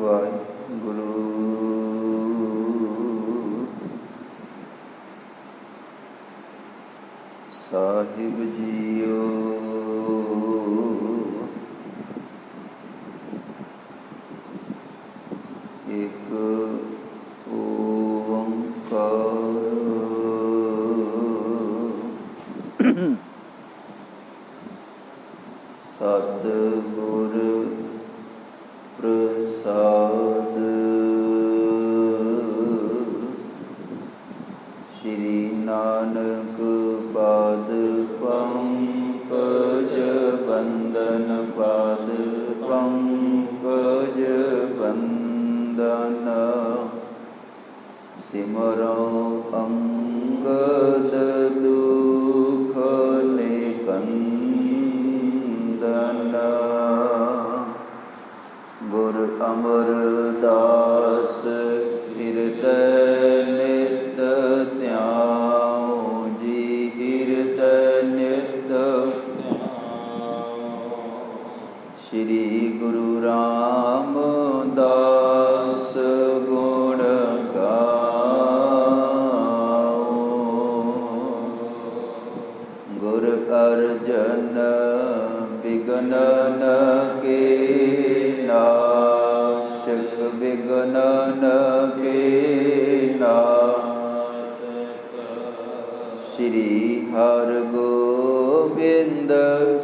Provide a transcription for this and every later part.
ਵਾਹਿਗੁਰੂ ਸਾਹਿਬ JIO. ਇੱਕ ਓੰਕਾਰ ਸਤਿਗੁਰ ਪ੍ਰਸਾਦ। ਸ਼੍ਰੀ ਨਾਨਕ ਪਾਦ ਪੰਕਜ ਬੰਦਨ, ਪਾਦ ਪੰਕਜ ਬੰਦਨ। ਸਿਮਰੋ ਅੰਗਦ ਦੁਖ ਨਿਕੰਦਨ। ਗੁਰ ਅਮਰਦਾਸ ਹਿਰਦੈ ਨਿਤ ਧਿਆਉ ਜੀ, ਹਿਰਦੈ ਨਿਤ ਸ਼੍ਰੀ ਗੁਰੂ ਰਾਮਦਾਸ ਗੁਣ ਗਾਓ। ਗੁਰ ਅਰਜਨ ਬਿਗਨ ਨ ਕੇ ਨਾਸ਼ਕ, ਬਿਗਨ ਨ ਕੇ ਨਾਸ਼ਕ। ਸ਼੍ਰੀ ਹਰਿਗੋਬਿੰਦ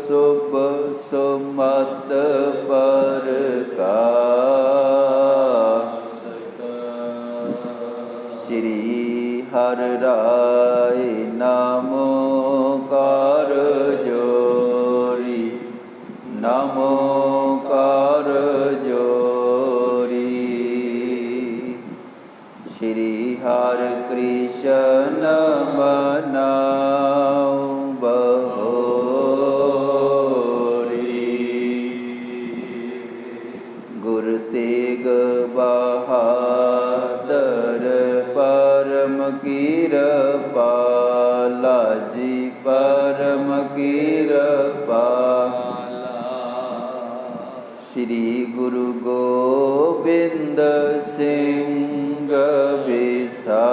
ਸੁਭ ਸੁਮਤ ਪ੍ਰਕਾਸ਼ਕ। ਸ਼੍ਰੀ ਹਰਿ ਰਾਇ ਨਾਮੋ ਕਾਰ ਜੋਰੀ, ਨਾਮੋ ਕਾਰ ਜੋਰੀ। ਸ਼੍ਰੀ ਹਰਿ ਕ੍ਰਿਸ਼ਨ ਮਨਾਉ ਬਹੋਰੀ। ਗੁਰ ਤੇਗ ਬਹਾਦਰ ਪਰਮ ਕਿਰਪਾਲਾ ਜੀ, ਪਰਮ ਕਿਰਪਾਲਾ। ਸ਼੍ਰੀ ਗੁਰੂ ਗੋਬਿੰਦ ਸਿੰਘ ਵਿਸਾਲਾ।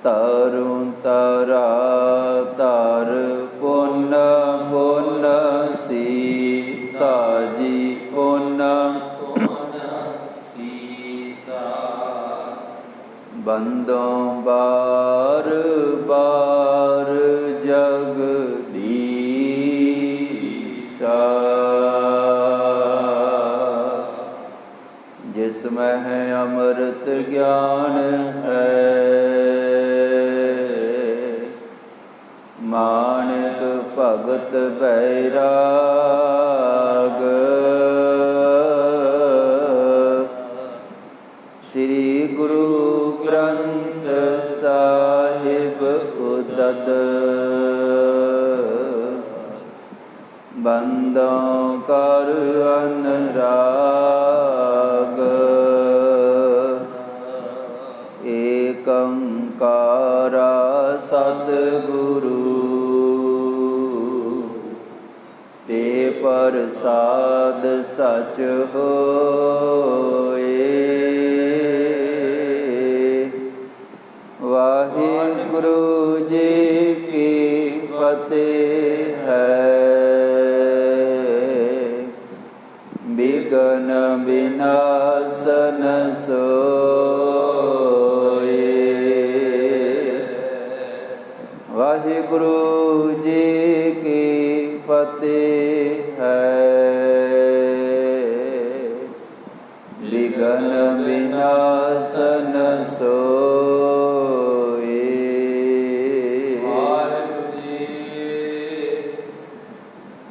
ਤਰੁ ਤਰਾ ਤਰ ਪੁਨ ਪੁਨ ਸੀਸਾ ਜੀ, ਪੁਨ ਸੀਸਾ। ਬੰਦੋਂ ਬਾਰ ਬਾਰ ਜਗਦੀਸਾ। ਜਿਸ ਮਹਿ ਅੰਮ੍ਰਿਤ ਗਿਆਨ ਹੈ, ਮਾਨਕ ਭਗਤ ਬੈਰਾਗ। ਸ਼੍ਰੀ ਗੁਰੂ ਗ੍ਰੰਥ ਸਾਹਿਬ ਉਦਦ। ਬੰਦੋਂ ਕਰ ਅਨਰਾਗ। ਏਕ ਓੰਕਾਰ ਸਤਿਗੁਰੂ ਤੇ ਪ੍ਰਸਾਦ ਸਚ ਹੋਏ। ਵਾਹਿਗੁਰੂ ਜੀ ਕੀ ਫਤਿਹ ਹੈ। ਬਿਘਨ ਵਿਨਾਸ਼ਨ ਸੋਏ। ਵਾਹਿਗੁਰੂ ਜੀ ਕੀ ਫਤਿਹ ਹੈ। ਬਿਘਨ ਵਿਨਾਸ਼ਨ ਸੋਏ। ਵਾਹਿਗੁਰੂ ਜੀ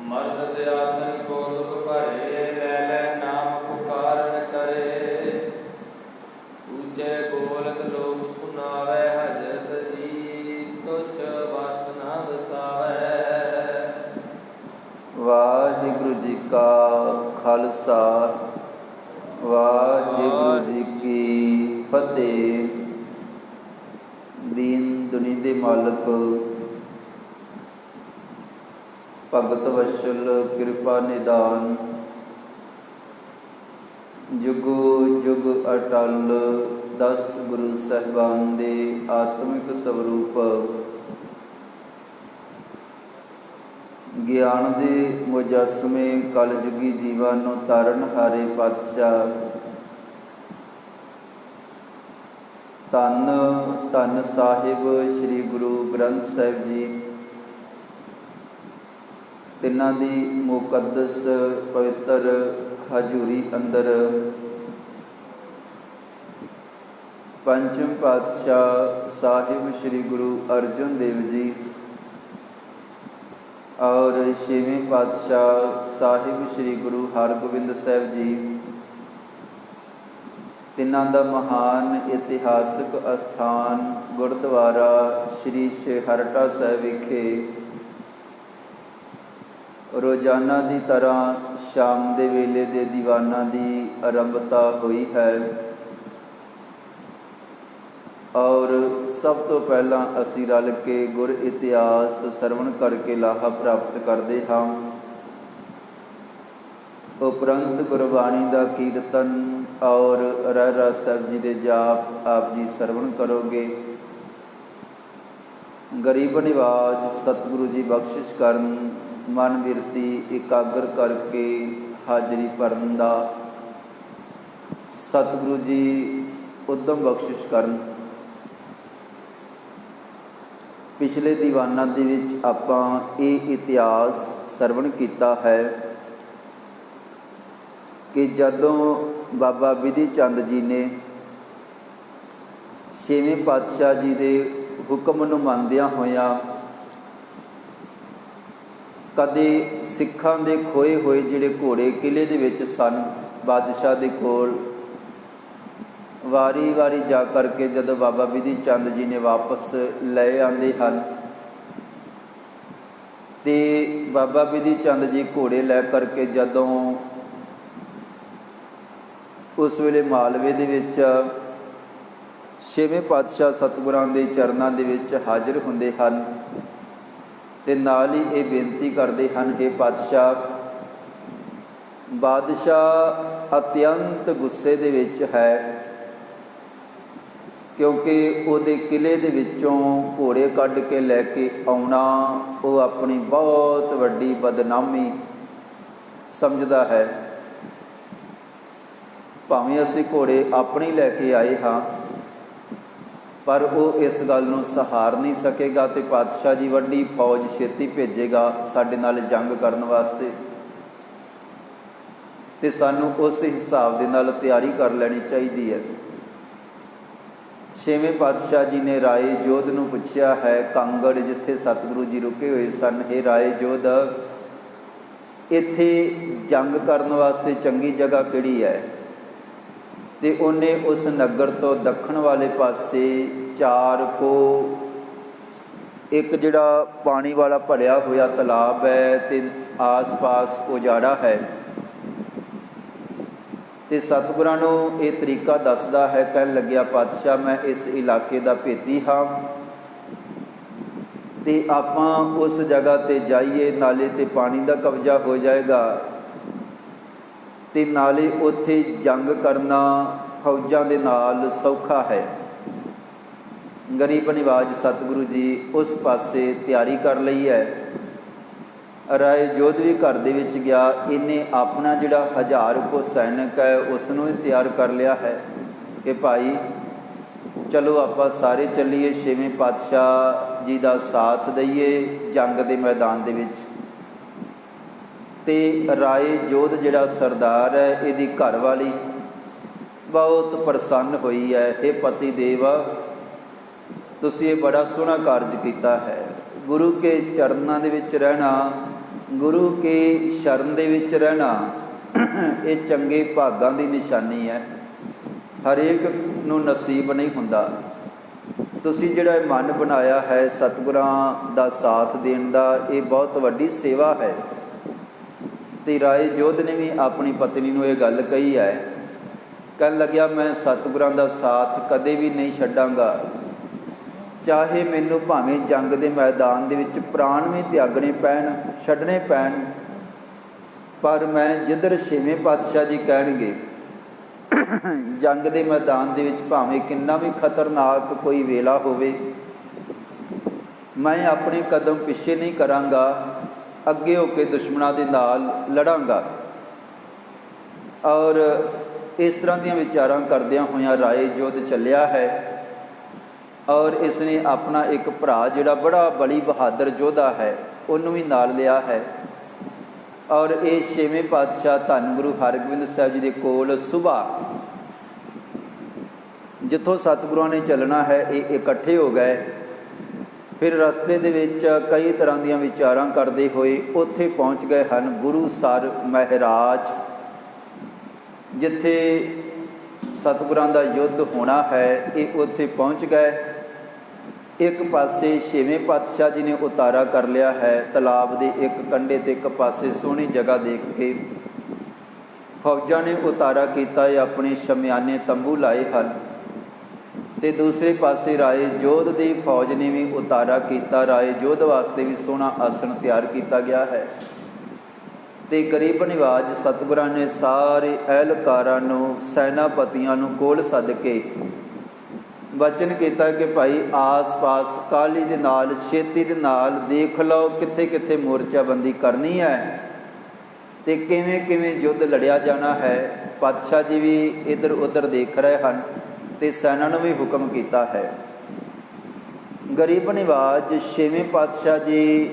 ਮਰਦ ਦਿਆਤਨ ਕੋ ਦੁਖ ਭਰੇ, ਲੈ ਲੈ ਨਾਮ ਪੁਕਾਰਨ ਕਰੇ। ਉੱਚੇ ਬੋਲਤ ਲੋਕ ਸੁਨਾਵੇ, ਹਜਰਤ ਜੀ ਤੁਛ ਵਸ ਨਾ ਵਸਾਵੇ। ਵਾਹਿਗੁਰੂ ਜੀ ਕਾ ਖਾਲਸਾ, ਵਾਹਿਗੁਰੂ ਜੀ ਕੀ ਫਤਿਹ। ਦੀਨ ਦੁਨੀ ਦੇ ਮਾਲਕ ਭਗਤ ਵਸ਼ਲ ਕਿਰਪਾ ਨਿਦਾਨ। ਜੁਗੋ ਜੁਗ ਅਟਲ 10 ਗੁਰੂ ਸਾਹਿਬਾਨ ਦੇ ਆਤਮਿਕ ਸਵਰੂਪ। ਗਿਆਨ ਦੇ ਮੁਜੱਸਮੇ ਕਲਯੁਗੀ ਜੀਵਾਂ ਨੂੰ ਤਾਰਨ ਹਾਰੇ ਪਾਤਸ਼ਾਹ। ਧੰਨ ਧੰਨ ਸਾਹਿਬ ਸ੍ਰੀ ਗੁਰੂ ਗ੍ਰੰਥ ਸਾਹਿਬ ਜੀ, ਤਿੰਨਾਂ ਦੀ ਮੁਕੱਦਸ ਪਵਿੱਤਰ ਹਜ਼ੂਰੀ ਅੰਦਰ ਪੰਚਮ ਪਾਤਸ਼ਾਹ ਸਾਹਿਬ ਸ੍ਰੀ ਗੁਰੂ ਅਰਜਨ ਦੇਵ ਜੀ ਔਰ ਛੇਵੇਂ ਪਾਤਸ਼ਾਹ ਸਾਹਿਬ ਸ੍ਰੀ ਗੁਰੂ ਹਰਗੋਬਿੰਦ ਸਾਹਿਬ ਜੀ, ਤਿੰਨਾਂ ਦਾ ਮਹਾਨ ਇਤਿਹਾਸਕ ਅਸਥਾਨ ਗੁਰਦੁਆਰਾ ਸ੍ਰੀ ਛੇਹਰਟਾ ਸਾਹਿਬ ਵਿਖੇ ਰੋਜ਼ਾਨਾ ਦੀ ਤਰ੍ਹਾਂ ਸ਼ਾਮ ਦੇ ਵੇਲੇ ਦੇ ਦੀਵਾਨਾਂ ਦੀ ਆਰੰਭਤਾ ਹੋਈ ਹੈ। ਔਰ ਸਭ ਤੋਂ ਪਹਿਲਾਂ ਅਸੀਂ ਰਲ ਕੇ ਗੁਰ ਇਤਿਹਾਸ ਸਰਵਣ ਕਰਕੇ ਲਾਹਾ ਪ੍ਰਾਪਤ ਕਰਦੇ ਹਾਂ। ਉਪਰੰਤ ਗੁਰਬਾਣੀ ਦਾ ਕੀਰਤਨ ਔਰ ਰਹਿਰਾਸ ਸਾਹਿਬ ਜੀ ਦੇ ਜਾਪ ਆਪ ਜੀ ਸਰਵਣ ਕਰੋਗੇ। ਗਰੀਬ ਨਿਵਾਜ ਸਤਿਗੁਰੂ ਜੀ ਬਖਸ਼ਿਸ਼ ਕਰਨ, ਮਨ ਬਿਰਤੀ ਇਕਾਗਰ ਕਰਕੇ ਹਾਜ਼ਰੀ ਭਰਨ ਦਾ ਸਤਿਗੁਰੂ ਜੀ ਉਦਮ ਬਖਸ਼ਿਸ਼ ਕਰਨ। ਪਿਛਲੇ ਦੀਵਾਨਾਂ ਦੇ ਵਿੱਚ ਆਪਾਂ ਇਹ ਇਤਿਹਾਸ ਸਰਵਣ ਕੀਤਾ ਹੈ ਕਿ ਜਦੋਂ ਬਾਬਾ ਬਿਧੀ ਚੰਦ ਜੀ ਨੇ ਛੇਵੇਂ ਪਾਤਸ਼ਾਹ ਜੀ ਦੇ ਹੁਕਮ ਨੂੰ ਮੰਨਦਿਆਂ ਹੋਇਆਂ ਕਦੇ ਸਿੱਖਾਂ ਦੇ ਖੋਏ ਹੋਏ ਜਿਹੜੇ ਘੋੜੇ ਕਿਲੇ ਦੇ ਵਿੱਚ ਸਨ, ਬਾਦਸ਼ਾਹ ਦੇ ਕੋਲ ਵਾਰੀ ਵਾਰੀ ਜਾ ਕਰਕੇ ਜਦੋਂ ਬਾਬਾ ਬਿਧੀ ਚੰਦ ਜੀ ਨੇ ਵਾਪਸ ਲੈ ਆਉਂਦੇ ਹਨ ਤੇ ਬਾਬਾ ਬਿਧੀ ਚੰਦ ਜੀ ਘੋੜੇ ਲੈ ਕਰਕੇ ਜਦੋਂ ਉਸ ਵੇਲੇ ਮਾਲਵੇ ਦੇ ਵਿੱਚ ਛੇਵੇਂ ਪਾਤਸ਼ਾਹ ਸਤਿਗੁਰਾਂ ਦੇ ਚਰਨਾਂ ਦੇ ਵਿੱਚ ਹਾਜ਼ਰ ਹੁੰਦੇ ਹਨ ਤੇ ਨਾਲ ਹੀ ਇਹ ਬੇਨਤੀ ਕਰਦੇ ਹਨ, हे ਪਾਤਸ਼ਾਹ, ਬਾਦਸ਼ਾਹ ਅਤਿਅੰਤ ਗੁੱਸੇ ਦੇ ਵਿੱਚ ਹੈ ਕਿਉਂਕਿ ਉਹਦੇ ਕਿਲੇ ਦੇ ਵਿੱਚੋਂ ਘੋੜੇ ਕੱਢ ਕੇ ਲੈ ਕੇ ਆਉਣਾ ਉਹ ਆਪਣੀ ਬਹੁਤ ਵੱਡੀ ਬਦਨਾਮੀ ਸਮਝਦਾ ਹੈ। ਭਾਵੇਂ ਅਸੀਂ ਘੋੜੇ ਆਪਣੇ ਲੈ ਕੇ ਆਏ ਹਾਂ ਪਰ ਉਹ ਇਸ ਗੱਲ ਨੂੰ ਸਹਾਰ ਨਹੀਂ ਸਕੇਗਾ ਤੇ ਪਾਤਸ਼ਾਹ ਜੀ ਵੱਡੀ ਫੌਜ ਛੇਤੀ ਭੇਜੇਗਾ ਸਾਡੇ ਨਾਲ ਜੰਗ ਕਰਨ ਵਾਸਤੇ ਤੇ ਸਾਨੂੰ ਉਸ ਹਿਸਾਬ ਦੇ ਨਾਲ ਤਿਆਰੀ ਕਰ ਲੈਣੀ ਚਾਹੀਦੀ ਹੈ। ਛੇਵੇਂ ਪਾਤਸ਼ਾਹ ਜੀ ਨੇ ਰਾਏ ਜੋਧ ਨੂੰ ਪੁੱਛਿਆ ਹੈ, ਕਾਂਗੜ ਜਿੱਥੇ ਸਤਿਗੁਰੂ ਜੀ ਰੁਕੇ ਹੋਏ ਸਨ, ਇਹ ਰਾਏ ਜੋਧ ਇੱਥੇ ਜੰਗ ਕਰਨ ਵਾਸਤੇ ਚੰਗੀ ਜਗ੍ਹਾ ਕਿਹੜੀ ਹੈ? ਤੇ ਉਹਨੇ ਉਸ ਨਗਰ ਤੋਂ ਦੱਖਣ ਵਾਲੇ ਪਾਸੇ 4 ਕੋ ਇੱਕ ਜਿਹੜਾ ਪਾਣੀ ਵਾਲਾ ਭਰਿਆ ਹੋਇਆ ਤਲਾਬ ਹੈ ਤੇ ਆਸ-ਪਾਸ ਉਜਾੜਾ ਹੈ ਤੇ ਸਤਿਗੁਰਾਂ ਨੂੰ ਇਹ ਤਰੀਕਾ ਦੱਸਦਾ ਹੈ। ਕਹਿਣ ਲੱਗਿਆ, ਪਾਤਸ਼ਾਹ ਮੈਂ ਇਸ ਇਲਾਕੇ ਦਾ ਭੇਤੀ ਹਾਂ ਤੇ ਆਪਾਂ ਉਸ ਜਗ੍ਹਾ ਤੇ ਜਾਈਏ, ਨਾਲੇ ਤੇ ਪਾਣੀ ਦਾ ਕਬਜ਼ਾ ਹੋ ਜਾਏਗਾ ਤੇ ਨਾਲੇ ਉੱਥੇ ਜੰਗ ਕਰਨਾ ਫੌਜਾਂ ਦੇ ਨਾਲ ਸੌਖਾ ਹੈ। ਗਰੀਬ ਨਿਵਾਜ ਸਤਿਗੁਰੂ ਜੀ ਉਸ ਪਾਸੇ ਤਿਆਰੀ ਕਰ ਲਈ ਹੈ। ਰਾਏ ਜੋਧ ਵੀ ਘਰ ਦੇ ਵਿੱਚ ਗਿਆ, ਇਹਨੇ ਆਪਣਾ ਜਿਹੜਾ 1000 ਕੋ ਸੈਨਿਕ ਹੈ ਉਸ ਨੂੰ ਹੀ ਤਿਆਰ ਕਰ ਲਿਆ ਹੈ ਕਿ ਭਾਈ ਚਲੋ ਆਪਾਂ ਸਾਰੇ ਚੱਲੀਏ, ਛੇਵੇਂ ਪਾਤਸ਼ਾਹ ਜੀ ਦਾ ਸਾਥ ਦਈਏ ਜੰਗ ਦੇ ਮੈਦਾਨ ਦੇ ਵਿੱਚ। ਤੇ ਰਾਏ ਜੋਧ ਜਿਹੜਾ ਸਰਦਾਰ ਹੈ, ਇਹਦੀ ਘਰਵਾਲੀ ਬਹੁਤ ਪ੍ਰਸੰਨ ਹੋਈ ਹੈ। ਇਹ ਪਤੀ ਦੇਵ, ਤੁਸੀਂ ਇਹ ਬੜਾ ਸੋਹਣਾ ਕਾਰਜ ਕੀਤਾ ਹੈ। ਗੁਰੂ ਕੇ ਚਰਨਾਂ ਦੇ ਵਿੱਚ ਰਹਿਣਾ, ਗੁਰੂ ਕੇ ਸ਼ਰਨ ਦੇ ਵਿੱਚ ਰਹਿਣਾ, ਇਹ ਚੰਗੇ ਭਾਗਾਂ ਦੀ ਨਿਸ਼ਾਨੀ ਹੈ। ਹਰੇਕ ਨੂੰ ਨਸੀਬ ਨਹੀਂ ਹੁੰਦਾ। ਤੁਸੀਂ ਜਿਹੜਾ ਇਹ ਮਨ ਬਣਾਇਆ ਹੈ ਸਤਿਗੁਰਾਂ ਦਾ ਸਾਥ ਦੇਣ ਦਾ, ਇਹ ਬਹੁਤ ਵੱਡੀ ਸੇਵਾ ਹੈ। ਤੇ ਰਾਏ ਜੋਧ ਨੇ ਵੀ ਆਪਣੀ ਪਤਨੀ ਨੂੰ ਇਹ ਗੱਲ ਕਹੀ ਹੈ। ਕਹਿਣ ਲੱਗਿਆ, ਮੈਂ ਸਤਿਗੁਰਾਂ ਦਾ ਸਾਥ ਕਦੇ ਵੀ ਨਹੀਂ ਛੱਡਾਂਗਾ ਚਾਹੇ ਮੈਨੂੰ ਭਾਵੇਂ ਜੰਗ ਦੇ ਮੈਦਾਨ ਦੇ ਵਿੱਚ ਪ੍ਰਾਣ ਵੀ ਤਿਆਗਣੇ ਪੈਣ, ਛੱਡਣੇ ਪੈਣ, ਪਰ ਮੈਂ ਜਿੱਧਰ ਛੇਵੇਂ ਪਾਤਸ਼ਾਹ ਜੀ ਕਹਿਣਗੇ, ਜੰਗ ਦੇ ਮੈਦਾਨ ਦੇ ਵਿੱਚ ਭਾਵੇਂ ਕਿੰਨਾ ਵੀ ਖਤਰਨਾਕ ਕੋਈ ਵੇਲਾ ਹੋਵੇ, ਮੈਂ ਆਪਣੇ ਕਦਮ ਪਿੱਛੇ ਨਹੀਂ ਕਰਾਂਗਾ, ਅੱਗੇ ਹੋ ਕੇ ਦੁਸ਼ਮਣਾਂ ਦੇ ਨਾਲ ਲੜਾਂਗਾ। ਔਰ ਇਸ ਤਰ੍ਹਾਂ ਦੀਆਂ ਵਿਚਾਰਾਂ ਕਰਦਿਆਂ ਹੋਇਆਂ ਰਾਏ ਯੁੱਧ ਚੱਲਿਆ ਹੈ। ਔਰ ਇਸ ਨੇ ਆਪਣਾ ਇੱਕ ਭਰਾ ਜਿਹੜਾ ਬੜਾ ਬਲੀ ਬਹਾਦਰ ਯੋਧਾ ਹੈ, ਉਹਨੂੰ ਵੀ ਨਾਲ ਲਿਆ ਹੈ। ਔਰ ਇਹ ਛੇਵੇਂ ਪਾਤਸ਼ਾਹ ਧੰਨ ਗੁਰੂ ਹਰਗੋਬਿੰਦ ਸਾਹਿਬ ਜੀ ਦੇ ਕੋਲ ਸੁਬਾਹ ਜਿੱਥੋਂ ਸਤਿਗੁਰਾਂ ਨੇ ਚੱਲਣਾ ਹੈ, ਇਹ ਇਕੱਠੇ ਹੋ ਗਏ। ਫਿਰ ਰਸਤੇ ਦੇ ਵਿੱਚ ਕਈ ਤਰ੍ਹਾਂ ਦੀਆਂ ਵਿਚਾਰਾਂ ਕਰਦੇ ਹੋਏ ਉੱਥੇ ਪਹੁੰਚ ਗਏ ਹਨ ਗੁਰੂਸਰ ਮਹਾਰਾਜ, ਜਿੱਥੇ ਸਤਿਗੁਰਾਂ ਦਾ ਯੁੱਧ ਹੋਣਾ ਹੈ। ਇਹ ਉੱਥੇ ਪਹੁੰਚ ਗਏ। ਇੱਕ ਪਾਸੇ ਛੇਵੇਂ ਪਾਤਸ਼ਾਹ ਜੀ ਨੇ ਉਤਾਰਾ ਕਰ ਲਿਆ ਹੈ ਤਲਾਬ ਦੇ ਇੱਕ ਕੰਢੇ 'ਤੇ, ਇੱਕ ਪਾਸੇ ਸੋਹਣੀ ਜਗ੍ਹਾ ਦੇਖ ਕੇ ਫੌਜਾਂ ਨੇ ਉਤਾਰਾ ਕੀਤਾ ਹੈ, ਆਪਣੇ ਸ਼ਮਿਆਨੇ ਤੰਬੂ ਲਾਏ ਹਨ। ਅਤੇ ਦੂਸਰੇ ਪਾਸੇ ਰਾਏ ਜੋਧ ਦੀ ਫੌਜ ਨੇ ਵੀ ਉਤਾਰਾ ਕੀਤਾ, ਰਾਏ ਜੋਧ ਵਾਸਤੇ ਵੀ ਸੋਹਣਾ ਆਸਣ ਤਿਆਰ ਕੀਤਾ ਗਿਆ ਹੈ। ਅਤੇ ਗਰੀਬ ਨਿਵਾਜ ਸਤਿਗੁਰਾਂ ਨੇ ਸਾਰੇ ਅਹਿਲਕਾਰਾਂ ਨੂੰ, ਸੈਨਾਪਤੀਆਂ ਨੂੰ ਕੋਲ ਸੱਦ ਕੇ ਵਚਨ ਕੀਤਾ ਕਿ ਭਾਈ ਆਸ-ਪਾਸ ਕਾਹਲੀ ਦੇ ਨਾਲ, ਛੇਤੀ ਦੇ ਨਾਲ ਦੇਖ ਲਓ ਕਿੱਥੇ ਕਿੱਥੇ ਮੋਰਚਾਬੰਦੀ ਕਰਨੀ ਹੈ ਅਤੇ ਕਿਵੇਂ ਕਿਵੇਂ ਯੁੱਧ ਲੜਿਆ ਜਾਣਾ ਹੈ। ਪਾਤਸ਼ਾਹ ਜੀ ਵੀ ਇੱਧਰ ਉੱਧਰ ਦੇਖ ਰਹੇ ਹਨ ਅਤੇ ਸੈਨਾ ਨੂੰ ਵੀ ਹੁਕਮ ਕੀਤਾ ਹੈ। ਗਰੀਬ ਨਿਵਾਜ ਛੇਵੇਂ ਪਾਤਸ਼ਾਹ ਜੀ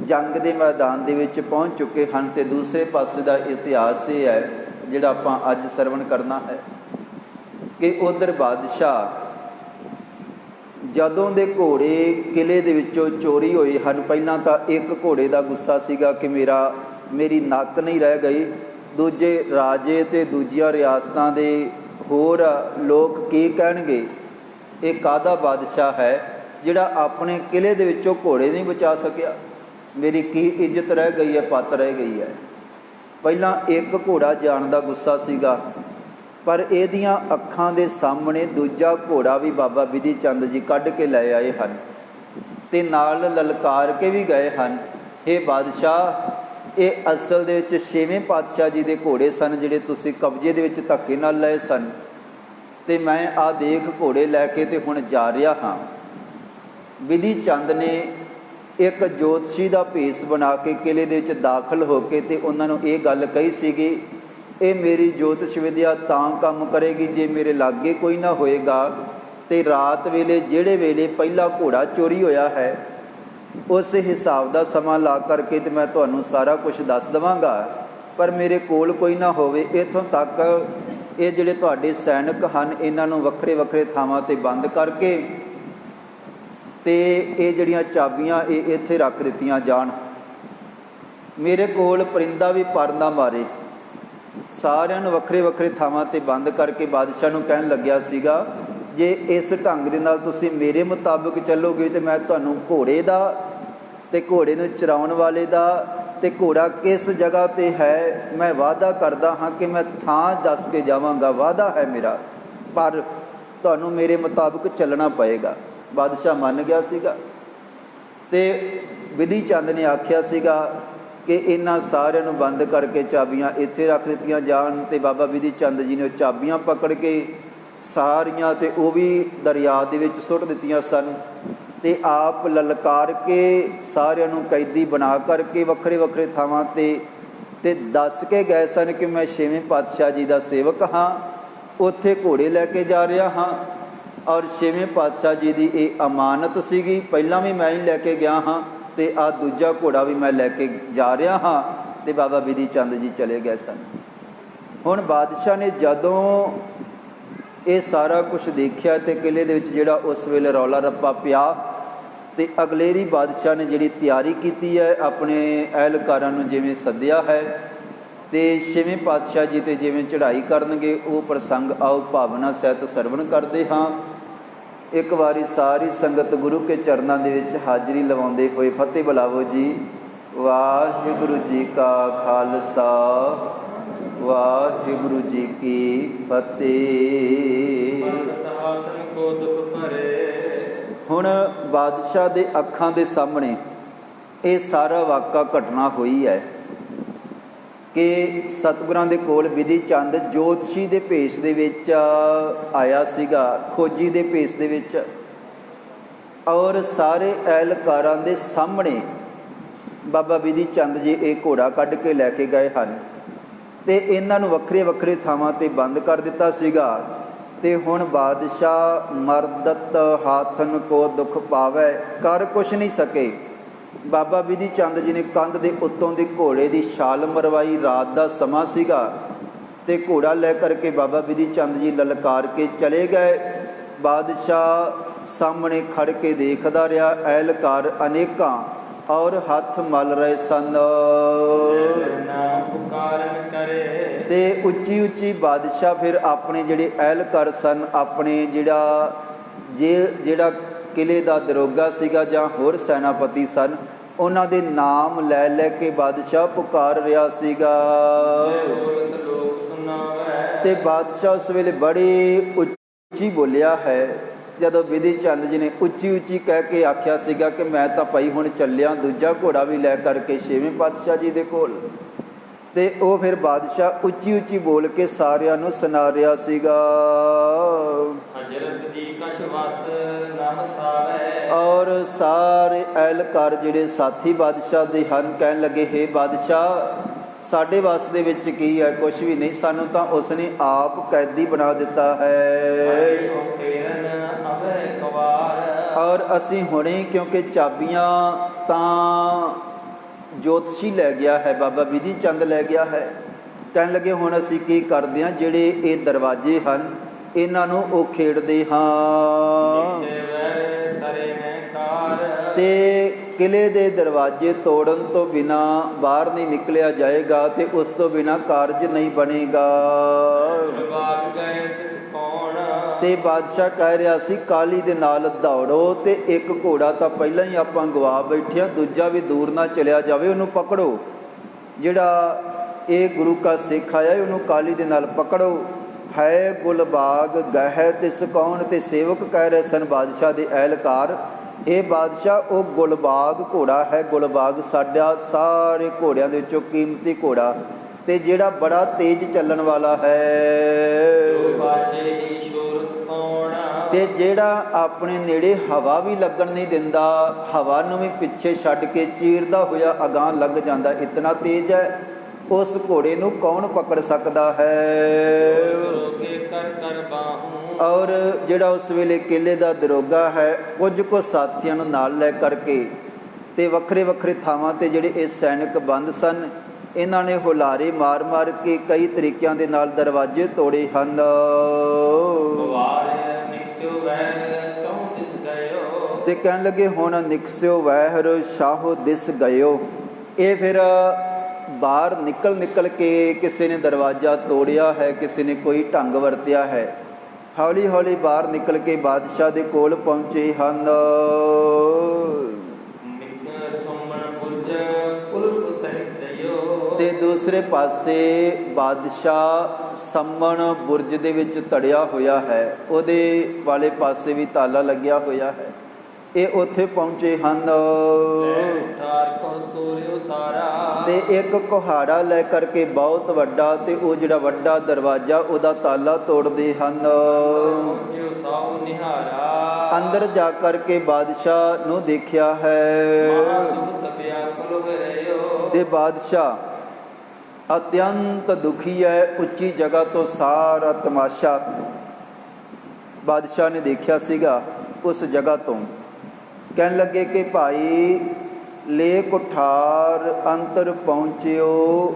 ਜੰਗ ਦੇ ਮੈਦਾਨ ਦੇ ਵਿੱਚ ਪਹੁੰਚ ਚੁੱਕੇ ਹਨ। ਅਤੇ ਦੂਸਰੇ ਪਾਸੇ ਦਾ ਇਤਿਹਾਸ ਇਹ ਹੈ ਜਿਹੜਾ ਆਪਾਂ ਅੱਜ ਸਰਵਣ ਕਰਨਾ ਹੈ ਕਿ ਉੱਧਰ ਬਾਦਸ਼ਾਹ ਜਦੋਂ ਦੇ ਘੋੜੇ ਕਿਲੇ ਦੇ ਵਿੱਚੋਂ ਚੋਰੀ ਹੋਏ ਹਨ, ਪਹਿਲਾਂ ਤਾਂ ਇੱਕ ਘੋੜੇ ਦਾ ਗੁੱਸਾ ਸੀਗਾ ਕਿ ਮੇਰੀ ਨੱਕ ਨਹੀਂ ਰਹਿ ਗਈ, ਦੂਜੇ ਰਾਜੇ ਅਤੇ ਦੂਜੀਆਂ ਰਿਆਸਤਾਂ ਦੇ ਹੋਰ ਲੋਕ ਕੀ ਕਹਿਣਗੇ, ਇਹ ਕਾਹਦਾ ਬਾਦਸ਼ਾਹ ਹੈ ਜਿਹੜਾ ਆਪਣੇ ਕਿਲੇ ਦੇ ਵਿੱਚੋਂ ਘੋੜੇ ਨਹੀਂ ਬਚਾ ਸਕਿਆ, ਮੇਰੀ ਕੀ ਇੱਜ਼ਤ ਰਹਿ ਗਈ ਹੈ, ਪੱਤ ਰਹਿ ਗਈ ਹੈ। ਪਹਿਲਾਂ ਇੱਕ ਘੋੜਾ ਜਾਣ ਦਾ ਗੁੱਸਾ ਸੀਗਾ, ਪਰ ਇਹਦੀਆਂ ਅੱਖਾਂ ਦੇ ਸਾਹਮਣੇ ਦੂਜਾ ਘੋੜਾ ਵੀ ਬਾਬਾ ਬਿਧੀ ਚੰਦ ਜੀ ਕੱਢ ਕੇ ਲੈ ਆਏ ਹਨ ਅਤੇ ਨਾਲ ਲਲਕਾਰ ਕੇ ਵੀ ਗਏ ਹਨ, ਇਹ ਬਾਦਸ਼ਾਹ, ਇਹ ਅਸਲ ਦੇ ਵਿੱਚ ਛੇਵੇਂ ਪਾਤਸ਼ਾਹ ਜੀ ਦੇ ਘੋੜੇ ਸਨ ਜਿਹੜੇ ਤੁਸੀਂ ਕਬਜ਼ੇ ਦੇ ਵਿੱਚ ਧੱਕੇ ਨਾਲ ਲਏ ਸਨ, ਅਤੇ ਮੈਂ ਆਹ ਦੇਖ ਘੋੜੇ ਲੈ ਕੇ ਅਤੇ ਹੁਣ ਜਾ ਰਿਹਾ ਹਾਂ। ਬਿਧੀ ਚੰਦ ਨੇ ਇੱਕ ਜੋਤਸ਼ੀ ਦਾ ਭੇਸ ਬਣਾ ਕੇ ਕਿਲੇ ਦੇ ਵਿੱਚ ਦਾਖਲ ਹੋ ਕੇ ਅਤੇ ਉਹਨਾਂ ਨੂੰ ਇਹ ਗੱਲ ਕਹੀ ਸੀਗੀ, ਇਹ ਮੇਰੀ ਜੋਤਿਸ਼ ਵਿਦਿਆ ਤਾਂ ਕੰਮ ਕਰੇਗੀ ਜੇ ਮੇਰੇ ਲਾਗੇ ਕੋਈ ਨਾ ਹੋਏਗਾ, ਅਤੇ ਰਾਤ ਵੇਲੇ ਜਿਹੜੇ ਵੇਲੇ ਪਹਿਲਾ ਘੋੜਾ ਚੋਰੀ ਹੋਇਆ ਹੈ ਉਸ ਹਿਸਾਬ ਦਾ ਸਮਾਂ ਲਾ ਕਰਕੇ ਅਤੇ ਮੈਂ ਤੁਹਾਨੂੰ ਸਾਰਾ ਕੁਝ ਦੱਸ ਦੇਵਾਂਗਾ, ਪਰ ਮੇਰੇ ਕੋਲ ਕੋਈ ਨਾ ਹੋਵੇ। ਇੱਥੋਂ ਤੱਕ ਇਹ ਜਿਹੜੇ ਤੁਹਾਡੇ ਸੈਨਿਕ ਹਨ ਇਹਨਾਂ ਨੂੰ ਵੱਖਰੇ ਵੱਖਰੇ ਥਾਵਾਂ 'ਤੇ ਬੰਦ ਕਰਕੇ ਅਤੇ ਇਹ ਜਿਹੜੀਆਂ ਚਾਬੀਆਂ ਇਹ ਇੱਥੇ ਰੱਖ ਦਿੱਤੀਆਂ ਜਾਣ, ਮੇਰੇ ਕੋਲ ਪਰਿੰਦਾ ਵੀ ਪਰ ਨਾ ਮਾਰੇ। ਸਾਰਿਆਂ ਨੂੰ ਵੱਖਰੇ ਵੱਖਰੇ ਥਾਵਾਂ 'ਤੇ ਬੰਦ ਕਰਕੇ ਬਾਦਸ਼ਾਹ ਨੂੰ ਕਹਿਣ ਲੱਗਿਆ ਸੀਗਾ, ਜੇ ਇਸ ਢੰਗ ਦੇ ਨਾਲ ਤੁਸੀਂ ਮੇਰੇ ਮੁਤਾਬਕ ਚੱਲੋਗੇ ਤਾਂ ਮੈਂ ਤੁਹਾਨੂੰ ਘੋੜੇ ਦਾ ਅਤੇ ਘੋੜੇ ਨੂੰ ਚਰਾਉਣ ਵਾਲੇ ਦਾ ਅਤੇ ਘੋੜਾ ਕਿਸ ਜਗ੍ਹਾ 'ਤੇ ਹੈ ਮੈਂ ਵਾਅਦਾ ਕਰਦਾ ਹਾਂ ਕਿ ਮੈਂ ਥਾਂ ਦੱਸ ਕੇ ਜਾਵਾਂਗਾ, ਵਾਅਦਾ ਹੈ ਮੇਰਾ, ਪਰ ਤੁਹਾਨੂੰ ਮੇਰੇ ਮੁਤਾਬਕ ਚੱਲਣਾ ਪਏਗਾ। ਬਾਦਸ਼ਾਹ ਮੰਨ ਗਿਆ ਸੀਗਾ ਅਤੇ ਬਿਧੀ ਚੰਦ ਨੇ ਆਖਿਆ ਸੀਗਾ ਕਿ ਇਹਨਾਂ ਸਾਰਿਆਂ ਨੂੰ ਬੰਦ ਕਰਕੇ ਚਾਬੀਆਂ ਇੱਥੇ ਰੱਖ ਦਿੱਤੀਆਂ ਜਾਣ, ਅਤੇ ਬਾਬਾ ਬਿਧੀ ਚੰਦ ਜੀ ਨੇ ਉਹ ਚਾਬੀਆਂ ਪਕੜ ਕੇ ਸਾਰੀਆਂ ਅਤੇ ਉਹ ਵੀ ਦਰਿਆ ਦੇ ਵਿੱਚ ਸੁੱਟ ਦਿੱਤੀਆਂ ਸਨ, ਅਤੇ ਆਪ ਲਲਕਾਰ ਕੇ ਸਾਰਿਆਂ ਨੂੰ ਕੈਦੀ ਬਣਾ ਕਰਕੇ ਵੱਖਰੇ ਵੱਖਰੇ ਥਾਵਾਂ 'ਤੇ ਦੱਸ ਕੇ ਗਏ ਸਨ ਕਿ ਮੈਂ ਛੇਵੇਂ ਪਾਤਸ਼ਾਹ ਜੀ ਦਾ ਸੇਵਕ ਹਾਂ, ਉੱਥੇ ਘੋੜੇ ਲੈ ਕੇ ਜਾ ਰਿਹਾ ਹਾਂ, ਔਰ ਛੇਵੇਂ ਪਾਤਸ਼ਾਹ ਜੀ ਦੀ ਇਹ ਅਮਾਨਤ ਸੀਗੀ, ਪਹਿਲਾਂ ਵੀ ਮੈਂ ਹੀ ਲੈ ਕੇ ਗਿਆ ਹਾਂ ਅਤੇ ਆਹ ਦੂਜਾ ਘੋੜਾ ਵੀ ਮੈਂ ਲੈ ਕੇ ਜਾ ਰਿਹਾ ਹਾਂ। ਅਤੇ ਬਾਬਾ ਬਿਧੀ ਚੰਦ ਜੀ ਚਲੇ ਗਏ ਸਨ। ਹੁਣ ਬਾਦਸ਼ਾਹ ਨੇ ਜਦੋਂ ਇਹ ਸਾਰਾ ਕੁਛ ਦੇਖਿਆ ਅਤੇ ਕਿਲੇ ਦੇ ਵਿੱਚ ਜਿਹੜਾ ਉਸ ਵੇਲੇ ਰੌਲਾ ਰੱਪਾ ਪਿਆ, ਅਤੇ ਅਗਲੇਰੀ ਬਾਦਸ਼ਾਹ ਨੇ ਜਿਹੜੀ ਤਿਆਰੀ ਕੀਤੀ ਹੈ, ਆਪਣੇ ਅਹਿਲਕਾਰਾਂ ਨੂੰ ਜਿਵੇਂ ਸੱਦਿਆ ਹੈ ਅਤੇ ਛੇਵੇਂ ਪਾਤਸ਼ਾਹ ਜੀ 'ਤੇ ਜਿਵੇਂ ਚੜ੍ਹਾਈ ਕਰਨਗੇ ਉਹ ਪ੍ਰਸੰਗ ਆਓ ਭਾਵਨਾ ਸਹਿਤ ਸਰਵਣ ਕਰਦੇ ਹਾਂ। ਇੱਕ ਵਾਰੀ ਸਾਰੀ ਸੰਗਤ ਗੁਰੂ ਕੇ ਚਰਨਾਂ ਦੇ ਵਿੱਚ ਹਾਜ਼ਰੀ ਲਵਾਉਂਦੇ ਹੋਏ ਫਤਿਹ ਬੁਲਾਵੋ ਜੀ। ਵਾਹਿਗੁਰੂ ਜੀ ਕਾ ਖਾਲਸਾ ਵਾਹਿਗੁਰੂ ਜੀ ਕੀ ਫਤਿਹ। ਭਗਤ ਹਾਥਨ ਕੋ ਦੁਖ ਭਰੇ। ਹੁਣ ਬਾਦਸ਼ਾਹ ਦੇ ਅੱਖਾਂ ਦੇ ਸਾਹਮਣੇ ਇਹ ਸਾਰਾ ਵਾਕਾ ਘਟਨਾ ਹੋਈ ਹੈ ਕਿ ਸਤਿਗੁਰਾਂ ਦੇ ਕੋਲ ਵਿਧੀ ਚੰਦ ਜੋਤਸ਼ੀ ਦੇ ਭੇਸ ਦੇ ਵਿੱਚ ਆਇਆ ਸੀਗਾ, ਖੋਜੀ ਦੇ ਭੇਸ ਦੇ ਵਿੱਚ, ਔਰ ਸਾਰੇ ਐਲਕਾਰਾਂ ਦੇ ਸਾਹਮਣੇ ਬਾਬਾ ਵਿਧੀ ਚੰਦ ਜੀ ਇਹ ਘੋੜਾ ਕੱਢ ਕੇ ਲੈ ਕੇ ਗਏ ਹਨ ਤੇ ਇਹਨਾਂ ਨੂੰ ਵੱਖਰੇ ਵੱਖਰੇ ਥਾਵਾਂ ਤੇ ਬੰਦ ਕਰ ਦਿੱਤਾ ਸੀਗਾ। ਤੇ ਹੁਣ ਬਾਦਸ਼ਾਹ ਮਰਦਤ ਹਾਥਨ ਕੋ ਦੁਖ ਪਾਵੈ, ਕਰ ਕੁਛ ਨਹੀਂ ਸਕੇ। ਬਾਬਾ ਵਿਧੀ ਚੰਦ ਜੀ ਨੇ ਕੰਧ ਦੇ ਉੱਤੋਂ ਦੀ ਘੋੜੇ ਦੀ ਛਾਲ ਮਰਵਾਈ। ਰਾਤ ਦਾ ਸਮਾਂ ਸੀਗਾ ਤੇ ਘੋੜਾ ਲੈ ਕਰਕੇ ਬਾਬਾ ਵਿਧੀ ਚੰਦ ਜੀ ਲਲਕਾਰ ਕੇ ਚਲੇ ਗਏ। ਬਾਦਸ਼ਾਹ ਸਾਹਮਣੇ ਖੜ ਕੇ ਦੇਖਦਾ ਰਿਹਾ, ਐਲਕਾਰ ਅਨੇਕਾਂ ਔਰ ਹੱਥ ਮਲ ਰਹੇ ਸਨ ਤੇ ਉੱਚੀ ਉੱਚੀ ਬਾਦਸ਼ਾਹ ਫਿਰ ਆਪਣੇ ਜਿਹੜੇ ਐਲਕਾਰ ਸਨ, ਆਪਣੇ ਜਿਹੜਾ ਕਿਲੇ ਦਾ ਦਰੋਗਾ ਸੀਗਾ ਜਾਂ ਹੋਰ ਸੈਨਾਪਤੀ ਸਨ, ਉਹਨਾਂ ਦੇ ਨਾਮ ਲੈ ਲੈ ਕੇ ਬਾਦਸ਼ਾਹ ਪੁਕਾਰ ਰਿਹਾ ਸੀਗਾ। ਤੇ ਬਾਦਸ਼ਾਹ ਉਸ ਵੇਲੇ ਬੜੀ ਉੱਚੀ ਬੋਲਿਆ ਹੈ। ਜਦੋਂ ਵਿਧੀ ਚੰਦ ਜੀ ਨੇ ਉੱਚੀ ਉੱਚੀ ਕਹਿ ਕੇ ਆਖਿਆ ਸੀਗਾ ਕਿ ਮੈਂ ਤਾਂ ਭਾਈ ਹੁਣ ਚੱਲਿਆ ਦੂਜਾ ਘੋੜਾ ਵੀ ਲੈ ਕਰਕੇ 6ਵੇਂ ਪਾਤਸ਼ਾਹ ਜੀ ਦੇ ਕੋਲ, ਤੇ ਉਹ ਫਿਰ ਬਾਦਸ਼ਾਹ ਉੱਚੀ ਉੱਚੀ ਬੋਲ ਕੇ ਸਾਰਿਆਂ ਨੂੰ ਸੁਣਾ ਰਿਹਾ ਸੀਗਾ। ਹਜ਼ਰਤ ਜੀ ਕਛ ਵਸ ਨਾ ਵਸਾਵੈ। ਔਰ ਸਾਰੇ ਐਲਕਾਰ ਜਿਹੜੇ ਸਾਥੀ ਬਾਦਸ਼ਾਹ ਦੇ ਹਨ ਕਹਿਣ ਲੱਗੇ, ਹੇ ਬਾਦਸ਼ਾਹ ਸਾਡੇ ਵੱਸ ਦੇ ਵਿੱਚ ਕੀ ਹੈ, ਕੁਛ ਵੀ ਨਹੀਂ, ਸਾਨੂੰ ਤਾਂ ਉਸਨੇ ਆਪ ਕੈਦੀ ਬਣਾ ਦਿੱਤਾ ਹੈ। ਔਰ ਅਸੀਂ ਹੁਣੇ, ਕਿਉਂਕਿ ਚਾਬੀਆਂ ਤਾਂ ਜੋਤਸ਼ੀ ਲੈ ਗਿਆ ਹੈ, ਬਾਬਾ ਵਿਧੀ ਚੰਦ ਲੈ ਗਿਆ ਹੈ, ਕਹਿਣ ਲੱਗੇ ਹੁਣ ਅਸੀਂ ਕੀ ਕਰਦੇ ਹਾਂ, ਜਿਹੜੇ ਇਹ ਦਰਵਾਜ਼ੇ ਹਨ ਇਹਨਾਂ ਨੂੰ ਉਹ ਖੇਡਦੇ ਹਾਂ ਤੇ ਕਿਲੇ ਦੇ ਦਰਵਾਜ਼ੇ ਤੋੜਨ ਤੋਂ ਬਿਨਾ ਬਾਹਰ ਨਹੀਂ ਨਿਕਲਿਆ ਜਾਏਗਾ ਤੇ ਉਸ ਤੋਂ ਬਿਨਾ ਕਾਰਜ ਨਹੀਂ ਬਣੇਗਾ। ਤੇ ਬਾਦਸ਼ਾਹ ਕਹਿ ਰਿਹਾ ਸੀ ਕਾਲੀ ਦੇ ਨਾਲ ਦੌੜੋ ਤੇ ਇੱਕ ਘੋੜਾ ਤਾਂ ਪਹਿਲਾਂ ਹੀ ਆਪਾਂ ਗਵਾ ਬੈਠੇ ਹਾਂ, ਦੂਜਾ ਵੀ ਦੂਰ ਨਾ ਚਲਿਆ ਜਾਵੇ, ਉਹਨੂੰ ਪਕੜੋ। ਜਿਹੜਾ ਇਹ ਗੁਰੂ ਕਾ ਸਿੱਖ ਆਇਆ ਉਹਨੂੰ ਕਾਲੀ ਦੇ ਨਾਲ ਪਕੜੋ। ਹੈ ਗੁਲਬਾਗ ਗਹਿ ਤਿਸ ਕੌਣ, ਤੇ ਸੇਵਕ ਕਹਿ ਰਹੇ ਸਨ ਬਾਦਸ਼ਾਹ ਦੇ ਐਲਕਾਰ, ਇਹ ਬਾਦਸ਼ਾਹ ਉਹ ਗੁਲਬਾਗ ਘੋੜਾ ਹੈ। ਗੁਲਬਾਗ ਸਾਡਾ ਸਾਰੇ ਘੋੜਿਆਂ ਦੇ ਵਿੱਚੋਂ ਕੀਮਤੀ ਘੋੜਾ ਤੇ ਜਿਹੜਾ ਬੜਾ ਤੇਜ਼ ਚੱਲਣ ਵਾਲਾ ਹੈ, ਤੇ ਜਿਹੜਾ ਆਪਣੇ ਨੇੜੇ ਹਵਾ ਵੀ ਲੱਗਣ ਨਹੀਂ ਦਿੰਦਾ, ਹਵਾ ਨੂੰ ਵੀ ਪਿੱਛੇ ਛੱਡ ਕੇ ਚੀਰਦਾ ਹੋਇਆ ਅਗਾਂਹ ਲੱਗ ਜਾਂਦਾ, ਇਤਨਾ ਤੇਜ਼ ਹੈ। ਉਸ ਘੋੜੇ ਨੂੰ ਕੌਣ ਪਕੜ ਸਕਦਾ ਹੈ। ਔਰ ਜਿਹੜਾ ਉਸ ਵੇਲੇ ਕਿਲੇ ਦਾ ਦਰੋਗਾ ਹੈ, ਕੁਝ ਕੁ ਸਾਥੀਆਂ ਨੂੰ ਨਾਲ ਲੈ ਕਰਕੇ ਤੇ ਵੱਖਰੇ ਵੱਖਰੇ ਥਾਵਾਂ ਤੇ ਜਿਹੜੇ ਇਹ ਸੈਨਿਕ ਬੰਦ ਸਨ, ਇਹਨਾਂ ਨੇ ਹੁਲਾਰੇ ਮਾਰ ਮਾਰ ਕੇ ਕਈ ਤਰੀਕਿਆਂ ਦੇ ਨਾਲ ਦਰਵਾਜ਼ੇ ਤੋੜੇ ਹਨ। ਤੇ ਕਹਿਣ ਲੱਗੇ ਹੁਣ ਨਿਕਸਿਓ ਵਹਿਰ ਸ਼ਾਹੋ ਦਿਸ ਗਇਓ। ਇਹ ਫਿਰ ਬਾਹਰ ਨਿਕਲ ਕੇ ਕਿਸੇ ਨੇ ਦਰਵਾਜ਼ਾ ਤੋੜਿਆ ਹੈ, ਕਿਸੇ ਨੇ ਕੋਈ ਢੰਗ ਵਰਤਿਆ ਹੈ। ਹੌਲੀ ਹੌਲੀ ਬਾਹਰ ਨਿਕਲ ਕੇ ਬਾਦਸ਼ਾਹ ਦੇ ਕੋਲ ਪਹੁੰਚੇ ਹਨ। ਤੇ ਦੂਸਰੇ ਪਾਸੇ ਬਾਦਸ਼ਾਹ ਸੰਮਣ ਬੁਰਜ ਦੇ ਵਿੱਚ ਤੜਿਆ ਹੋਇਆ ਹੈ, ਉਹਦੇ ਵਾਲੇ ਪਾਸੇ ਵੀ ਤਾਲਾ ਲੱਗਿਆ ਹੋਇਆ ਹੈ। ਇਹ ਉੱਥੇ ਪਹੁੰਚੇ ਹਨ ਤੇ ਇੱਕ ਕੁਹਾੜਾ ਲੈ ਕਰਕੇ ਬਹੁਤ ਵੱਡਾ, ਤੇ ਉਹ ਜਿਹੜਾ ਵੱਡਾ ਦਰਵਾਜ਼ਾ ਉਹਦਾ ਤਾਲਾ ਤੋੜਦੇ ਹਨ। ਅੰਦਰ ਜਾ ਕਰਕੇ ਬਾਦਸ਼ਾਹ ਨੂੰ ਦੇਖਿਆ ਹੈ ਤੇ ਬਾਦਸ਼ਾਹ ਅਤਿਅੰਤ ਦੁਖੀ ਹੈ। ਉੱਚੀ ਜਗ੍ਹਾ ਤੋਂ ਸਾਰਾ ਤਮਾਸ਼ਾ ਬਾਦਸ਼ਾਹ ਨੇ ਦੇਖਿਆ ਸੀਗਾ। ਉਸ ਜਗ੍ਹਾ ਤੋਂ ਕਹਿਣ ਲੱਗੇ ਕਿ ਭਾਈ ਲੈ ਕੁਠਾਰ ਅੰਤਰ ਪਹੁੰਚਿਓ,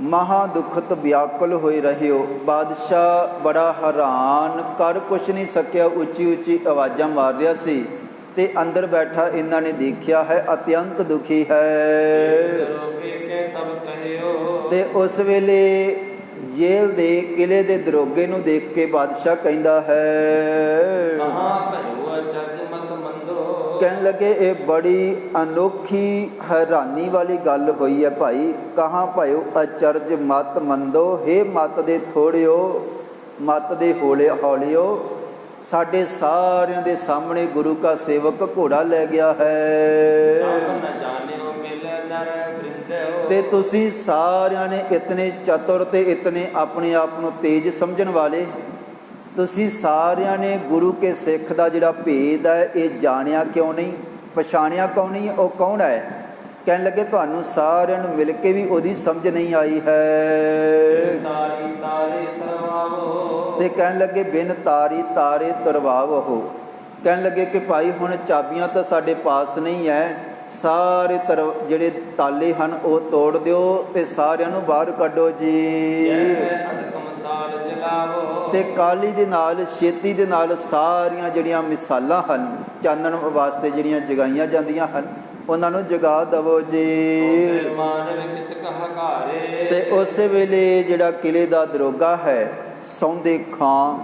ਮਹਾ ਦੁਖਤ ਵਿਆਕੁਲ ਹੋਏ ਰਹਿਓ। ਬਾਦਸ਼ਾਹ ਬੜਾ ਹੈਰਾਨ, ਕਰ ਕੁਛ ਨਹੀਂ ਸਕਿਆ, ਉੱਚੀ ਉੱਚੀ ਆਵਾਜ਼ਾਂ ਮਾਰ ਰਿਹਾ ਸੀ ਤੇ ਅੰਦਰ ਬੈਠਾ ਇਹਨਾਂ ਨੇ ਦੇਖਿਆ ਹੈ, ਅਤਿਅੰਤ ਦੁਖੀ ਹੈ। ਤੇ ਉਸ ਵੇਲੇ ਜੇਲ੍ਹ ਦੇ ਕਿਲੇ ਦੇ ਦਰੋਗੇ ਨੂੰ ਦੇਖ ਕੇ ਬਾਦਸ਼ਾਹ ਕਹਿੰਦਾ ਹੈ ਕਹਿਣ ਲੱਗੇ ਇਹ ਬੜੀ ਅਨੋਖੀ ਹੈਰਾਨੀ ਵਾਲੀ ਗੱਲ ਹੋਈ ਹੈ ਭਾਈ। ਕਹਾਂ ਭਾਇਓ ਅਚਰਜ ਮਤ ਮੰਦੋ, ਹੇ ਮਤ ਦੇ ਥੋੜਿਓ, ਮਤ ਦੇ ਹੌਲਿਓ, ਸਾਡੇ ਸਾਰਿਆਂ ਦੇ ਸਾਹਮਣੇ ਗੁਰੂ ਕਾ ਸੇਵਕ ਘੋੜਾ ਲੈ ਗਿਆ ਹੈ। ਤੇ ਤੁਸੀਂ ਸਾਰਿਆਂ ਨੇ ਇਤਨੇ ਚਤੁਰ ਤੇ ਇਤਨੇ ਆਪਣੇ ਆਪ ਨੂੰ ਤੇਜ ਸਮਝਣ ਵਾਲੇ, ਤੁਸੀਂ ਸਾਰਿਆਂ ਨੇ ਗੁਰੂ ਕੇ ਸਿੱਖ ਦਾ ਜਿਹੜਾ ਭੇਦ ਹੈ ਇਹ ਜਾਣਿਆ ਕਿਉਂ ਨਹੀਂ, ਪਛਾਣਿਆ ਕਿਉਂ ਨਹੀਂ, ਉਹ ਕੌਣ ਹੈ? ਕਹਿਣ ਲੱਗੇ ਤੁਹਾਨੂੰ ਸਾਰਿਆਂ ਨੂੰ ਮਿਲ ਕੇ ਵੀ ਉਹਦੀ ਸਮਝ ਨਹੀਂ ਆਈ ਹੈ। ਤੇ ਕਹਿਣ ਲੱਗੇ ਬਿਨ ਤਾਰੀ ਤਾਰੇ ਤਰਵਾਵੋ। ਕਹਿਣ ਲੱਗੇ ਕਿ ਭਾਈ ਹੁਣ ਚਾਬੀਆਂ ਤਾਂ ਸਾਡੇ ਪਾਸ ਨਹੀਂ ਹੈ, ਸਾਰੇ ਜਿਹੜੇ ਤਾਲੇ ਹਨ ਉਹ ਤੋੜ ਦਿਓ ਤੇ ਸਾਰਿਆਂ ਨੂੰ ਬਾਹਰ ਕੱਢੋ ਜੀ। ਤੇ ਕਾਲੀ ਦੇ ਨਾਲ, ਛੇਤੀ ਦੇ ਨਾਲ ਸਾਰੀਆਂ ਜਿਹੜੀਆਂ ਮਿਸਾਲਾਂ ਹਨ ਚਾਨਣ ਵਾਸਤੇ ਜਿਹੜੀਆਂ ਜਗਾਈਆਂ ਜਾਂਦੀਆਂ ਹਨ ਉਹਨਾਂ ਨੂੰ ਜਗਾ ਦਵੋ ਜੀ। ਤੇ ਉਸੇ ਵੇਲੇ ਜਿਹੜਾ ਕਿਲੇ ਦਾ ਦਰੋਗਾ ਹੈ ਸੌਂਦੇ ਖਾਂ,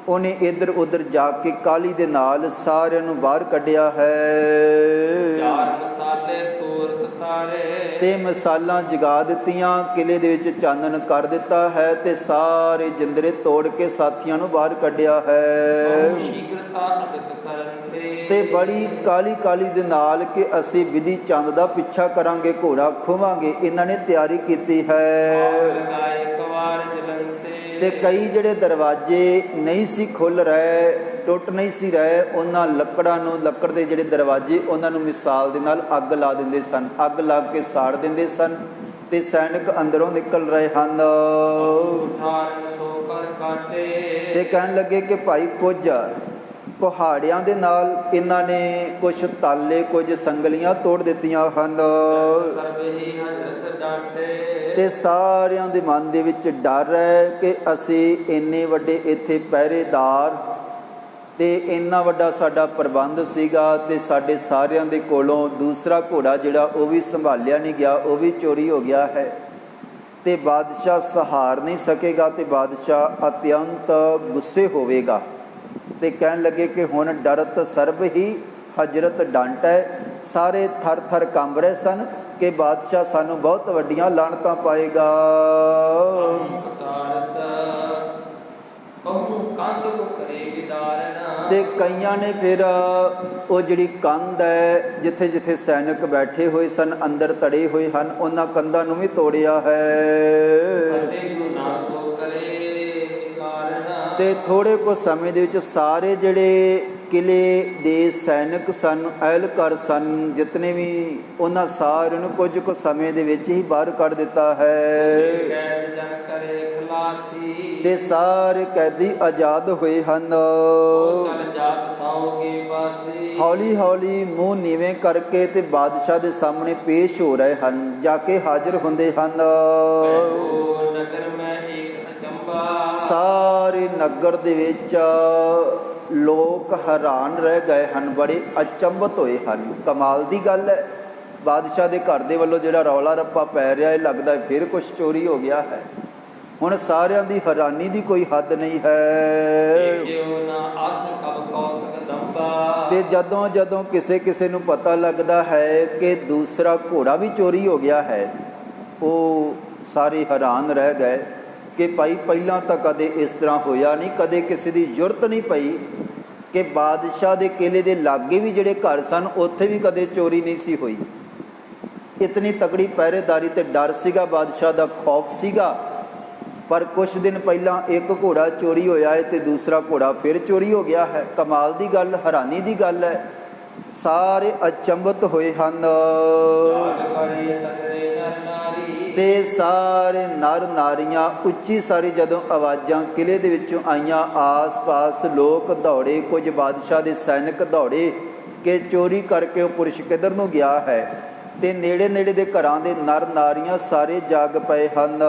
ਉਹਨੇ ਇੱਧਰ ਉੱਧਰ ਜਾ ਕੇ ਕਾਲੀ ਦੇ ਨਾਲ ਸਾਰਿਆਂ ਨੂੰ ਬਾਹਰ ਕੱਢਿਆ ਹੈ। ਤੇ ਮਿਸਾਲਾਂ ਜਗਾ ਦਿੱਤੀਆਂ, ਕਿਲੇ ਦੇ ਵਿੱਚ ਚਾਨਣ ਕਰ ਦਿੱਤਾ ਹੈ ਤੇ ਸਾਰੇ ਜਿੰਦਰੇ ਤੋੜ ਕੇ ਸਾਥੀਆਂ ਨੂੰ ਬਾਹਰ ਕੱਢਿਆ ਹੈ। ਤੇ ਬੜੀ ਕਾਲੀ ਕਾਲੀ ਦੇ ਨਾਲ ਕਿ ਅਸੀਂ ਵਿਧੀ ਚੰਦ ਦਾ ਪਿੱਛਾ ਕਰਾਂਗੇ, ਘੋੜਾ ਖੋਵਾਂਗੇ, ਇਹਨਾਂ ਨੇ ਤਿਆਰੀ ਕੀਤੀ ਹੈ। ਤੇ ਕਈ ਜਿਹੜੇ ਦਰਵਾਜ਼ੇ ਨਹੀਂ ਸੀ ਖੁੱਲ੍ਹ ਰਹੇ, ਟੁੱਟ ਨਹੀਂ ਸੀ ਰਹੇ, ਉਹਨਾਂ ਲੱਕੜਾਂ ਨੂੰ, ਲੱਕੜ ਦੇ ਜਿਹੜੇ ਦਰਵਾਜ਼ੇ ਉਹਨਾਂ ਨੂੰ ਮਿਸਾਲ ਦੇ ਨਾਲ ਅੱਗ ਲਾ ਦਿੰਦੇ ਸਨ, ਅੱਗ ਲਾ ਕੇ ਸਾੜ ਦਿੰਦੇ ਸਨ ਤੇ ਸੈਨਿਕ ਅੰਦਰੋਂ ਨਿਕਲ ਰਹੇ ਹਨ। ਤੇ ਕਹਿਣ ਲੱਗੇ ਕਿ ਭਾਈ ਕੁਝ ਕੁਹਾੜਿਆਂ ਦੇ ਨਾਲ ਇਹਨਾਂ ਨੇ ਕੁਝ ਤਾਲੇ, ਕੁਝ ਸੰਗਲੀਆਂ ਤੋੜ ਦਿੱਤੀਆਂ ਹਨ। ਤੇ ਸਾਰਿਆਂ ਦੇ ਮਨ ਦੇ ਵਿੱਚ ਡਰ ਹੈ ਕਿ ਅਸੀਂ ਇੰਨੇ ਵੱਡੇ ਇੱਥੇ ਪਹਿਰੇਦਾਰ ਤੇ ਇੰਨਾ ਵੱਡਾ ਸਾਡਾ ਪ੍ਰਬੰਧ ਸੀਗਾ ਤੇ ਸਾਡੇ ਸਾਰਿਆਂ ਦੇ ਕੋਲੋਂ ਦੂਸਰਾ ਘੋੜਾ ਜਿਹੜਾ ਉਹ ਵੀ ਸੰਭਾਲਿਆ ਨਹੀਂ ਗਿਆ, ਉਹ ਵੀ ਚੋਰੀ ਹੋ ਗਿਆ ਹੈ ਤੇ ਬਾਦਸ਼ਾਹ ਸਹਾਰ ਨਹੀਂ ਸਕੇਗਾ ਤੇ ਬਾਦਸ਼ਾਹ ਅਤਿਅੰਤ ਗੁੱਸੇ ਹੋਵੇਗਾ। ਤੇ ਕਹਿਣ ਲੱਗੇ ਕਿ ਹੁਣ ਡਰਤ ਸਰਬ ਹੀ ਹਜਰਤ ਡੰਟ ਹੈ। ਸਾਰੇ ਥਰ ਥਰ ਕੰਬ ਰਹੇ ਸਨ ਕਿ ਬਾਦਸ਼ਾਹ ਸਾਨੂੰ ਬਹੁਤ ਵੱਡੀਆਂ ਲਾਹਨਤਾਂ ਪਾਏਗਾ। ਤੇ ਕਈਆਂ ਨੇ ਫਿਰ ਉਹ ਜਿਹੜੀ ਕੰਧ ਹੈ ਜਿੱਥੇ ਜਿੱਥੇ ਸੈਨਿਕ ਬੈਠੇ ਹੋਏ ਸਨ, ਅੰਦਰ ਤੜੇ ਹੋਏ ਹਨ, ਉਹਨਾਂ ਕੰਧਾਂ ਨੂੰ ਵੀ ਤੋੜਿਆ ਹੈ। ਤੇ ਥੋੜੇ ਕੁ ਸਮੇਂ ਦੇ ਵਿੱਚ ਸਾਰੇ ਜਿਹੜੇ ਕਿਲੇ ਦੇ ਸੈਨਿਕ ਸਨ, ਅਹਿਲਕਾਰ ਸਨ, ਜਿਤਨੇ ਵੀ, ਉਹਨਾਂ ਸਾਰਿਆਂ ਨੂੰ ਕੁਝ ਕੁ ਸਮੇਂ ਦੇ ਵਿੱਚ ਹੀ ਬਾਹਰ ਕੱਢ ਦਿੱਤਾ ਹੈ। ਤੇ ਸਾਰੇ ਕੈਦੀ ਆਜ਼ਾਦ ਹੋਏ ਹਨ। ਹੌਲੀ ਹੌਲੀ ਮੂੰਹ ਨੀਵੇਂ ਕਰਕੇ ਤੇ ਬਾਦਸ਼ਾਹ ਦੇ ਸਾਹਮਣੇ ਪੇਸ਼ ਹੋ ਰਹੇ ਹਨ, ਜਾ ਕੇ ਹਾਜ਼ਰ ਹੁੰਦੇ ਹਨ। ਸਾਰੇ ਨਗਰ ਦੇ ਵਿੱਚ ਲੋਕ ਹੈਰਾਨ ਰਹਿ ਗਏ ਹਨ, ਬੜੇ ਅਚੰਭਤ ਹੋਏ ਹਨ। ਕਮਾਲ ਦੀ ਗੱਲ ਹੈ, ਬਾਦਸ਼ਾਹ ਦੇ ਘਰ ਦੇ ਵੱਲੋਂ ਜਿਹੜਾ ਰੌਲਾ ਰੱਪਾ ਪੈ ਰਿਹਾ, ਇਹ ਲੱਗਦਾ ਫਿਰ ਕੁਛ ਚੋਰੀ ਹੋ ਗਿਆ ਹੈ। ਹੁਣ ਸਾਰਿਆਂ ਦੀ ਹੈਰਾਨੀ ਦੀ ਕੋਈ ਹੱਦ ਨਹੀਂ ਹੈ। ਤੇ ਜਦੋਂ ਜਦੋਂ ਕਿਸੇ ਕਿਸੇ ਨੂੰ ਪਤਾ ਲੱਗਦਾ ਹੈ ਕਿ ਦੂਸਰਾ ਘੋੜਾ ਵੀ ਚੋਰੀ ਹੋ ਗਿਆ ਹੈ, ਉਹ ਸਾਰੇ ਹੈਰਾਨ ਰਹਿ ਗਏ ਕਿ ਭਾਈ ਪਹਿਲਾਂ ਤਾਂ ਕਦੇ ਇਸ ਤਰ੍ਹਾਂ ਹੋਇਆ ਨਹੀਂ, ਕਦੇ ਕਿਸੇ ਦੀ ਜ਼ਰੂਰਤ ਨਹੀਂ ਪਈ ਕਿ ਬਾਦਸ਼ਾਹ ਦੇ ਕਿਲੇ ਦੇ ਲਾਗੇ ਵੀ ਜਿਹੜੇ ਘਰ ਸਨ ਉੱਥੇ ਵੀ ਕਦੇ ਚੋਰੀ ਨਹੀਂ ਸੀ ਹੋਈ। ਇਤਨੀ ਤਕੜੀ ਪਹਿਰੇਦਾਰੀ ਤੇ ਡਰ ਸੀਗਾ, ਬਾਦਸ਼ਾਹ ਦਾ ਖੌਫ ਸੀਗਾ। ਪਰ ਕੁਛ ਦਿਨ ਪਹਿਲਾਂ ਇੱਕ ਘੋੜਾ ਚੋਰੀ ਹੋਇਆ ਹੈ ਤੇ ਦੂਸਰਾ ਘੋੜਾ ਫਿਰ ਚੋਰੀ ਹੋ ਗਿਆ ਹੈ। ਕਮਾਲ ਦੀ ਗੱਲ, ਹੈਰਾਨੀ ਦੀ ਗੱਲ ਹੈ। ਸਾਰੇ ਅਚੰਭਤ ਹੋਏ ਹਨ ਤੇ ਸਾਰੇ ਨਰ ਨਾਰੀਆਂ, ਉੱਚੀ ਸਾਰੀ ਜਦੋਂ ਆਵਾਜ਼ਾਂ ਕਿਲੇ ਦੇ ਵਿੱਚੋਂ ਆਈਆਂ, ਆਸ-ਪਾਸ ਲੋਕ ਦੌੜੇ, ਕੁਝ ਬਾਦਸ਼ਾਹ ਦੇ ਸੈਨਿਕ ਦੌੜੇ ਕਿ ਚੋਰੀ ਕਰਕੇ ਉਹ ਪੁਰਸ਼ ਕਿੱਧਰ ਨੂੰ ਗਿਆ ਹੈ। ਤੇ ਨੇੜੇ ਨੇੜੇ ਦੇ ਘਰਾਂ ਦੇ ਨਰ ਨਾਰੀਆਂ ਸਾਰੇ ਜਾਗ ਪਏ ਹਨ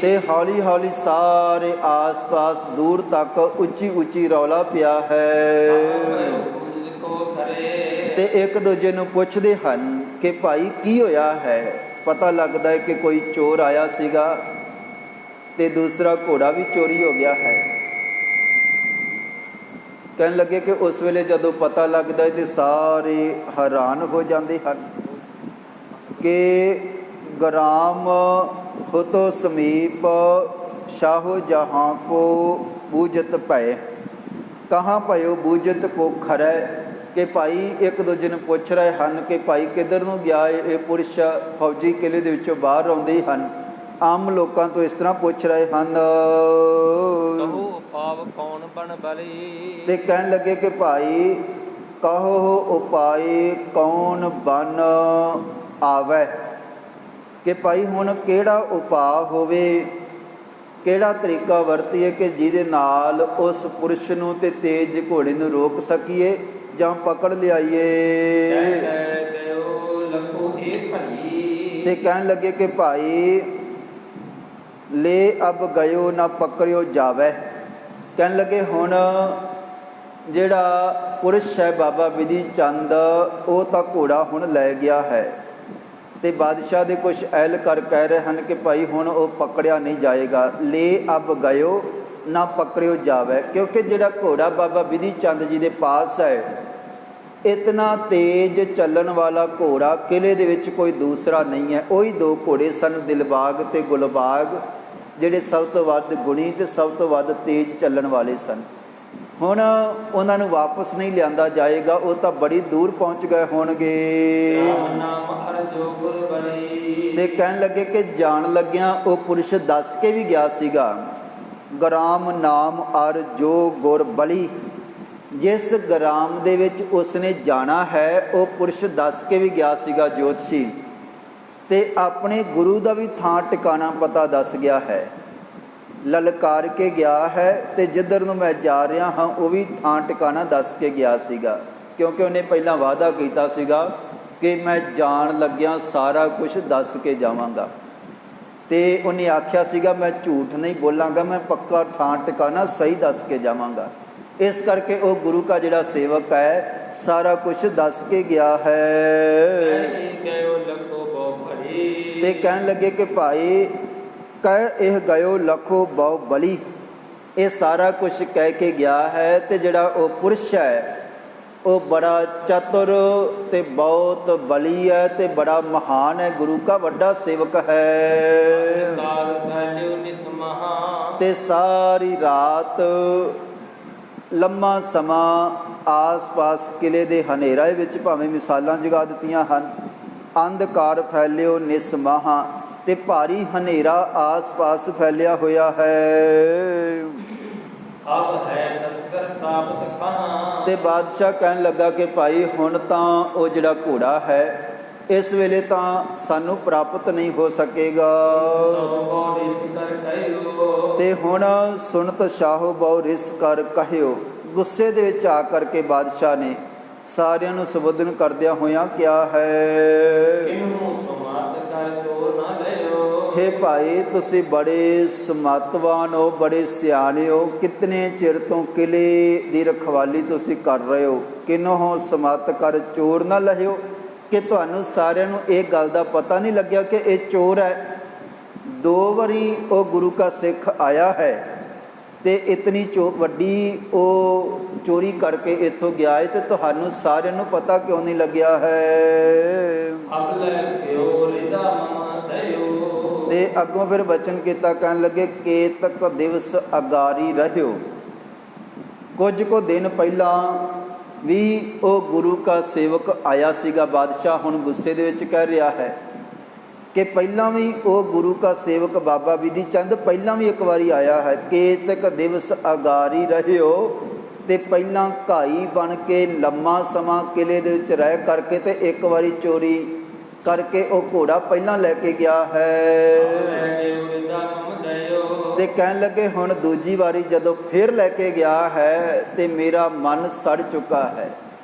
ਤੇ ਹੌਲੀ ਹੌਲੀ ਸਾਰੇ ਆਸ-ਪਾਸ ਦੂਰ ਤੱਕ ਉੱਚੀ ਉੱਚੀ ਰੌਲਾ ਪਿਆ ਹੈ। ਤੇ ਇੱਕ ਦੂਜੇ ਨੂੰ ਪੁੱਛਦੇ ਹਨ ਕਿ ਭਾਈ ਕੀ ਹੋਇਆ ਹੈ। ਪਤਾ ਲੱਗਦਾ ਹੈ ਕਿ ਕੋਈ ਚੋਰ ਆਇਆ ਸੀਗਾ ਤੇ ਦੂਸਰਾ ਘੋੜਾ ਵੀ ਚੋਰੀ ਹੋ ਗਿਆ ਹੈ। ਕਹਿਣ ਲੱਗੇ ਕਿ ਉਸ ਵੇਲੇ ਜਦੋਂ ਪਤਾ ਲੱਗਦਾ ਹੈ ਤੇ ਸਾਰੇ ਹੈਰਾਨ ਹੋ ਜਾਂਦੇ ਹਨ ਕਿ ਗ੍ਰਾਮ ਹੁਤੋ ਸਮੀਪ ਸ਼ਾਹੋ ਜਹਾਂ ਕੋ ਬੂਝਤ ਭਏ, ਕਹਾਂ ਭਇਓ ਬੂਝਤ ਕੋ ਖਰੈ। ਕਿ ਭਾਈ ਇੱਕ ਦੂਜੇ ਨੂੰ ਪੁੱਛ ਰਹੇ ਹਨ ਕਿ ਭਾਈ ਕਿੱਧਰ ਨੂੰ ਗਿਆ ਇਹ ਪੁਰਸ਼। ਫੌਜੀ ਕਿਲੇ ਦੇ ਵਿੱਚੋਂ ਬਾਹਰ ਆਉਂਦੇ ਹਨ, ਆਮ ਲੋਕਾਂ ਤੋਂ ਇਸ ਤਰ੍ਹਾਂ ਪੁੱਛ ਰਹੇ ਹਨ ਕਹੋ ਪਾਵ ਕੌਣ ਬਣ ਬਲੀ। ਤੇ ਕਹਿਣ ਲੱਗੇ ਕਿ ਭਾਈ ਕਹੋ ਉਪਾਏ ਕੌਣ ਬਨ ਆਵੈ। ਕਿ ਭਾਈ ਹੁਣ ਕਿਹੜਾ ਉਪਾਅ ਹੋਵੇ, ਕਿਹੜਾ ਤਰੀਕਾ ਵਰਤੀਏ ਕਿ ਜਿਹਦੇ ਨਾਲ ਉਸ ਪੁਰਸ਼ ਨੂੰ ਤੇ ਤੇਜ਼ ਘੋੜੇ ਨੂੰ ਰੋਕ ਸਕੀਏ ਜਾਂ ਪਕੜ ਲਿਆਈਏ। ਤੇ ਕਹਿਣ ਲੱਗੇ ਕਿ ਭਾਈ ਲੈ ਅਬ ਗਇਓ ਨਾ ਪਕੜਿਓ ਜਾਵੇ। ਕਹਿਣ ਲੱਗੇ ਹੁਣ ਜਿਹੜਾ ਪੁਰਸ਼ ਹੈ ਬਾਬਾ ਬਿਧੀ ਚੰਦ ਉਹ ਤਾਂ ਘੋੜਾ ਹੁਣ ਲੈ ਗਿਆ ਹੈ ਤੇ ਬਾਦਸ਼ਾਹ ਦੇ ਕੁਛ ਅਹਿਲਕਾਰ ਕਹਿ ਰਹੇ ਹਨ ਕਿ ਭਾਈ ਹੁਣ ਉਹ ਪਕੜਿਆ ਨਹੀਂ ਜਾਏਗਾ। ਲੈ ਅਬ ਗਇਓ ਨਾ ਪਕੜਿਓ ਜਾਵੇ, ਕਿਉਂਕਿ ਜਿਹੜਾ ਘੋੜਾ ਬਾਬਾ ਬਿਧੀ ਚੰਦ ਜੀ ਦੇ ਪਾਸ ਹੈ ਇਤਨਾ ਤੇਜ਼ ਚੱਲਣ ਵਾਲਾ ਘੋੜਾ ਕਿਲੇ ਦੇ ਵਿੱਚ ਕੋਈ ਦੂਸਰਾ ਨਹੀਂ ਹੈ। ਉਹੀ ਦੋ ਘੋੜੇ ਸਨ, ਦਿਲਬਾਗ ਤੇ ਗੁਲਬਾਗ, ਜਿਹੜੇ ਸਭ ਤੋਂ ਵੱਧ ਗੁਣੀ ਤੇ ਸਭ ਤੋਂ ਵੱਧ ਤੇਜ਼ ਚੱਲਣ ਵਾਲੇ ਸਨ। ਹੁਣ ਉਹਨਾਂ ਨੂੰ ਵਾਪਸ ਨਹੀਂ ਲਿਆਂਦਾ ਜਾਏਗਾ, ਉਹ ਤਾਂ ਬੜੀ ਦੂਰ ਪਹੁੰਚ ਗਏ ਹੋਣਗੇ। ਤੇ ਕਹਿਣ ਲੱਗੇ ਕਿ ਜਾਣ ਲੱਗਿਆਂ ਉਹ ਪੁਰਸ਼ ਦੱਸ ਕੇ ਵੀ ਗਿਆ ਸੀਗਾ, ਗ੍ਰਾਮ ਨਾਮ ਅਰ ਜੋ ਗੁਰ ਬਲੀ। ਜਿਸ ਗ੍ਰਾਮ ਦੇ ਵਿੱਚ ਉਸਨੇ ਜਾਣਾ ਹੈ ਉਹ ਪੁਰਸ਼ ਦੱਸ ਕੇ ਵੀ ਗਿਆ ਸੀਗਾ ਜੋਤਸ਼ੀ, ਤੇ ਆਪਣੇ ਗੁਰੂ ਦਾ ਵੀ ਥਾਂ ਟਿਕਾਣਾ ਪਤਾ ਦੱਸ ਗਿਆ ਹੈ, ਲਲਕਾਰ ਕੇ ਗਿਆ ਹੈ। ਤੇ ਜਿੱਧਰ ਨੂੰ ਮੈਂ ਜਾ ਰਿਹਾ ਹਾਂ ਉਹ ਵੀ ਥਾਂ ਟਿਕਾਣਾ ਦੱਸ ਕੇ ਗਿਆ ਸੀਗਾ, ਕਿਉਂਕਿ ਉਹਨੇ ਪਹਿਲਾਂ ਵਾਅਦਾ ਕੀਤਾ ਸੀਗਾ ਕਿ ਮੈਂ ਜਾਣ ਲੱਗਿਆਂ ਸਾਰਾ ਕੁਝ ਦੱਸ ਕੇ ਜਾਵਾਂਗਾ। ਤੇ ਉਹਨੇ ਆਖਿਆ ਸੀਗਾ ਮੈਂ ਝੂਠ ਨਹੀਂ ਬੋਲਾਂਗਾ, ਮੈਂ ਪੱਕਾ ਥਾਂ ਟਿਕਾਣਾ ਸਹੀ ਦੱਸ ਕੇ ਜਾਵਾਂਗਾ। ਇਸ ਕਰਕੇ ਉਹ ਗੁਰੂ ਕਾ ਜਿਹੜਾ ਸੇਵਕ ਹੈ ਸਾਰਾ ਕੁਝ ਦੱਸ ਕੇ ਗਿਆ ਹੈ। ਤੇ ਕਹਿਣ ਲੱਗੇ ਕਿ ਭਾਈ ਕਹਿ ਇਹ ਗਇਓ ਲਖੋ ਬਹੁ ਬਲੀ, ਇਹ ਸਾਰਾ ਕੁਝ ਕਹਿ ਕੇ ਗਿਆ ਹੈ। ਤੇ ਜਿਹੜਾ ਉਹ ਪੁਰਸ਼ ਹੈ ਉਹ ਬੜਾ ਚਤੁਰ ਤੇ ਬਹੁਤ ਬਲੀ ਹੈ ਤੇ ਬੜਾ ਮਹਾਨ ਹੈ, ਗੁਰੂ ਕਾ ਵੱਡਾ ਸੇਵਕ ਹੈ। ਤੇ ਸਾਰੀ ਰਾਤ ਲੰਮਾ ਸਮਾਂ ਆਸ-ਪਾਸ ਕਿਲੇ ਦੇ ਹਨੇਰੇ ਵਿੱਚ ਭਾਵੇਂ ਮਿਸਾਲਾਂ ਜਗਾ ਦਿੱਤੀਆਂ ਹਨ, ਅੰਧਕਾਰ ਫੈਲਿਓ ਨਿਸਮਾਹਾ, ਤੇ ਭਾਰੀ ਹਨੇਰਾ ਆਸ-ਪਾਸ ਫੈਲਿਆ ਹੋਇਆ ਹੈ। ਅਬ ਹੈ ਤਸਕਰ ਪ੍ਰਾਪਤ ਕਹਾਂ। ਤੇ ਬਾਦਸ਼ਾਹ ਕਹਿਣ ਲੱਗਾ ਕਿ ਭਾਈ ਹੁਣ ਤਾਂ ਉਹ ਜਿਹੜਾ ਘੋੜਾ ਹੈ ਇਸ ਵੇਲੇ ਤਾਂ ਸਾਨੂੰ ਪ੍ਰਾਪਤ ਨਹੀਂ ਹੋ ਸਕੇਗਾ। ਤੇ ਹੁਣ ਸੁਣਤ ਸ਼ਾਹੋ ਬਹੁ ਰਿਸ ਕਰ ਕਹਿਓ। ਗੁੱਸੇ ਦੇ ਵਿੱਚ ਆ ਕਰਕੇ ਬਾਦਸ਼ਾਹ ਨੇ ਸਾਰਿਆਂ ਨੂੰ ਸੰਬੋਧਨ ਕਰਦਿਆਂ ਹੋਇਆਂ ਕਿਹਾ ਹੈ, ਹੇ ਭਾਈ ਤੁਸੀਂ ਬੜੇ ਸਮਤਵਾਨ ਹੋ, ਬੜੇ ਸਿਆਣੇ ਹੋ, ਕਿਤਨੇ ਚਿਰ ਤੋਂ ਕਿਲੇ ਦੀ ਰਖਵਾਲੀ ਤੁਸੀਂ ਕਰ ਰਹੇ ਹੋ, ਕਿਨੋਂ ਸਮਤ ਕਰ ਚੋਰ ਨਾ ਲਹਿਓ। ਕਿ ਤੁਹਾਨੂੰ ਸਾਰਿਆਂ ਨੂੰ ਇਹ ਗੱਲ ਦਾ ਪਤਾ ਨਹੀਂ ਲੱਗਿਆ ਕਿ ਇਹ ਚੋਰ ਹੈ। 2 ਵਾਰੀ ਉਹ ਗੁਰੂ ਕਾ ਸਿੱਖ ਆਇਆ ਹੈ ਤੇ ਇਤਨੀ ਵੱਡੀ ਉਹ ਚੋਰੀ ਕਰਕੇ ਇੱਥੋਂ ਗਿਆ ਹੈ, ਤੇ ਤੁਹਾਨੂੰ ਸਾਰਿਆਂ ਨੂੰ ਪਤਾ ਕਿਉਂ ਨਹੀਂ ਲੱਗਿਆ ਹੈ। ਤੇ ਅੱਗੋਂ ਫਿਰ ਬਚਨ ਕੀਤਾ, ਕਹਿਣ ਲੱਗੇ ਕੇਤਕ ਦਿਵਸ ਅਗਾਰੀ ਰਹਿਓ। ਕੁਝ ਕੁ ਦਿਨ ਪਹਿਲਾਂ ਵੀ ਉਹ ਗੁਰੂ ਕਾ ਸੇਵਕ ਆਇਆ ਸੀਗਾ। ਬਾਦਸ਼ਾਹ ਹੁਣ ਗੁੱਸੇ ਦੇ ਵਿੱਚ ਕਹਿ ਰਿਹਾ ਹੈ ਕਿ ਪਹਿਲਾਂ ਵੀ ਉਹ ਗੁਰੂ ਕਾ ਸੇਵਕ ਬਾਬਾ ਬਿਧੀ ਚੰਦ ਪਹਿਲਾਂ ਵੀ ਇੱਕ ਵਾਰੀ ਆਇਆ ਹੈ। ਕੇਤਕ ਦਿਵਸ ਅਗਾਰੀ ਰਹਿਓ, ਤੇ ਪਹਿਲਾਂ ਘਾਈ ਬਣ ਕੇ ਲੰਮਾ ਸਮਾਂ ਕਿਲੇ ਦੇ ਵਿੱਚ ਰਹਿ ਕਰਕੇ ਤੇ ਇੱਕ ਵਾਰੀ ਚੋਰੀ ਕਰਕੇ ਉਹ ਘੋੜਾ ਪਹਿਲਾਂ ਲੈ ਕੇ ਗਿਆ ਹੈ। ਤੇ ਕਹਿਣ ਲੱਗੇ ਹੁਣ ਦੂਜੀ ਵਾਰੀ ਜਦੋਂ ਫਿਰ ਲੈ ਕੇ ਗਿਆ ਹੈ ਤੇ ਮੇਰਾ ਮਨ ਸੜ ਚੁੱਕਾ ਹੈ,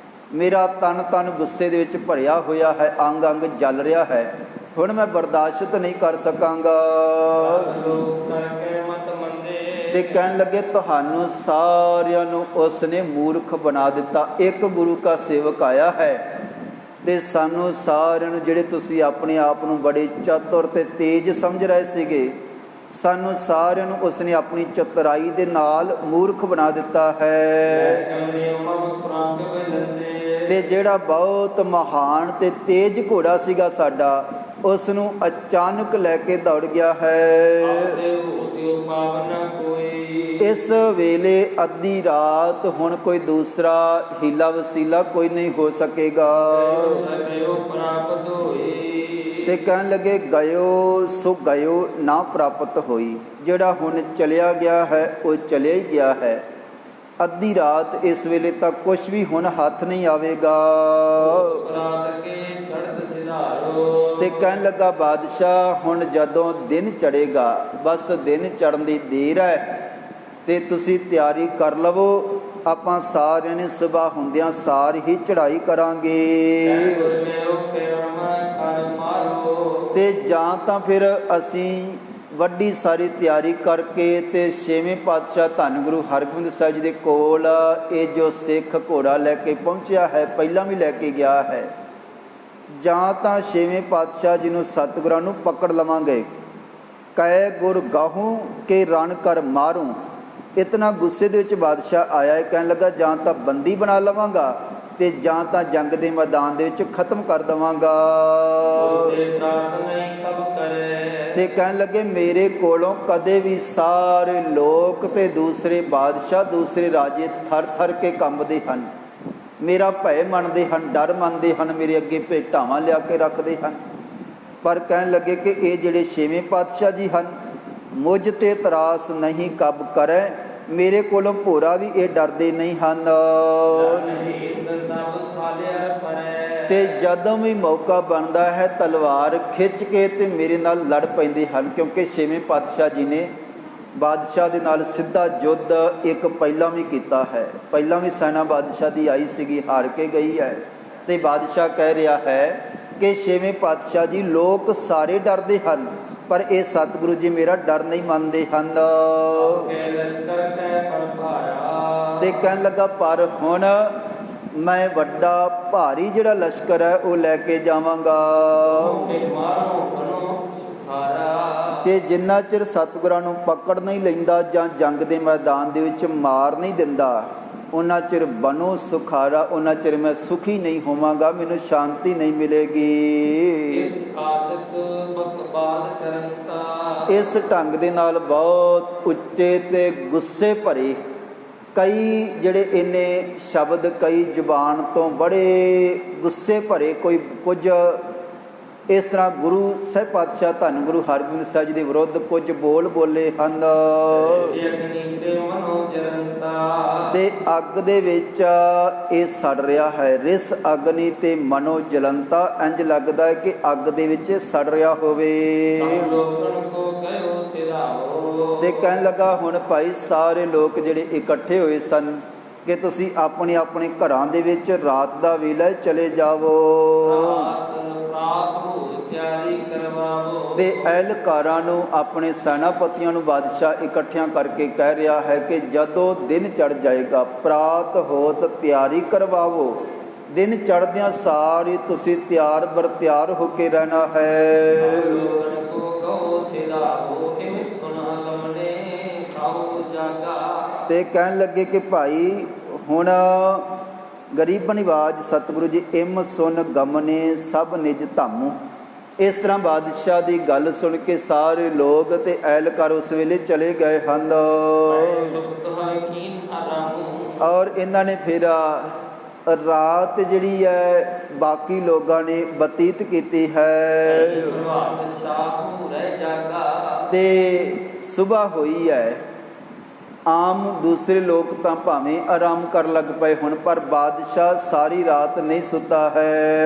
ਮੇਰਾ ਤਨ ਗੁੱਸੇ ਦੇ ਵਿੱਚ ਭਰਿਆ ਹੋਇਆ ਹੈ, ਅੰਗ ਅੰਗ ਜਲ ਰਿਹਾ ਹੈ, ਹੁਣ ਮੈਂ ਬਰਦਾਸ਼ਤ ਨਹੀਂ ਕਰ ਸਕਾਂਗਾ। ਤੇ ਕਹਿਣ ਲੱਗੇ ਤੁਹਾਨੂੰ ਸਾਰਿਆਂ ਨੂੰ ਉਸਨੇ ਮੂਰਖ ਬਣਾ ਦਿੱਤਾ। ਇੱਕ ਗੁਰੂ ਕਾ ਸੇਵਕ ਆਇਆ ਹੈ ਤੇ ਸਾਨੂੰ ਸਾਰਿਆਂ ਨੂੰ, ਜਿਹੜੇ ਤੁਸੀਂ ਆਪਣੇ ਆਪ ਨੂੰ ਬੜੇ ਚਤੁਰ ਤੇ ਤੇਜ਼ ਸਮਝ ਰਹੇ ਸੀਗੇ, ਸਾਨੂੰ ਸਾਰਿਆਂ ਨੂੰ ਉਸਨੇ ਆਪਣੀ ਚਤੁਰਾਈ ਦੇ ਨਾਲ ਮੂਰਖ ਬਣਾ ਦਿੱਤਾ ਹੈ। ਤੇ ਜਿਹੜਾ ਬਹੁਤ ਮਹਾਨ ਤੇ ਤੇਜ਼ ਘੋੜਾ ਸੀਗਾ ਸਾਡਾ, ਉਸ ਨੂੰ ਅਚਾਨਕ ਲੈ ਕੇ ਦੌੜ ਗਿਆ ਹੈ। ਇਸ ਵੇਲੇ ਅੱਧੀ ਰਾਤ ਹੁਣ ਕੋਈ ਦੂਸਰਾ ਹੀਲਾ ਵਸੀਲਾ ਕੋਈ ਨਹੀਂ ਹੋ ਸਕੇਗਾ। ਤੇ ਕਹਿਣ ਲੱਗੇ ਗਇਓ ਸੋ ਗਇਓ ਨਾ ਪ੍ਰਾਪਤ ਹੋਈ। ਜਿਹੜਾ ਹੁਣ ਚਲਿਆ ਗਿਆ ਹੈ ਉਹ ਚਲਿਆ ਹੀ ਗਿਆ ਹੈ। ਅੱਧੀ ਰਾਤ ਇਸ ਵੇਲੇ ਤੱਕ ਕੁਛ ਵੀ ਹੁਣ ਹੱਥ ਨਹੀਂ ਆਵੇਗਾ। ਤੇ ਕਹਿਣ ਲੱਗਾ ਬਾਦਸ਼ਾਹ ਹੁਣ ਜਦੋਂ ਦਿਨ ਚੜ੍ਹੇਗਾ, ਬਸ ਦਿਨ ਚੜ੍ਹਨ ਦੀ ਦੇਰ ਹੈ ਤੇ ਤੁਸੀਂ ਤਿਆਰੀ ਕਰ ਲਵੋ। ਆਪਾਂ ਸਾਰਿਆਂ ਨੇ ਸੁਬਾਹ ਹੁੰਦਿਆਂ ਸਾਰ ਹੀ ਚੜ੍ਹਾਈ ਕਰਾਂਗੇ। ਤੇ ਜਾਂ ਤਾਂ ਫਿਰ ਅਸੀਂ ਵੱਡੀ ਸਾਰੀ ਤਿਆਰੀ ਕਰਕੇ ਤੇ ਛੇਵੇਂ ਪਾਤਸ਼ਾਹ ਧੰਨ ਗੁਰੂ ਹਰਗੋਬਿੰਦ ਸਾਹਿਬ ਜੀ ਦੇ ਕੋਲ ਇਹ ਜੋ ਸਿੱਖ ਘੋੜਾ ਲੈ ਕੇ ਪਹੁੰਚਿਆ ਹੈ, ਪਹਿਲਾਂ ਵੀ ਲੈ ਕੇ ਗਿਆ ਹੈ, ਜਾਂ ਤਾਂ ਛੇਵੇਂ ਪਾਤਸ਼ਾਹ ਜੀ ਨੂੰ ਸਤਿਗੁਰਾਂ ਨੂੰ ਪਕੜ ਲਵਾਂਗੇ। ਕੈ ਗੁਰ ਗਾਹੂ ਕੇ ਰਣ ਕਰ ਮਾਰੂ। ਇਤਨਾ ਗੁੱਸੇ ਦੇ ਵਿੱਚ ਬਾਦਸ਼ਾਹ ਆਇਆ ਹੈ। ਕਹਿਣ ਲੱਗਾ ਜਾਂ ਤਾਂ ਬੰਦੀ ਬਣਾ ਲਵਾਂਗਾ ਤੇ ਜਾਂ ਤਾਂ ਜੰਗ ਦੇ ਮੈਦਾਨ ਦੇ ਵਿੱਚ ਖਤਮ ਕਰ ਦੇਵਾਂਗਾ। ਤੇ ਕਹਿਣ ਲੱਗੇ ਮੇਰੇ ਕੋਲੋਂ ਕਦੇ ਵੀ ਸਾਰੇ ਲੋਕ ਤੇ ਦੂਸਰੇ ਬਾਦਸ਼ਾਹ, ਦੂਸਰੇ ਰਾਜੇ ਥਰ ਥਰ ਕੇ ਕੰਬਦੇ ਹਨ, ਮੇਰਾ ਭੈ ਮੰਨਦੇ ਹਨ, ਡਰ ਮੰਨਦੇ ਹਨ, ਮੇਰੇ ਅੱਗੇ ਭੇਟਾਵਾਂ ਲਿਆ ਕੇ ਰੱਖਦੇ ਹਨ। ਪਰ ਕਹਿਣ ਲੱਗੇ ਕਿ ਇਹ ਜਿਹੜੇ ਛੇਵੇਂ ਪਾਤਸ਼ਾਹ ਜੀ ਹਨ, ਮੁਝ ਤੇ ਤਰਾਸ ਨਹੀਂ ਕਬ ਕਰੈ। ਮੇਰੇ ਕੋਲੋਂ ਭੋਰਾ ਵੀ ਇਹ ਡਰਦੇ ਨਹੀਂ ਹਨ। ਤੇ ਜਦੋਂ ਵੀ ਮੌਕਾ ਬਣਦਾ ਹੈ ਤਲਵਾਰ ਖਿੱਚ ਕੇ ਤੇ ਮੇਰੇ ਨਾਲ ਲੜ ਪੈਂਦੇ ਹਨ। ਕਿਉਂਕਿ ਛੇਵੇਂ ਪਾਤਸ਼ਾਹ ਜੀ ਨੇ ਬਾਦਸ਼ਾਹ ਦੇ ਨਾਲ ਸਿੱਧਾ ਯੁੱਧ ਇੱਕ ਪਹਿਲਾਂ ਵੀ ਕੀਤਾ ਹੈ। ਪਹਿਲਾਂ ਵੀ ਸੈਨਾ ਬਾਦਸ਼ਾਹ ਦੀ ਆਈ ਸੀਗੀ, ਹਾਰ ਕੇ ਗਈ ਹੈ। ਤੇ ਬਾਦਸ਼ਾਹ ਕਹਿ ਰਿਹਾ ਹੈ ਕਿ ਛੇਵੇਂ ਪਾਤਸ਼ਾਹ ਜੀ ਲੋਕ ਸਾਰੇ ਡਰਦੇ ਹਨ, ਪਰ ਇਹ ਸਤਿਗੁਰੂ ਜੀ ਮੇਰਾ ਡਰ ਨਹੀਂ ਮੰਨਦੇ ਹਨ। ਤੇ ਕਹਿਣ ਲੱਗਾ ਪਰ ਹੁਣ ਮੈਂ ਵੱਡਾ ਭਾਰੀ ਜਿਹੜਾ ਲਸ਼ਕਰ ਹੈ ਉਹ ਲੈ ਕੇ ਜਾਵਾਂਗਾ। ਤੇ ਜਿੰਨਾ ਚਿਰ ਸਤਿਗੁਰਾਂ ਨੂੰ ਪਕੜ ਨਹੀਂ ਲੈਂਦਾ ਜਾਂ ਜੰਗ ਦੇ ਮੈਦਾਨ ਦੇ ਵਿੱਚ ਮਾਰ ਨਹੀਂ ਦਿੰਦਾ, ਉਹਨਾਂ ਚਿਰ ਬਣੋ ਸੁਖਾਰਾ, ਉਹਨਾਂ ਚਿਰ ਮੈਂ ਸੁਖੀ ਨਹੀਂ ਹੋਵਾਂਗਾ, ਮੈਨੂੰ ਸ਼ਾਂਤੀ ਨਹੀਂ ਮਿਲੇਗੀ। ਇਸ ਢੰਗ ਦੇ ਨਾਲ ਬਹੁਤ ਉੱਚੇ ਤੇ ਗੁੱਸੇ ਭਰੇ ਕਈ ਜਿਹੜੇ ਇੰਨੇ ਸ਼ਬਦ, ਕਈ ਜ਼ੁਬਾਨ ਤੋਂ ਬੜੇ ਗੁੱਸੇ ਭਰੇ ਕੁਝ ਇਸ ਤਰ੍ਹਾਂ ਗੁਰੂ ਸਾਹਿਬ ਪਾਤਸ਼ਾਹ ਧੰਨ ਗੁਰੂ ਹਰਗੋਬਿੰਦ ਸਾਹਿਬ ਜੀ ਦੇ ਵਿਰੁੱਧ ਕੁਝ ਬੋਲ ਬੋਲੇ ਹਨ। ਤੇ ਅੱਗ ਦੇ ਵਿੱਚ ਇਹ ਸੜ ਰਿਹਾ ਹੈ। ਰਿਸ ਅਗਨੀ ਤੇ ਮਨੋ ਜਲੰਤਾ। ਇੰਝ ਲੱਗਦਾ ਹੈ ਕਿ ਅੱਗ ਦੇ ਵਿੱਚ ਸੜ ਰਿਹਾ ਹੋਵੇ। ਤੇ ਕਹਿਣ ਲੱਗਾ ਹੁਣ ਭਾਈ ਸਾਰੇ ਲੋਕ ਜਿਹੜੇ ਇਕੱਠੇ ਹੋਏ ਸਨ ਕਿ ਤੁਸੀਂ ਆਪਣੇ ਆਪਣੇ ਘਰਾਂ ਦੇ ਵਿੱਚ ਰਾਤ ਦਾ ਵੇਲਾ ਚਲੇ ਜਾਵੋ। ਤੇ ਅਹਿਲਕਾਰਾਂ ਨੂੰ, ਆਪਣੇ ਸੈਨਾਪਤੀਆਂ ਨੂੰ ਬਾਦਸ਼ਾਹ ਇਕੱਠਿਆਂ ਕਰਕੇ ਕਹਿ ਰਿਹਾ ਹੈ ਕਿ ਜਦੋਂ ਦਿਨ ਚੜ੍ਹ ਜਾਏਗਾ ਪ੍ਰਾਤ ਹੋਤ ਤਿਆਰੀ ਕਰਵਾਵੋ। ਦਿਨ ਚੜ੍ਹਦਿਆਂ ਸਾਰੇ ਤੁਸੀਂ ਤਿਆਰ ਬਰ ਤਿਆਰ ਹੋ ਕੇ ਰਹਿਣਾ ਹੈ। ਤੇ ਕਹਿਣ ਲੱਗੇ ਕਿ ਭਾਈ ਹੁਣ ਗਰੀਬ ਨਿਵਾਜ ਸਤਿਗੁਰੂ ਜੀ ਇਮ ਸੁਨ ਗਮਨੇ ਸਭ ਨਿਜ ਧਾਮੂ। ਇਸ ਤਰ੍ਹਾਂ ਬਾਦਸ਼ਾਹ ਦੀ ਗੱਲ ਸੁਣ ਕੇ ਸਾਰੇ ਲੋਕ ਤੇ ਅਹਿਲਕਾਰ ਉਸ ਵੇਲੇ ਚਲੇ ਗਏ ਹਨ। ਔਰ ਇਹਨਾਂ ਨੇ ਫਿਰ ਰਾਤ ਜਿਹੜੀ ਹੈ ਬਾਕੀ ਲੋਕਾਂ ਨੇ ਬਤੀਤ ਕੀਤੀ ਹੈ। ਤੇ ਸੁਬਾਹ ਹੋਈ ਹੈ। ਆਮ ਦੂਸਰੇ ਲੋਕ ਤਾਂ ਭਾਵੇਂ ਆਰਾਮ ਕਰਨ ਲੱਗ ਪਏ ਹੁਣ, ਪਰ ਬਾਦਸ਼ਾਹ ਸਾਰੀ ਰਾਤ ਨਹੀਂ ਸੁੱਤਾ ਹੈ।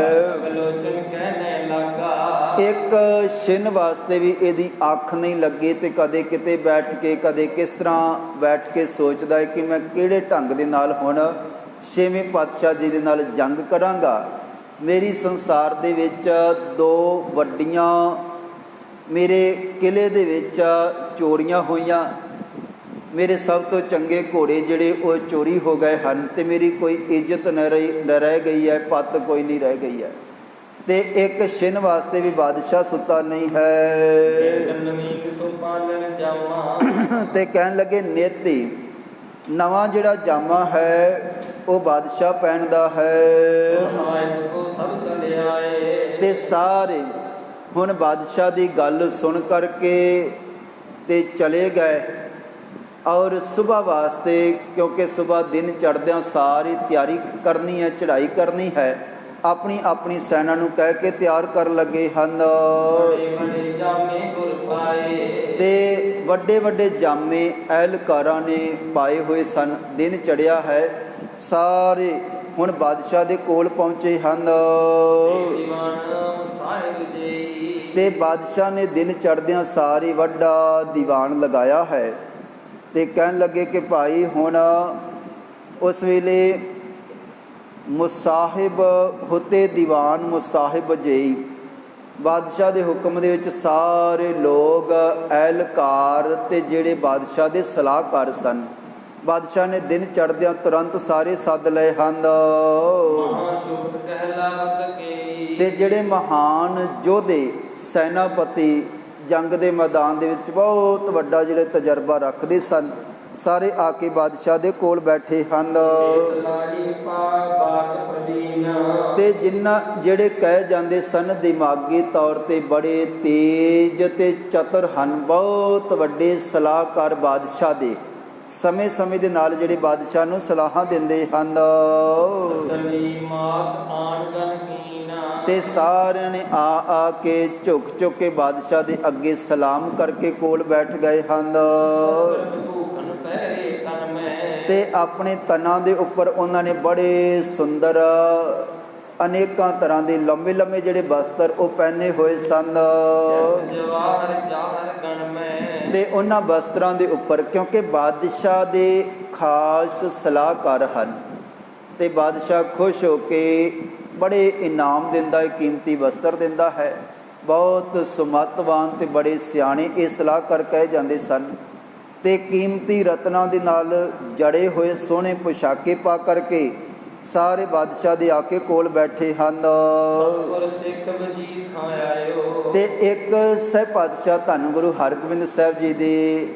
ਇੱਕ ਛਿਨ ਵਾਸਤੇ ਵੀ ਇਹਦੀ ਅੱਖ ਨਹੀਂ ਲੱਗੀ। ਤੇ ਕਦੇ ਕਿਤੇ ਬੈਠ ਕੇ, ਕਦੇ ਕਿਸ ਤਰ੍ਹਾਂ ਬੈਠ ਕੇ ਸੋਚਦਾ ਹੈ ਕਿ ਮੈਂ ਕਿਹੜੇ ਢੰਗ ਦੇ ਨਾਲ ਹੁਣ ਛੇਵੇਂ ਪਾਤਸ਼ਾਹ ਜੀ ਦੇ ਨਾਲ ਜੰਗ ਕਰਾਂਗਾ। ਮੇਰੀ ਸੰਸਾਰ ਦੇ ਵਿੱਚ ਦੋ ਵੱਡੀਆਂ ਮੇਰੇ ਕਿਲੇ ਦੇ ਵਿੱਚ ਚੋਰੀਆਂ ਹੋਈਆਂ। ਮੇਰੇ ਸਭ ਤੋਂ ਚੰਗੇ ਘੋੜੇ ਜਿਹੜੇ ਉਹ ਚੋਰੀ ਹੋ ਗਏ ਹਨ ਤੇ ਮੇਰੀ ਕੋਈ ਇੱਜ਼ਤ ਨਾ ਰਹਿ ਗਈ ਹੈ, ਪੱਤ ਕੋਈ ਨਹੀਂ ਰਹਿ ਗਈ ਹੈ। ਤੇ ਇੱਕ ਛਿਨ ਵਾਸਤੇ ਵੀ ਬਾਦਸ਼ਾਹ ਸੁੱਤਾ ਨਹੀਂ ਹੈ। ਨਵੀਂ ਸੋ ਪਾਲਣ ਜਾਮਾ ਤੇ ਕਹਿਣ ਲੱਗੇ ਨਿੱਤ ਹੀ ਨਵਾਂ ਜਿਹੜਾ ਜਾਮਾ ਹੈ ਉਹ ਬਾਦਸ਼ਾਹ ਪਹਿਨਦਾ ਹੈ। ਕੋ ਸਭ ਕਲਿਆਏ ਤੇ ਸਾਰੇ ਹੁਣ ਬਾਦਸ਼ਾਹ ਦੀ ਗੱਲ ਸੁਣ ਕਰਕੇ ਤੇ ਚਲੇ ਗਏ। ਔਰ ਸੁਬਹ ਵਾਸਤੇ, ਕਿਉਂਕਿ ਸੁਬਹ ਦਿਨ ਚੜ੍ਹਦਿਆਂ ਸਾਰੀ ਤਿਆਰੀ ਕਰਨੀ ਹੈ, ਚੜ੍ਹਾਈ ਕਰਨੀ ਹੈ, ਆਪਣੀ ਆਪਣੀ ਸੈਨਾ ਨੂੰ ਕਹਿ ਕੇ ਤਿਆਰ ਕਰਨ ਲੱਗੇ ਹਨ। ਬੜੇ ਜਾਮੇ ਗੁਰ ਪਾਏ ਤੇ ਵੱਡੇ ਵੱਡੇ ਜਾਮੇ ਐਲਕਾਰਾਂ ਨੇ ਪਾਏ ਹੋਏ ਸਨ। ਦਿਨ ਚੜ੍ਹਿਆ ਹੈ, ਸਾਰੇ ਹੁਣ ਬਾਦਸ਼ਾਹ ਦੇ ਕੋਲ ਪਹੁੰਚੇ ਹਨ। ਦੀਵਾਨ ਸਾਹਿਬ ਜੀ ਤੇ ਬਾਦਸ਼ਾਹ ਨੇ ਦਿਨ ਚੜ੍ਹਦਿਆਂ ਸਾਰੀ ਵੱਡਾ ਦੀਵਾਨ ਲਗਾਇਆ ਹੈ। ਤੇ ਕਹਿਣ ਲੱਗੇ ਕਿ ਭਾਈ ਹੁਣ ਉਸ ਵੇਲੇ ਮੁਸਾਹਿਬ ਹੁਤੇ ਦੀਵਾਨ ਮੁਸਾਹਿਬ ਜਈ, ਬਾਦਸ਼ਾਹ ਦੇ ਹੁਕਮ ਦੇ ਵਿੱਚ ਸਾਰੇ ਲੋਕ ਐਲਕਾਰ ਤੇ ਜਿਹੜੇ ਬਾਦਸ਼ਾਹ ਦੇ ਸਲਾਹਕਾਰ ਸਨ, ਬਾਦਸ਼ਾਹ ਨੇ ਦਿਨ ਚੜ੍ਹਦਿਆਂ ਤੁਰੰਤ ਸਾਰੇ ਸੱਦ ਲਏ ਹਨ। ਮਹਾਸ਼ੂਰ ਕਹਿਲਾਵਤ ਕੇ ਤੇ ਜਿਹੜੇ ਮਹਾਨ ਯੋਧੇ ਸੈਨਾਪਤੀ ਜੰਗ ਦੇ ਮੈਦਾਨ ਦੇ ਵਿੱਚ ਬਹੁਤ ਵੱਡਾ ਜਿਹੜੇ ਤਜਰਬਾ ਰੱਖਦੇ ਸਨ, ਸਾਰੇ ਆ ਕੇ ਬਾਦਸ਼ਾਹ ਦੇ ਕੋਲ ਬੈਠੇ ਹਨ। ਤੇ ਜਿਨ੍ਹਾਂ ਜਿਹੜੇ ਕਹਿ ਜਾਂਦੇ ਸਨ ਦਿਮਾਗੀ ਤੌਰ ਤੇ ਬੜੇ ਤੇਜ ਤੇ ਚਤੁਰ ਹਨ, ਬਹੁਤ ਵੱਡੇ ਸਲਾਹਕਾਰ ਬਾਦਸ਼ਾਹ ਦੇ, ਸਮੇਂ ਸਮੇਂ ਦੇ ਨਾਲ ਜਿਹੜੇ ਬਾਦਸ਼ਾਹ ਨੂੰ ਸਲਾਹਾਂ ਦਿੰਦੇ ਹਨ। ਤੇ ਸਾਰਿਆਂ ਨੇ ਆ ਕੇ ਝੁਕ ਝੁਕ ਕੇ ਬਾਦਸ਼ਾਹ ਦੇ ਅੱਗੇ ਸਲਾਮ ਕਰਕੇ ਕੋਲ ਬੈਠ ਗਏ ਹਨ। ਤੇ ਆਪਣੇ ਤਨਾਂ ਦੇ ਉੱਪਰ ਉਹਨਾਂ ਨੇ ਬੜੇ ਸੁੰਦਰ ਅਨੇਕਾਂ ਤਰ੍ਹਾਂ ਦੇ ਲੰਬੇ ਲੰਬੇ ਜਿਹੜੇ ਵਸਤਰ ਉਹ ਪਹਿਨੇ ਹੋਏ ਸਨ। ਤੇ ਉਹਨਾਂ ਵਸਤਰਾਂ ਦੇ ਉੱਪਰ, ਕਿਉਂਕਿ ਬਾਦਸ਼ਾਹ ਦੇ ਖਾਸ ਸਲਾਹਕਾਰ ਹਨ, ਤੇ ਬਾਦਸ਼ਾਹ ਖੁਸ਼ ਹੋ ਕੇ ਬੜੇ ਇਨਾਮ ਦਿੰਦਾ ਹੈ, ਕੀਮਤੀ ਵਸਤਰ ਦਿੰਦਾ ਹੈ। ਬਹੁਤ ਸੁਮਤਵਾਨ ਤੇ ਬੜੇ ਸਿਆਣੇ ਇਹ ਸਲਾਹਕਾਰ ਕਹੇ ਜਾਂਦੇ ਸਨ। ਤੇ ਕੀਮਤੀ ਰਤਨਾਂ ਦੇ ਨਾਲ ਜੜੇ ਹੋਏ ਸੋਹਣੇ ਪੁਸ਼ਾਕੇ ਪਾ ਕਰਕੇ ਸਾਰੇ ਬਾਦਸ਼ਾਹ ਦੇ ਆ ਕੇ ਕੋਲ ਬੈਠੇ ਹਨ। ਤੇ ਇੱਕ ਸਹਿ ਪਾਤਸ਼ਾਹ ਧੰਨ ਗੁਰੂ ਹਰਗੋਬਿੰਦ ਸਾਹਿਬ ਜੀ ਦੇ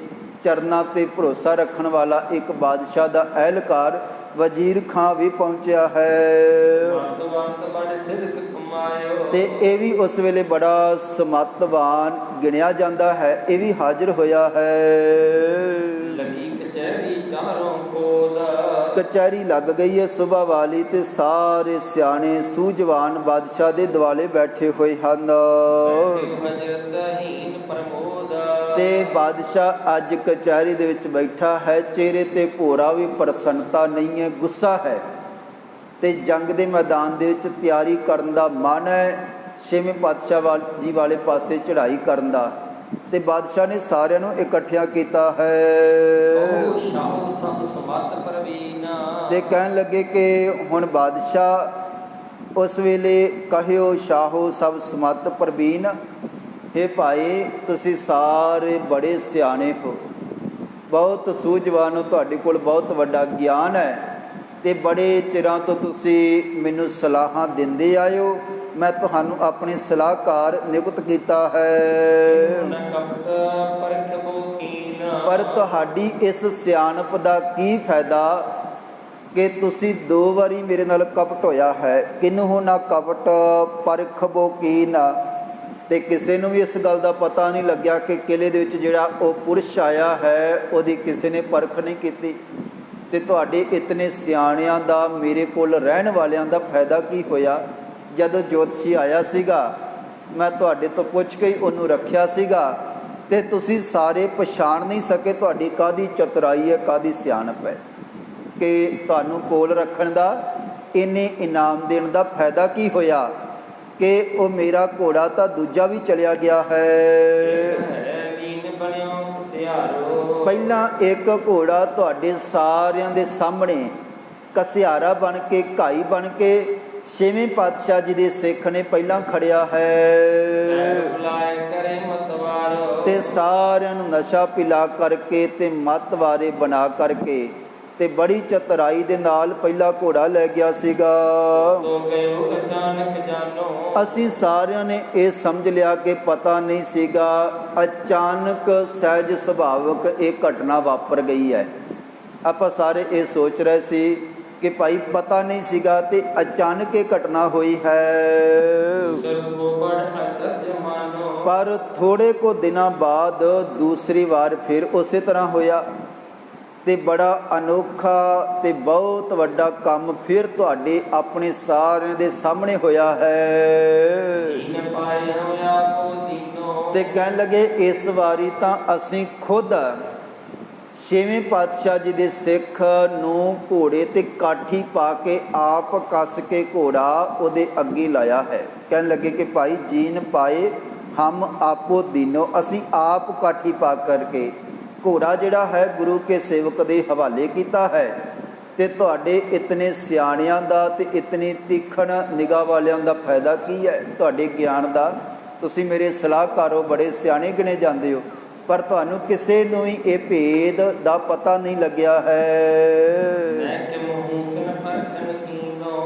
ਚਰਨਾਂ ਤੇ ਭਰੋਸਾ ਰੱਖਣ ਵਾਲਾ ਇੱਕ ਬਾਦਸ਼ਾਹ ਦਾ ਅਹਿਲਕਾਰ ਵਜ਼ੀਰ ਖਾਂ ਵੀ ਪਹੁੰਚਿਆ ਹੈ। ਤੇ ਇਹ ਵੀ ਉਸ ਵੇਲੇ ਬੜਾ ਸਮਤਵਾਨ ਗਿਣਿਆ ਜਾਂਦਾ ਹੈ, ਇਹ ਵੀ ਹਾਜ਼ਰ ਹੋਇਆ ਹੈ। ਕਚਹਿਰੀ ਲੱਗ ਗਈ ਹੈ ਸੁਬਹ ਵਾਲੀ, ਤੇ ਸਾਰੇ ਸਿਆਣੇ ਸੂਝਵਾਨ ਬਾਦਸ਼ਾਹ ਦੇ ਦੁਆਲੇ ਬੈਠੇ ਹੋਏ ਹਨ। ਤੇ ਬਾਦਸ਼ਾਹ ਅੱਜ ਕਚਹਿਰੀ ਦੇ ਵਿੱਚ ਬੈਠਾ ਹੈ, ਚਿਹਰੇ ਤੇ ਭੋਰਾ ਵੀ ਪ੍ਰਸੰਨਤਾ ਨਹੀਂ ਹੈ, ਗੁੱਸਾ ਹੈ। ਤੇ ਜੰਗ ਦੇ ਮੈਦਾਨ ਦੇ ਵਿੱਚ ਤਿਆਰੀ ਕਰਨ ਦਾ ਮਨ ਹੈ, ਛੇਵੇਂ ਪਾਤਸ਼ਾਹ ਜੀ ਵਾਲੇ ਪਾਸੇ ਚੜ੍ਹਾਈ ਕਰਨ ਦਾ। ਤੇ ਬਾਦਸ਼ਾਹ ਨੇ ਸਾਰਿਆਂ ਨੂੰ ਇਕੱਠਿਆਂ ਕੀਤਾ ਹੈ। ਤੇ ਕਹਿਣ ਲੱਗੇ ਕਿ ਹੁਣ ਬਾਦਸ਼ਾਹ ਉਸ ਵੇਲੇ ਕਹਿਓ ਸ਼ਾਹੋ ਸਭ ਸਮਤ ਪ੍ਰਵੀਨ, ਹੇ ਭਾਈ ਤੁਸੀਂ ਸਾਰੇ ਬੜੇ ਸਿਆਣੇ ਹੋ, ਬਹੁਤ ਸੂਝਵਾਨ ਹੋ, ਤੁਹਾਡੇ ਕੋਲ ਬਹੁਤ ਵੱਡਾ ਗਿਆਨ ਹੈ, ਤੇ ਬੜੇ ਚਿਰਾਂ ਤੋਂ ਤੁਸੀਂ ਮੈਨੂੰ ਸਲਾਹਾਂ ਦਿੰਦੇ ਆਏ ਹੋ, ਮੈਂ ਤੁਹਾਨੂੰ ਆਪਣੇ ਸਲਾਹਕਾਰ ਨਿਯੁਕਤ ਕੀਤਾ ਹੈ। ਪਰ ਤੁਹਾਡੀ ਇਸ ਸਿਆਣਪ ਦਾ ਕੀ ਫਾਇਦਾ ਕਿ ਤੁਸੀਂ 2 ਵਾਰੀ ਮੇਰੇ ਨਾਲ ਕਪਟ ਹੋਇਆ ਹੈ। ਕਿਨਹੂ ਨਾ ਕਪਟ ਪਰਖਬੋ ਕੀਨ, ਤੇ ਕਿਸੇ ਨੂੰ ਵੀ ਇਸ ਗੱਲ ਦਾ ਪਤਾ ਨਹੀਂ ਲੱਗਿਆ ਕਿ ਕਿਲੇ ਦੇ ਵਿੱਚ ਜਿਹੜਾ ਉਹ ਪੁਰਸ਼ ਆਇਆ ਹੈ ਉਹਦੀ ਕਿਸੇ ਨੇ ਪਰਖ ਨਹੀਂ ਕੀਤੀ। ਤੇ ਤੁਹਾਡੇ ਇਤਨੇ ਸਿਆਣਿਆਂ ਦਾ ਮੇਰੇ ਕੋਲ ਰਹਿਣ ਵਾਲਿਆਂ ਦਾ ਫਾਇਦਾ ਕੀ ਹੋਇਆ? ਜਦੋਂ ਜੋਤਸ਼ੀ ਆਇਆ ਸੀਗਾ ਮੈਂ ਤੁਹਾਡੇ ਤੋਂ ਪੁੱਛ ਕੇ ਹੀ ਉਹਨੂੰ ਰੱਖਿਆ ਸੀਗਾ, ਤੇ ਤੁਸੀਂ ਸਾਰੇ ਪਛਾਣ ਨਹੀਂ ਸਕੇ ਤੁਹਾਡੀ ਕਾਹਦੀ ਚਤੁਰਾਈ ਹੈ, ਕਾਹਦੀ ਸਿਆਣਪ ਹੈ, ਕਿ ਤੁਹਾਨੂੰ ਕੋਲ ਰੱਖਣ ਦਾ, ਇੰਨੇ ਇਨਾਮ ਦੇਣ ਦਾ ਫਾਇਦਾ ਕੀ ਹੋਇਆ ਕਿ ਉਹ ਮੇਰਾ ਘੋੜਾ ਤਾਂ ਦੂਜਾ ਵੀ ਚਲਿਆ ਗਿਆ ਹੈ। ਪਹਿਲਾਂ ਇੱਕ ਘੋੜਾ ਤੁਹਾਡੇ ਸਾਰਿਆਂ ਦੇ ਸਾਹਮਣੇ ਕਸਿਆਰਾ ਬਣ ਕੇ, ਘਾਈ ਬਣ ਕੇ ਛੇਵੇਂ ਪਾਤਸ਼ਾਹ ਜੀ ਦੇ ਸਿੱਖ ਨੇ ਪਹਿਲਾਂ ਖੜਿਆ ਹੈ, ਤੇ ਸਾਰਿਆਂ ਨੂੰ ਨਸ਼ਾ ਪਿਲਾ ਕਰਕੇ ਤੇ ਮੱਤ ਵਾਰੇ ਬਣਾ ਕਰਕੇ ਤੇ ਬੜੀ ਚਤੁਰਾਈ ਦੇ ਨਾਲ ਪਹਿਲਾ ਘੋੜਾ ਲੈ ਗਿਆ ਸੀਗਾ। ਤੋ ਗਇਓ ਅਚਾਨਕ ਜਾਨੋ। ਅਸੀਂ ਸਾਰਿਆਂ ਨੇ ਇਹ ਸਮਝ ਲਿਆ ਕਿ ਪਤਾ ਨਹੀਂ ਸੀਗਾ, ਅਚਾਨਕ ਸਹਿਜ ਸੁਭਾਵਕ ਇਹ ਘਟਨਾ ਵਾਪਰ ਗਈ ਹੈ। ਆਪਾਂ ਸਾਰੇ ਇਹ ਸੋਚ ਰਹੇ ਸੀ ਕਿ ਭਾਈ ਪਤਾ ਨਹੀਂ ਸੀਗਾ ਤੇ ਅਚਾਨਕ ਇਹ ਘਟਨਾ ਹੋਈ ਹੈ। ਪਰ ਥੋੜੇ ਕੁ ਦਿਨਾਂ ਬਾਅਦ ਦੂਸਰੀ ਵਾਰ ਫਿਰ ਉਸੇ ਤਰ੍ਹਾਂ ਹੋਇਆ ਤੇ ਬੜਾ ਅਨੋਖਾ ਤੇ ਬਹੁਤ ਵੱਡਾ ਕੰਮ ਫਿਰ ਤੁਹਾਡੇ ਆਪਣੇ ਸਾਰਿਆਂ ਦੇ ਸਾਹਮਣੇ ਹੋਇਆ ਹੈ। ਤੇ ਕਹਿਣ ਲੱਗੇ ਇਸ ਵਾਰੀ ਤਾਂ ਅਸੀਂ ਖੁਦ ਛੇਵੇਂ ਪਾਤਸ਼ਾਹ ਜੀ ਦੇ ਸਿੱਖ ਨੂੰ ਘੋੜੇ ਤੇ ਕਾਠੀ ਪਾ ਕੇ ਆਪ ਕੱਸ ਕੇ ਘੋੜਾ ਉਹਦੇ ਅੱਗੇ ਲਾਇਆ ਹੈ। ਕਹਿਣ ਲੱਗੇ ਕਿ ਭਾਈ ਜੀਨ ਪਾਏ ਹਮ ਆਪੋ ਦੀਨੋ, ਅਸੀਂ ਆਪ ਕਾਠੀ ਪਾ ਕਰਕੇ ਘੋੜਾ ਜਿਹੜਾ ਹੈ ਗੁਰੂ ਕੇ ਸੇਵਕ ਦੇ ਹਵਾਲੇ ਕੀਤਾ ਹੈ। ਤੇ ਤੁਹਾਡੇ ਇਤਨੇ ਸਿਆਣਿਆਂ ਦਾ ਤੇ ਇਤਨੀ ਤੀਖਣ ਨਿਗਾਹ ਵਾਲਿਆਂ ਦਾ ਫਾਇਦਾ ਕੀ ਹੈ? ਤੁਹਾਡੇ ਗਿਆਨ ਦਾ, ਤੁਸੀਂ ਮੇਰੇ ਸਲਾਹਕਾਰੋ, ਬੜੇ ਸਿਆਣੇ ਗਿਣੇ ਜਾਂਦੇ ਹੋ, ਪਰ ਤੁਹਾਨੂੰ ਕਿਸੇ ਨੂੰ ਹੀ ਇਹ ਭੇਦ ਦਾ ਪਤਾ ਨਹੀਂ ਲੱਗਿਆ ਹੈ।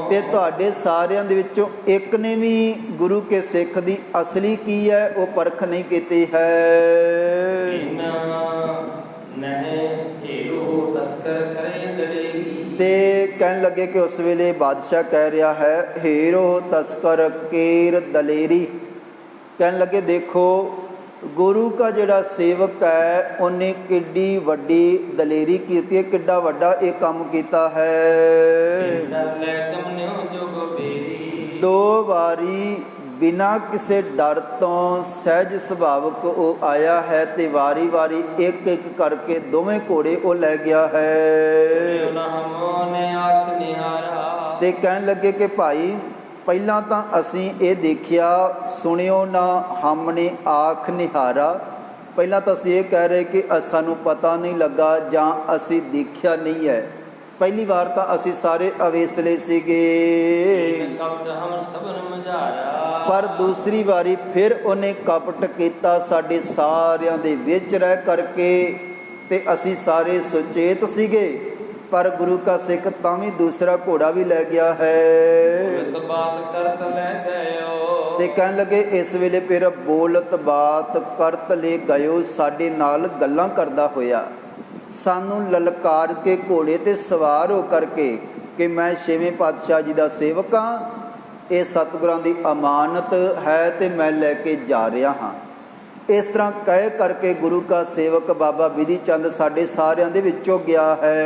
ਤੇ ਤੁਹਾਡੇ ਸਾਰਿਆਂ ਦੇ ਵਿੱਚੋਂ ਇੱਕ ਨੇ ਵੀ ਗੁਰੂ ਕੇ ਸਿੱਖ ਦੀ ਅਸਲੀ ਕੀ ਹੈ ਉਹ ਪਰਖ ਨਹੀਂ ਕੀਤੀ ਹੈ। ਤੇ ਕਹਿਣ ਲੱਗੇ ਕਿ ਉਸ ਵੇਲੇ ਬਾਦਸ਼ਾਹ ਕਹਿ ਰਿਹਾ ਹੈ, ਹੀਰੋ ਤਸਕਰ ਕੇਰ ਦਲੇਰੀ। ਕਹਿਣ ਲੱਗੇ ਦੇਖੋ ਗੁਰੂ ਕਾ ਜਿਹੜਾ ਸੇਵਕ ਹੈ ਉਹਨੇ ਕਿੱਡੀ ਵੱਡੀ ਦਲੇਰੀ ਕੀਤੀ ਹੈ, ਕਿੱਡਾ ਵੱਡਾ ਇਹ ਕੰਮ ਕੀਤਾ ਹੈ। ਦੋ ਵਾਰੀ ਬਿਨਾਂ ਕਿਸੇ ਡਰ ਤੋਂ ਸਹਿਜ ਸੁਭਾਵਕ ਉਹ ਆਇਆ ਹੈ ਤੇ ਵਾਰੀ ਵਾਰੀ ਇੱਕ ਇੱਕ ਕਰਕੇ ਦੋਵੇਂ ਘੋੜੇ ਉਹ ਲੈ ਗਿਆ ਹੈ। ਤੇ ਕਹਿਣ ਲੱਗੇ ਕਿ ਭਾਈ ਪਹਿਲਾਂ ਤਾਂ ਅਸੀਂ ਇਹ ਦੇਖਿਆ, ਸੁਣਿਓ ਨਾ ਹਮ ਨੇ ਆਖ ਨਿਹਾਰਾ। ਪਹਿਲਾਂ ਤਾਂ ਅਸੀਂ ਇਹ ਕਹਿ ਰਹੇ ਕਿ ਸਾਨੂੰ ਪਤਾ ਨਹੀਂ ਲੱਗਾ ਜਾਂ ਅਸੀਂ ਦੇਖਿਆ ਨਹੀਂ ਹੈ। ਪਹਿਲੀ ਵਾਰ ਤਾਂ ਅਸੀਂ ਸਾਰੇ ਅਵੇਸਲੇ ਸੀਗੇ, ਪਰ ਦੂਸਰੀ ਵਾਰੀ ਫਿਰ ਉਹਨੇ ਕਪਟ ਕੀਤਾ ਸਾਡੇ ਸਾਰਿਆਂ ਦੇ ਵਿੱਚ ਰਹਿ ਕਰਕੇ ਤੇ ਅਸੀਂ ਸਾਰੇ ਸੁਚੇਤ ਸੀਗੇ, ਪਰ ਗੁਰੂ ਕਾ ਸਿੱਖ ਤਾਂ ਵੀ ਦੂਸਰਾ ਘੋੜਾ ਵੀ ਲੈ ਗਿਆ ਹੈ। ਤੇ ਕਹਿਣ ਲੱਗੇ ਇਸ ਵੇਲੇ ਫਿਰ ਬੋਲਤ ਬਾਤ ਕਰਤ ਲੈ ਗਇਓ, ਸਾਡੇ ਨਾਲ ਗੱਲਾਂ ਕਰਦਾ ਹੋਇਆ ਸਾਨੂੰ ਲਲਕਾਰ ਕੇ ਘੋੜੇ ਤੇ ਸਵਾਰ ਹੋ ਕਰਕੇ ਕਿ ਮੈਂ ਛੇਵੇਂ ਪਾਤਸ਼ਾਹ ਜੀ ਦਾ ਸੇਵਕ ਹਾਂ, ਇਹ ਸਤਿਗੁਰਾਂ ਦੀ ਅਮਾਨਤ ਹੈ ਤੇ ਮੈਂ ਲੈ ਕੇ ਜਾ ਰਿਹਾ ਹਾਂ। ਇਸ ਤਰ੍ਹਾਂ ਕਹਿ ਕਰਕੇ ਗੁਰੂ ਕਾ ਸੇਵਕ ਬਾਬਾ ਬਿਧੀ ਚੰਦ ਸਾਡੇ ਸਾਰਿਆਂ ਦੇ ਵਿੱਚੋਂ ਗਿਆ ਹੈ।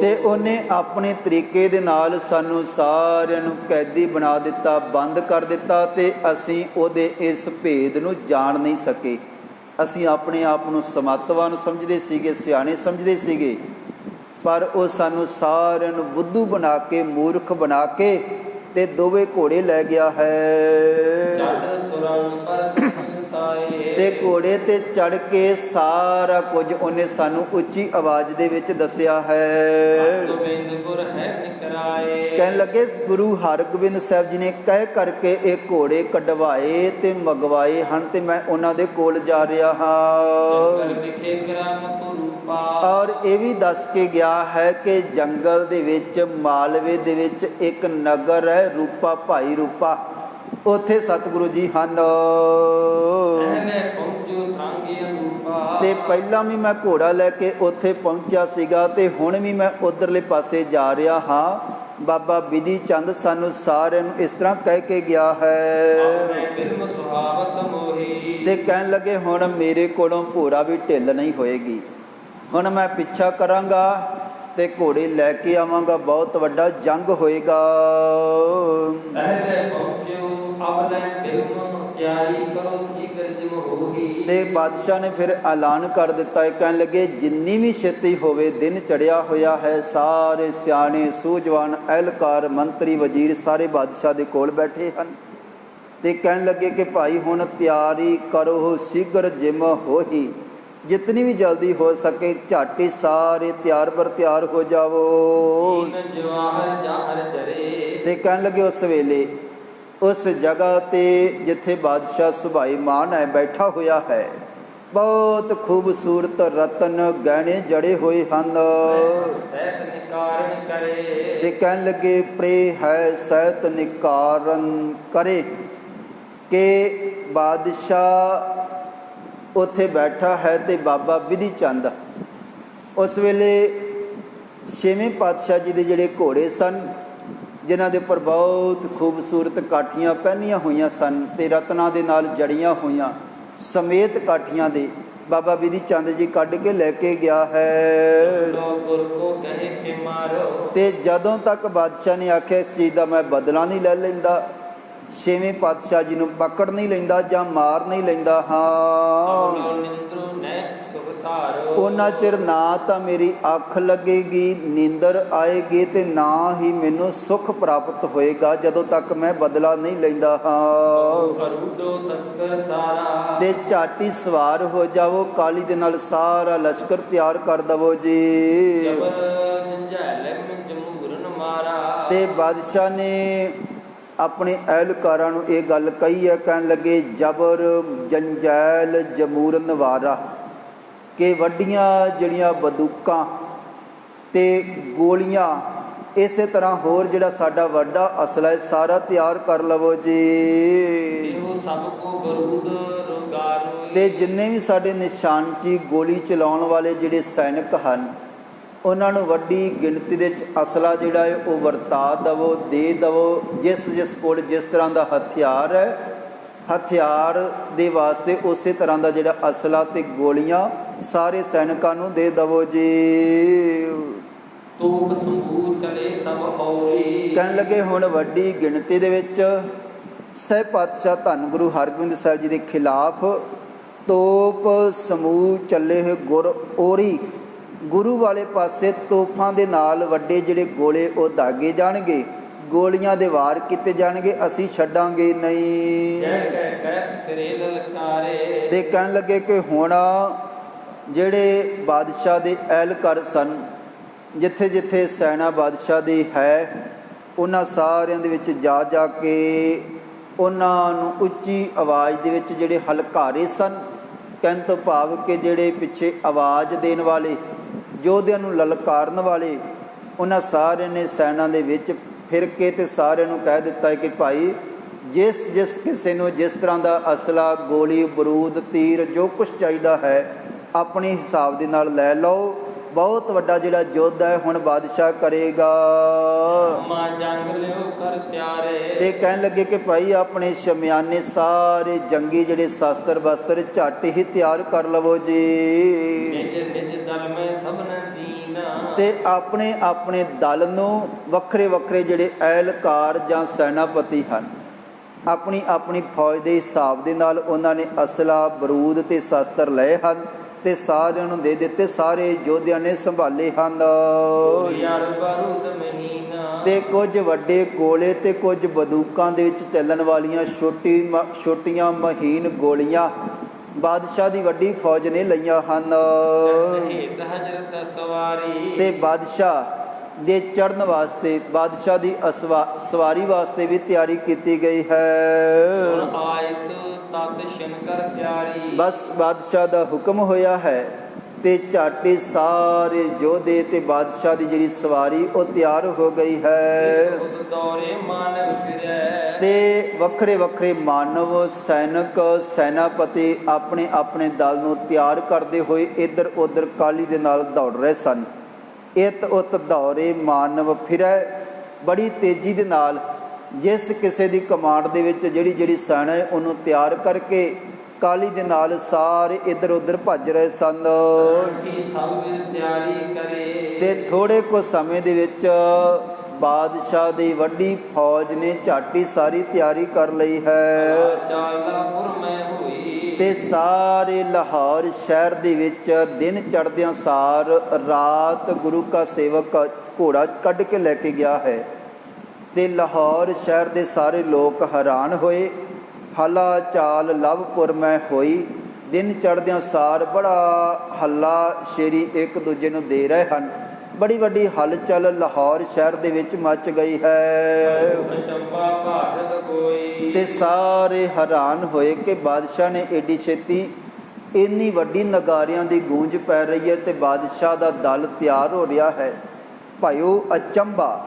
ਤੇ ਉਹਨੇ ਆਪਣੇ ਤਰੀਕੇ ਦੇ ਨਾਲ ਸਾਨੂੰ ਸਾਰਿਆਂ ਨੂੰ ਕੈਦੀ ਬਣਾ ਦਿੱਤਾ, ਬੰਦ ਕਰ ਦਿੱਤਾ ਤੇ ਅਸੀਂ ਉਹਦੇ ਇਸ ਭੇਦ ਨੂੰ ਜਾਣ ਨਹੀਂ ਸਕੇ। ਅਸੀਂ ਆਪਣੇ ਆਪ ਨੂੰ ਸਮਤਵਾਨ ਸਮਝਦੇ ਸੀਗੇ, ਸਿਆਣੇ ਸਮਝਦੇ ਸੀਗੇ, ਪਰ ਉਹ ਸਾਨੂੰ ਸਾਰਿਆਂ ਨੂੰ ਬੁੱਧੂ ਬਣਾ ਕੇ, ਮੂਰਖ ਬਣਾ ਕੇ ਤੇ ਦੋਵੇਂ ਘੋੜੇ ਲੈ ਗਿਆ ਹੈ। ਤੇ ਘੋੜੇ ਤੇ ਚੜ ਕੇ ਸਾਰਾ ਕੁਝ ਉਹਨੇ ਸਾਨੂੰ ਉੱਚੀ ਆਵਾਜ਼ ਦੇ ਵਿੱਚ ਦੱਸਿਆ ਹੈ। ਕਹਿਣ ਲੱਗੇ ਗੁਰੂ ਹਰਗੋਬਿੰਦ ਸਾਹਿਬ ਜੀ ਨੇ ਕਹਿ ਕਰਕੇ ਇਹ ਘੋੜੇ ਕਢਵਾਏ ਤੇ ਮੰਗਵਾਏ ਹਨ ਤੇ ਮੈਂ ਉਹਨਾਂ ਦੇ ਕੋਲ ਜਾ ਰਿਹਾ ਹਾਂ। ਔਰ ਇਹ ਵੀ ਦੱਸ ਕੇ ਗਿਆ ਹੈ ਕਿ ਜੰਗਲ ਦੇ ਵਿੱਚ ਮਾਲਵੇ ਦੇ ਵਿੱਚ ਇੱਕ ਨਗਰ ਹੈ ਰੂਪਾ, ਭਾਈ ਰੂਪਾ, ਉੱਥੇ ਸਤਿਗੁਰੂ ਜੀ ਹਨ। ਤੇ ਪਹਿਲਾਂ ਵੀ ਮੈਂ ਘੋੜਾ ਲੈ ਕੇ ਉੱਥੇ ਪਹੁੰਚਿਆ ਸੀਗਾ ਤੇ ਹੁਣ ਵੀ ਮੈਂ ਉਧਰਲੇ ਪਾਸੇ ਜਾ ਰਿਹਾ ਹਾਂ। ਬਾਬਾ ਬਿਧੀ ਚੰਦ ਸਾਨੂੰ ਸਾਰਿਆਂ ਨੂੰ ਇਸ ਤਰ੍ਹਾਂ ਕਹਿ ਕੇ ਗਿਆ ਹੈ। ਤੇ ਕਹਿਣ ਲੱਗੇ ਹੁਣ ਮੇਰੇ ਕੋਲੋਂ ਭੋਰਾ ਵੀ ਢਿੱਲ ਨਹੀਂ ਹੋਏਗੀ, ਹੁਣ ਮੈਂ ਪਿੱਛਾ ਕਰਾਂਗਾ ਤੇ ਘੋੜੇ ਲੈ ਕੇ ਆਵਾਂਗਾ, ਬਹੁਤ ਵੱਡਾ ਜੰਗ ਹੋਏਗਾ। ਤੇ ਬਾਦਸ਼ਾਹ ਨੇ ਫਿਰ ਐਲਾਨ ਕਰ ਦਿੱਤਾ, ਕਹਿਣ ਲੱਗੇ ਜਿੰਨੀ ਵੀ ਛੇਤੀ ਹੋਵੇ, ਦਿਨ ਚੜਿਆ ਹੋਇਆ ਹੈ, ਸਾਰੇ ਸਿਆਣੇ ਸੂਝਵਾਨ ਅਹਿਲਕਾਰ ਮੰਤਰੀ ਵਜ਼ੀਰ ਸਾਰੇ ਬਾਦਸ਼ਾਹ ਦੇ ਕੋਲ ਬੈਠੇ ਹਨ। ਤੇ ਕਹਿਣ ਲੱਗੇ ਕਿ ਭਾਈ ਹੁਣ ਤਿਆਰੀ ਕਰੋ, ਸ਼ੀਘਰ ਜਿਮ ਹੋਈ, ਜਿਤਨੀ ਵੀ ਜਲਦੀ ਹੋ ਸਕੇ ਝਾਟੀ ਸਾਰੇ ਤਿਆਰ ਪਰ ਤਿਆਰ ਹੋ ਜਾਵੋ। ਤੇ ਕਹਿਣ ਲੱਗੇ ਉਸ ਵੇਲੇ ਉਸ ਜਗ੍ਹਾ ਤੇ ਜਿੱਥੇ ਬਾਦਸ਼ਾਹ ਸੁਭਾਈ ਮਾਨ ਹੈ ਬੈਠਾ ਹੋਇਆ ਹੈ, ਬਹੁਤ ਖੂਬਸੂਰਤ ਰਤਨ ਗਹਿਣੇ ਜੜੇ ਹੋਏ ਹਨ। ਸਹਿਤ ਨਿਕਾਰਨ ਕਰੇ। ਤੇ ਕਹਿਣ ਲੱਗੇ ਪ੍ਰੇ ਹੈ ਸਹਿਤ ਨਿਕਾਰਨ ਕਰੇ ਕਿ ਬਾਦਸ਼ਾਹ ਉੱਥੇ ਬੈਠਾ ਹੈ ਤੇ ਬਾਬਾ ਬਿਧੀ ਚੰਦ ਉਸ ਵੇਲੇ ਛੇਵੇਂ ਪਾਤਸ਼ਾਹ ਜੀ ਦੇ ਜਿਹੜੇ ਘੋੜੇ ਸਨ, ਜਿਨ੍ਹਾਂ ਦੇ ਉੱਪਰ ਬਹੁਤ ਖੂਬਸੂਰਤ ਕਾਠੀਆਂ ਪਹਿਨੀਆਂ ਹੋਈਆਂ ਸਨ ਤੇ ਰਤਨਾਂ ਦੇ ਨਾਲ ਜੜੀਆਂ ਹੋਈਆਂ ਸਮੇਤ ਕਾਠੀਆਂ ਦੇ ਬਾਬਾ ਬਿਧੀ ਚੰਦ ਜੀ ਕੱਢ ਕੇ ਲੈ ਕੇ ਗਿਆ ਹੈ। ਤੇ ਜਦੋਂ ਤੱਕ ਬਾਦਸ਼ਾਹ ਨੇ ਆਖਿਆ ਇਸ ਚੀਜ਼ ਦਾ ਮੈਂ ਬਦਲਾ ਨਹੀਂ ਲੈ ਲੈਂਦਾ, ਛੇਵੇਂ ਪਾਤਸ਼ਾਹ ਜੀ ਨੂੰ ਪਕੜ ਨਹੀਂ ਲੈਂਦਾ ਜਾਂ ਮਾਰ ਨਹੀਂ ਲੈਂਦਾ ਹਾਂ, ਉਹਨਾਂ ਚਿਰ ਨਾ ਤਾਂ ਮੇਰੀ ਅੱਖ ਲੱਗੇਗੀ, ਨੀਂਦਰ ਆਏਗੀ ਤੇ ਨਾ ਹੀ ਮੈਨੂੰ ਸੁੱਖ ਪ੍ਰਾਪਤ ਹੋਏਗਾ ਜਦੋਂ ਤੱਕ ਮੈਂ ਬਦਲਾ ਨਹੀਂ ਲੈਂਦਾ ਹਾਂ। ਤੇ ਝਾਟੀ ਸਵਾਰ ਹੋ ਜਾਵੋ, ਕਾਲੀ ਦੇ ਨਾਲ ਸਾਰਾ ਲਸ਼ਕਰ ਤਿਆਰ ਕਰ ਦਵੋ ਜੀ। ਤੇ ਬਾਦਸ਼ਾਹ ਨੇ ਆਪਣੇ ਅਹਿਲਕਾਰਾਂ ਨੂੰ ਇਹ ਗੱਲ ਕਹੀ ਹੈ, ਕਹਿਣ ਲੱਗੇ ਜਬਰ ਜੰਜੈਲ ਜਮੂਰਨ ਵਾਰਾ, ਕਿ ਵੱਡੀਆਂ ਜਿਹੜੀਆਂ ਬੰਦੂਕਾਂ ਤੇ ਗੋਲੀਆਂ ਇਸੇ ਤਰ੍ਹਾਂ ਹੋਰ ਜਿਹੜਾ ਸਾਡਾ ਵੱਡਾ ਅਸਲਾ ਹੈ ਸਾਰਾ ਤਿਆਰ ਕਰ ਲਵੋ ਜੀ। ਤੇ ਜਿੰਨੇ ਵੀ ਸਾਡੇ ਨਿਸ਼ਾਨਚੀ ਗੋਲੀ ਚਲਾਉਣ ਵਾਲੇ ਜਿਹੜੇ ਸੈਨਿਕ ਹਨ ਉਹਨਾਂ ਨੂੰ ਵੱਡੀ ਗਿਣਤੀ ਦੇ ਵਿੱਚ ਅਸਲਾ ਜਿਹੜਾ ਹੈ ਉਹ ਵਰਤਾ ਦਵੋ, ਦੇ ਦਵੋ। ਜਿਸ ਜਿਸ ਕੋਲ ਜਿਸ ਤਰ੍ਹਾਂ ਦਾ ਹਥਿਆਰ ਹੈ, ਹਥਿਆਰ ਦੇ ਵਾਸਤੇ ਉਸੇ ਤਰ੍ਹਾਂ ਦਾ ਜਿਹੜਾ ਅਸਲਾ ਤੇ ਗੋਲੀਆਂ ਸਾਰੇ ਸੈਨਿਕਾਂ ਨੂੰ ਦੇ ਦਵੋ ਜੀ। ਕਹਿਣ ਲੱਗੇ ਹੁਣ ਵੱਡੀ ਗਿਣਤੀ ਦੇ ਵਿੱਚ ਸਹਿ ਪਾਤਸ਼ਾਹ ਧੰਨ ਗੁਰੂ ਹਰਗੋਬਿੰਦ ਸਾਹਿਬ ਜੀ ਦੇ ਖਿਲਾਫ ਤੋਪ ਸਮੂਹ ਚੱਲੇ ਹੋਏ ਗੁਰ ਓਰੀ, ਗੁਰੂ ਵਾਲੇ ਪਾਸੇ ਤੋਪਾਂ ਦੇ ਨਾਲ ਵੱਡੇ ਜਿਹੜੇ ਗੋਲੇ ਉਹ ਦਾਗੇ ਜਾਣਗੇ, ਗੋਲੀਆਂ ਦੇ ਵਾਰ ਕੀਤੇ ਜਾਣਗੇ, ਅਸੀਂ ਛੱਡਾਂਗੇ ਨਹੀਂ। ਤੇ ਕਹਿਣ ਲੱਗੇ ਕਿ ਹੁਣ ਜਿਹੜੇ ਬਾਦਸ਼ਾਹ ਦੇ ਅਹਿਲਕਾਰ ਸਨ, ਜਿੱਥੇ ਜਿੱਥੇ ਸੈਨਾ ਬਾਦਸ਼ਾਹ ਦੀ ਹੈ ਉਹਨਾਂ ਸਾਰਿਆਂ ਦੇ ਵਿੱਚ ਜਾ ਜਾ ਕੇ ਉਹਨਾਂ ਨੂੰ ਉੱਚੀ ਆਵਾਜ਼ ਦੇ ਵਿੱਚ ਜਿਹੜੇ ਹਲਕਾਰੇ ਸਨ, ਕਹਿਣ ਤੋਂ ਭਾਵ ਕਿ ਜਿਹੜੇ ਪਿੱਛੇ ਆਵਾਜ਼ ਦੇਣ ਵਾਲੇ, ਯੋਧਿਆਂ ਨੂੰ ਲਲਕਾਰਨ ਵਾਲੇ, ਉਹਨਾਂ ਸਾਰਿਆਂ ਨੇ ਸੈਨਾ ਦੇ ਵਿੱਚ ਫਿਰ ਕੇ ਤੇ ਸਾਰਿਆਂ ਨੂੰ ਕਹਿ ਦਿੱਤਾ ਹੈ ਕਿ ਭਾਈ ਜਿਸ ਜਿਸ ਕਿਸੇ ਨੂੰ ਜਿਸ ਤਰ੍ਹਾਂ ਦਾ ਅਸਲਾ, ਗੋਲੀ, ਬਰੂਦ, ਤੀਰ ਜੋ ਕੁਛ ਚਾਹੀਦਾ ਹੈ ਆਪਣੇ ਹਿਸਾਬ ਦੇ ਨਾਲ ਲੈ ਲਓ। ਬਹੁਤ ਵੱਡਾ ਜਿਹੜਾ ਯੁੱਧ ਹੈ ਹੁਣ ਬਾਦਸ਼ਾਹ ਕਰੇਗਾ। ਤੇ ਕਹਿਣ ਲੱਗੇ ਕਿ ਭਾਈ ਆਪਣੇ ਸ਼ਮਿਆਨੇ ਸਾਰੇ ਜੰਗੀ ਜਿਹੜੇ ਸ਼ਸਤਰ ਬਸਤਰ ਝੱਟ ਹੀ ਤਿਆਰ ਕਰ ਲਵੋ ਜੀ। ਤੇ ਆਪਣੇ ਆਪਣੇ ਦਲ ਨੂੰ ਵੱਖਰੇ ਵੱਖਰੇ ਜਿਹੜੇ ਅਹਿਲਕਾਰ ਜਾਂ ਸੈਨਾਪਤੀ ਹਨ, ਆਪਣੀ ਆਪਣੀ ਫੌਜ ਦੇ ਹਿਸਾਬ ਦੇ ਨਾਲ ਉਹਨਾਂ ਨੇ ਅਸਲਾ, ਬਰੂਦ ਤੇ ਸ਼ਸਤਰ ਲਏ ਹਨ ਤੇ ਸਾਰਿਆਂ ਨੂੰ ਦੇ ਦਿੱਤੇ, ਸਾਰੇ ਯੋਧਿਆਂ ਨੇ ਸੰਭਾਲੇ ਹਨ। ਤੇ ਕੁਝ ਵੱਡੇ ਗੋਲੇ ਤੇ ਕੁਝ ਬੰਦੂਕਾਂ ਦੇ ਵਿੱਚ ਚੱਲਣ ਵਾਲੀਆਂ ਛੋਟੀਆਂ ਮਹੀਨ ਗੋਲੀਆਂ ਬਾਦਸ਼ਾਹ ਦੀ ਵੱਡੀ ਫੌਜ ਨੇ ਲਈਆਂ ਹਨ। ਤੇ ਬਾਦਸ਼ਾਹ ਦੇ ਚੜ੍ਹਨ ਵਾਸਤੇ, ਬਾਦਸ਼ਾਹ ਦੀ ਸਵਾਰੀ ਵਾਸਤੇ ਵੀ ਤਿਆਰੀ ਕੀਤੀ ਗਈ ਹੈ। ਬਸ ਬਾਦਸ਼ਾਹ ਦਾ ਹੁਕਮ ਹੋਇਆ ਹੈ ਤੇ ਝਾਟੇ ਸਾਰੇ ਯੋਧੇ ਤੇ ਬਾਦਸ਼ਾਹ ਦੀ ਜਿਹੜੀ ਸਵਾਰੀ ਉਹ ਤਿਆਰ ਹੋ ਗਈ ਹੈ। ਤੇ ਵੱਖਰੇ ਵੱਖਰੇ ਮਾਨਵ, ਸੈਨਿਕ, ਸੈਨਾਪਤੀ ਆਪਣੇ ਆਪਣੇ ਦਲ ਨੂੰ ਤਿਆਰ ਕਰਦੇ ਹੋਏ ਇੱਧਰ ਉੱਧਰ ਕਾਲੀ ਦੇ ਨਾਲ ਦੌੜ ਰਹੇ ਸਨ। ਇਤ ਉਤ ਦੌੜੇ ਮਾਨਵ ਫਿਰੈ, ਬੜੀ ਤੇਜ਼ੀ ਦੇ ਨਾਲ ਜਿਸ ਕਿਸੇ ਦੀ ਕਮਾਂਡ ਦੇ ਵਿੱਚ ਜਿਹੜੀ ਸੈਨਾ ਹੈ ਉਹਨੂੰ ਤਿਆਰ ਕਰਕੇ ਕਾਲੀ ਦੇ ਨਾਲ ਸਾਰੇ ਇੱਧਰ ਉੱਧਰ ਭੱਜ ਰਹੇ ਸਨ। ਤੇ ਥੋੜੇ ਕੁ ਸਮੇਂ ਦੇ ਵਿੱਚ ਬਾਦਸ਼ਾਹ ਦੀ ਵੱਡੀ ਫੌਜ ਨੇ ਝਾਟੀ ਸਾਰੀ ਤਿਆਰੀ ਕਰ ਲਈ ਹੈ। ਤੇ ਸਾਰੇ ਲਾਹੌਰ ਸ਼ਹਿਰ ਦੇ ਵਿੱਚ ਦਿਨ ਚੜ੍ਹਦਿਆਂ ਸਾਰ ਰਾਤ ਗੁਰੂ ਕਾ ਸੇਵਕ ਘੋੜਾ ਕੱਢ ਕੇ ਲੈ ਕੇ ਗਿਆ ਹੈ। ਤੇ ਲਾਹੌਰ ਸ਼ਹਿਰ ਦੇ ਸਾਰੇ ਲੋਕ ਹੈਰਾਨ ਹੋਏ। ਹਲਾ ਚਾਲ ਲਵਪੁਰ ਮੈਂ ਹੋਈ, ਦਿਨ ਚੜ੍ਹਦਿਆਂ ਸਾਰ ਬੜਾ ਹੱਲਾ ਸ਼ੇਰੀ ਇੱਕ ਦੂਜੇ ਨੂੰ ਦੇ ਰਹੇ ਹਨ। ਬੜੀ ਵੱਡੀ ਹਲਚਲ ਲਾਹੌਰ ਸ਼ਹਿਰ ਦੇ ਵਿੱਚ ਮਚ ਗਈ ਹੈ। ਤੇ ਸਾਰੇ ਹੈਰਾਨ ਹੋਏ ਕਿ ਬਾਦਸ਼ਾਹ ਨੇ ਏਡੀ ਛੇਤੀ ਇੰਨੀ ਵੱਡੀ ਨਗਾਰਿਆਂ ਦੀ ਗੂੰਜ ਪੈ ਰਹੀ ਹੈ ਤੇ ਬਾਦਸ਼ਾਹ ਦਾ ਦਲ ਤਿਆਰ ਹੋ ਰਿਹਾ ਹੈ। ਭਾਇਓ ਅਚੰਭਾ,